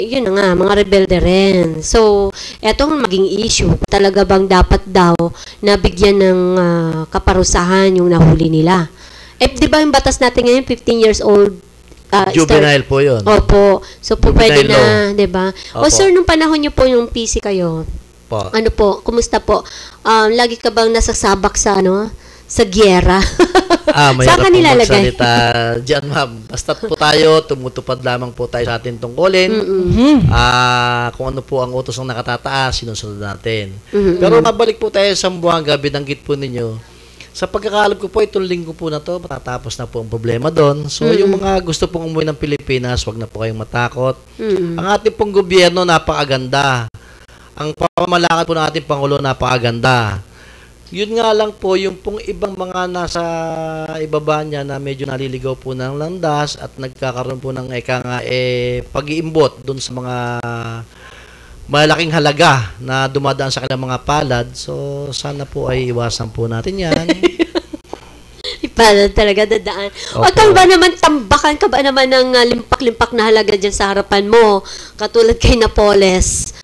yun na nga, mga rebelde rin. So, etong maging issue, talaga bang dapat daw na bigyan ng kaparusahan yung nahuli nila? Di ba yung batas natin ngayon, 15 years old, juvenile po yun. Opo. So, po pwede Juvenile na, di ba? O sir, nung panahon niyo po yung PC kayo, ano po, kumusta po? Lagi ka bang nasasabak sa sa gyera? Saan ka nilalagay? Diyan, ma'am. Basta po tayo, tumutupad lamang po tayo sa ating tungkulin. Kung ano po ang utos ng nakatataas, sinusunod natin. Pero mabalik po tayo sa Zamboanga, binanggit po ninyo. Sa pagkakaalam ko po, itong linggo po na to, matatapos na po ang problema doon. So, yung mga gusto pong umuwi ng Pilipinas, wag na po kayong matakot. Ang ating pong gobyerno, napakaganda. Ang pamamalakad po ng ating Pangulo, napakaganda. Yun nga lang po, yung pong ibang mga nasa ibaba niya na medyo naliligaw po ng landas at nagkakaroon po ng pag-iimbot doon sa mga malaking halaga na dumadaan sa kanilang mga palad. So, sana po ay iwasan po natin yan. Palad talaga dadaan. Huwag kang ba naman tambakan ka ba naman ng limpak-limpak na halaga dyan sa harapan mo? Katulad kay Napoles.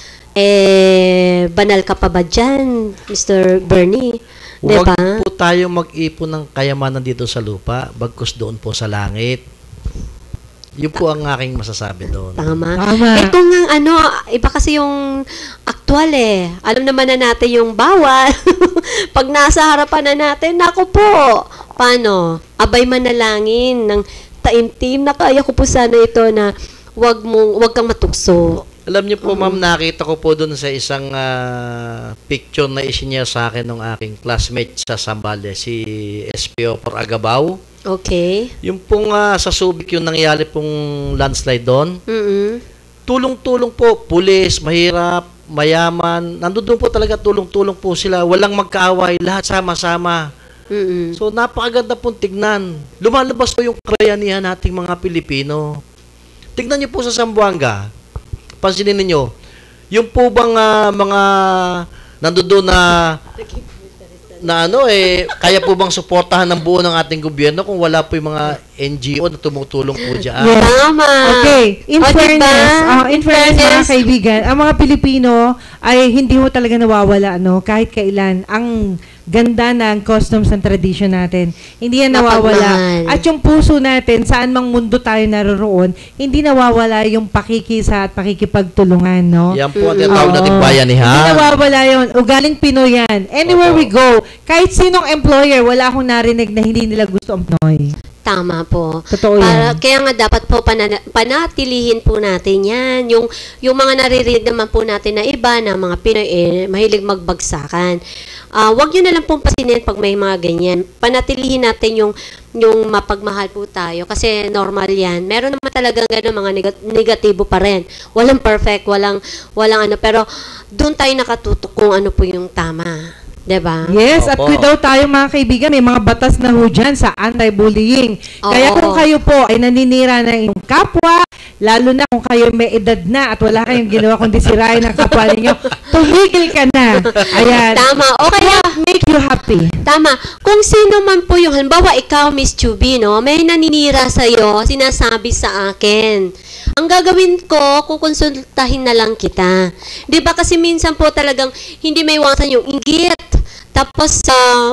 Banal ka pa ba dyan, Mr. Bernie? Huwag diba? po tayo mag-ipon ng kayamanan dito sa lupa, bagkus doon po sa langit. Yun po ang aking masasabi doon. Tama. Ito nga, iba kasi yung aktual Alam naman na natin yung bawal. Pag nasa harapan na natin, naku po, paano? Abay manalangin ng taimtim na kaya ko po sana ito na wag kang matukso. Alam niyo po, ma'am, nakita ko po doon sa isang picture na isinya sa akin ng aking classmate sa Zambales, si SPO por Agabao. Okay. Yung pong sa Subic yung nangyari pong landslide doon. Tulong-tulong po, pulis, mahirap, mayaman. Nandoon po talaga tulong-tulong po sila. Walang magkaaway, lahat sama-sama. So, napakaganda pong tignan. Lumalabas po yung karayanihan nating mga Pilipino. Tignan niyo po sa Zamboanga. Pansinin niyo, yung po bang mga nandoon kaya po bang suportahan ng buo ng ating gobyerno kung wala po yung mga NGO na tumutulong po dyan? Yes. Tama. Okay. In fairness, mga kaibigan, ang mga Pilipino ay hindi ho talaga nawawala, kahit kailan. Ang ganda ng customs and tradition natin. Hindi yan nawawala. At yung puso natin, saan mang mundo tayo naroroon, hindi nawawala yung pakikisa at pakikipagtulungan, no? Yan po ang tinatawag nating bayanihan. Hindi nawawala yun. Ugaling Pinoy yan. Anywhere we go, kahit sinong employer, wala akong narinig na hindi nila gusto ang Pinoy. Tama po. Totoo yan. Kaya nga dapat po panatilihin po natin yan. Yung mga naririnig naman po natin na iba na mga Pinoy mahilig magbagsakan. Huwag nyo na lang pong pasinin pag may mga ganyan. Panatilihin natin yung mapagmahal po tayo kasi normal yan. Meron naman talagang gano'n mga negatibo pa rin. Walang perfect, walang pero doon tayo nakatutok kung ano po yung tama. Diba? Yes, at Opo. without tayo mga kaibigan, may mga batas na ho dyan sa anti-bullying. Kaya kung kayo po ay naninira ng inyong kapwa, lalo na kung kayo may edad na at wala kayong ginawa kundi sirain ang kapwa ninyo, tumigil ka na. Ayan. Tama. O kaya, What make you happy? tama. Kung sino man po yung, halimbawa ikaw, Miss Chubby, no, may naninira sa'yo, sinasabi sa akin. Ang gagawin ko, kukonsultahin na lang kita. Di ba kasi minsan po talagang hindi may iwasan yung inggit. Tapos,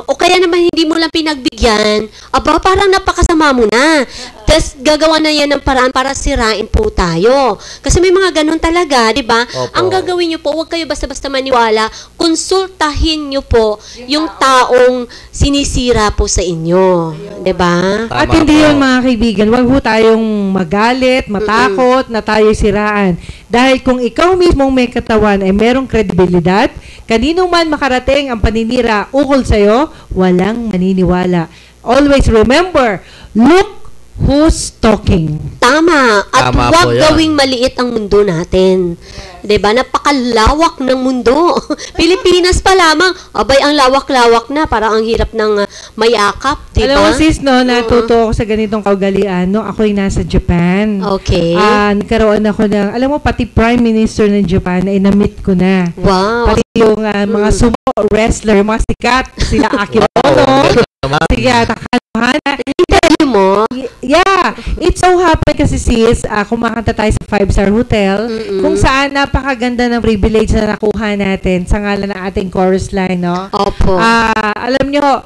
o kaya naman hindi mo lang pinagbigyan, aba, parang napakasama mo na. Tapos, gagawa na yan ng paraan para sirain po tayo. Kasi may mga ganun talaga, di ba? Ang gagawin nyo po, huwag kayo basta-basta maniwala, konsultahin nyo po yung taong sinisira po sa inyo. Di ba? At hindi yun mga kaibigan, wag ho tayong magalit, matakot na tayo siraan. Dahil kung ikaw mismong may katawan ay merong kredibilidad, kanino man makarating ang paninira ukol sa'yo, walang maniniwala. Always remember, look who's talking. Tama. At Tama huwag po yan. gawing maliit ang mundo natin. 'Di ba? Napakalawak ng mundo. Pilipinas pa lamang. Abay, ang lawak-lawak na. Parang ang hirap ng mayakap. 'Di ba? Alam mo sis, no, natuto ako sa ganitong kaugalian, no? Ako'y nasa Japan. Okay. Nagkaroon ako ng, alam mo, pati Prime Minister ng Japan ay na-meet ko na. Wow. Pati yung mga sumo wrestler, mga sikat, sila Akimono, sila Takanohana. Interview mo? Yeah. It so happened kasi sis, kumakanta tayo sa 5-star hotel, kung saan napakaganda ng privilege na nakuha natin sa ngalan ng ating chorus line, no? Opo. Alam nyo,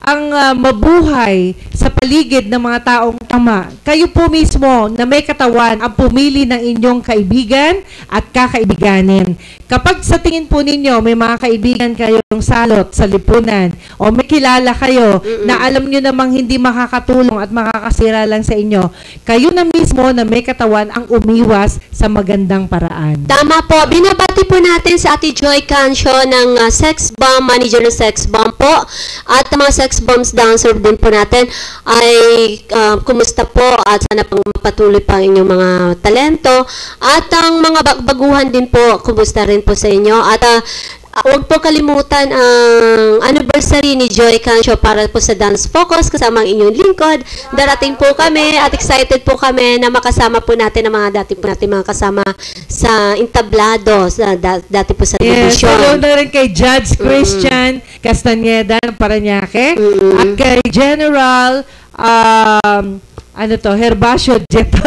ang mabuhay sa paligid ng mga taong tama. Kayo po mismo na may katawan ang pumili ng inyong kaibigan at kakaibiganin. Kapag sa tingin po ninyo may mga kaibigan kayong salot sa lipunan o may kilala kayo na alam nyo namang hindi makakatulong at makakasira lang sa inyo, kayo na mismo na may katawan ang umiwas sa magandang paraan. Tama po. Binabati po natin sa Ate Joy Cancio ng Sex Bomb, manager ng Sex Bomb po. At mga Sex Bombs dancer din po natin ay kumusta po at sana pang mapatuloy pa inyong mga talento. At ang mga baguhan din po, kumusta rin po sa inyo. At huwag po kalimutan ang anniversary ni Joy Cancio para po sa Dance Focus kasama ang inyong lingkod. Darating po kami at excited po kami na makasama po natin ang mga dati po natin mga kasama sa entablado, sa dati po sa Yes, television. hello na rin kay Judge Christian Castañeda ng Parañaque at kay General Herbacio Jeto.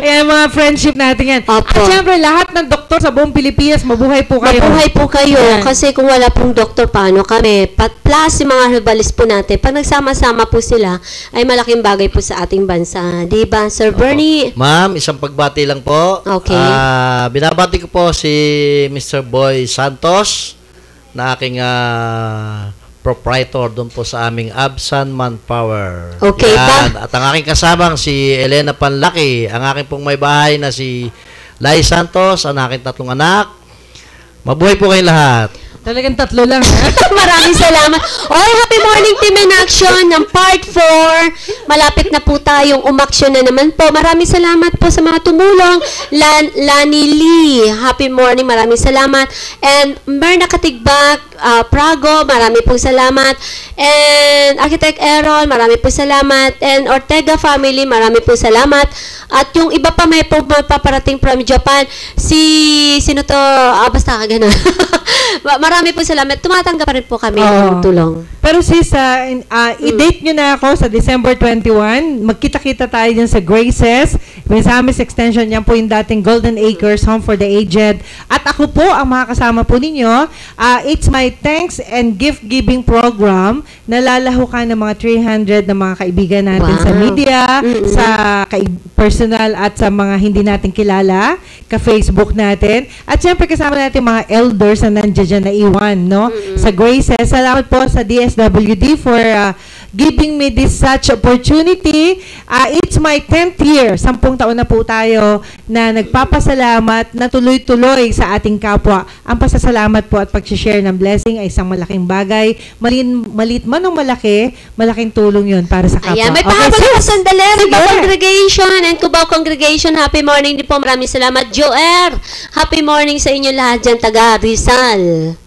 Ayan, mga friendship natin yan. Opo. At syempre, lahat ng doktor sa buong Pilipinas, mabuhay po kayo. Mabuhay po kayo. Yan. Kasi kung wala pong doktor, paano kami? Plus, yung mga herbalist po natin, pag nagsama-sama po sila, ay malaking bagay po sa ating bansa. Diba, Sir Bernie? Ma'am, isang pagbati lang po. Okay. Binabati ko po si Mr. Boy Santos na aking proprietor doon po sa aming Absan Manpower. Okay, Yan. At ang aking kasamang si Elena Panlaki, ang aking pong may bahay na si Lai Santos, ang aking tatlong anak. Mabuhay po kayong lahat. Talagang tatlo lang. Ha? Maraming salamat. Oy, happy morning Team in Action ng Part 4. Malapit na po tayong umaksyon na naman po. Maraming salamat po sa mga tumulong. Lani Lee, happy morning. Maraming salamat. And Merna Katigbak, Prago, marami pong salamat. And Architect Aaron, marami pong salamat. And Ortega family, marami pong salamat. At yung iba pa may paparating from Japan, sino to? Basta gano'n. Marami po salamat. Tumatanggap pa rin po kami ng tulong. Pero sis, i-date nyo na ako sa December 21. Magkita-kita tayo dyan sa Graces. May Samis Extension, yan po yung dating Golden Acres, Home for the Aged. At ako po, ang makakasama po ninyo. It's my thanks and gift-giving program na lalahukan ng mga 300 na mga kaibigan natin sa media, sa personal at sa mga hindi natin kilala, ka-Facebook natin. At syempre kasama natin mga elders na nandiyan dyan na iwan, no? Sa Graces. Salamat po sa DSWD for giving me this such opportunity. It's my 10th year. 10 taon na po tayo na nagpapasalamat na tuloy-tuloy sa ating kapwa. Ang pasasalamat po at pag-share ng blessing ay isang malaking bagay. Malit man o malaki, malaking tulong yun para sa kapwa. Ayan, may pahabol na sandali. Cubao Congregation and Cubao Congregation, happy morning din po. Maraming salamat. Joer, happy morning sa inyo lahat dyan, taga Rizal.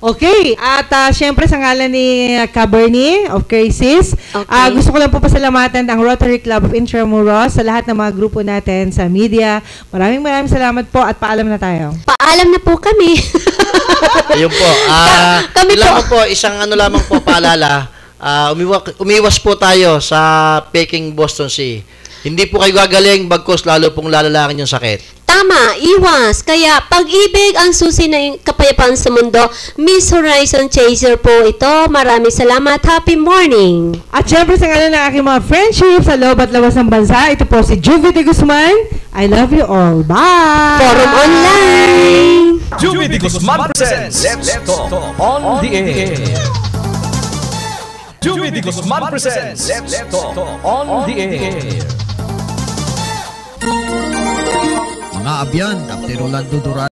Okay, at syempre sa ngalan ni Cabernet of Crisis, gusto ko lang po pasalamatan ang Rotary Club of Intramuros sa lahat ng mga grupo natin sa media. Maraming salamat po at paalam na tayo. Paalam na po kami. Ayun po. Kami po, isang ano lamang po paalala, umiwas po tayo sa peking Boston Sea. Hindi po kayo gagaling, bagkus lalo pong lalalakin yung sakit. Tama, iwas. Kaya pag-ibig ang susi ng kapayapaan sa mundo. Miss Horizon Chaser po ito. Maraming salamat. Happy morning. At syempre sa ngalan ng aking mga friendship sa loob at labas ng bansa, ito po si Juvie de Guzman. I love you all. Bye! Forum Online. Juvie de Guzman presents Let's Talk on the Air. Juvie de Guzman presents Let's Talk on the Air. Mga abyan, Kapten Rolando Duran.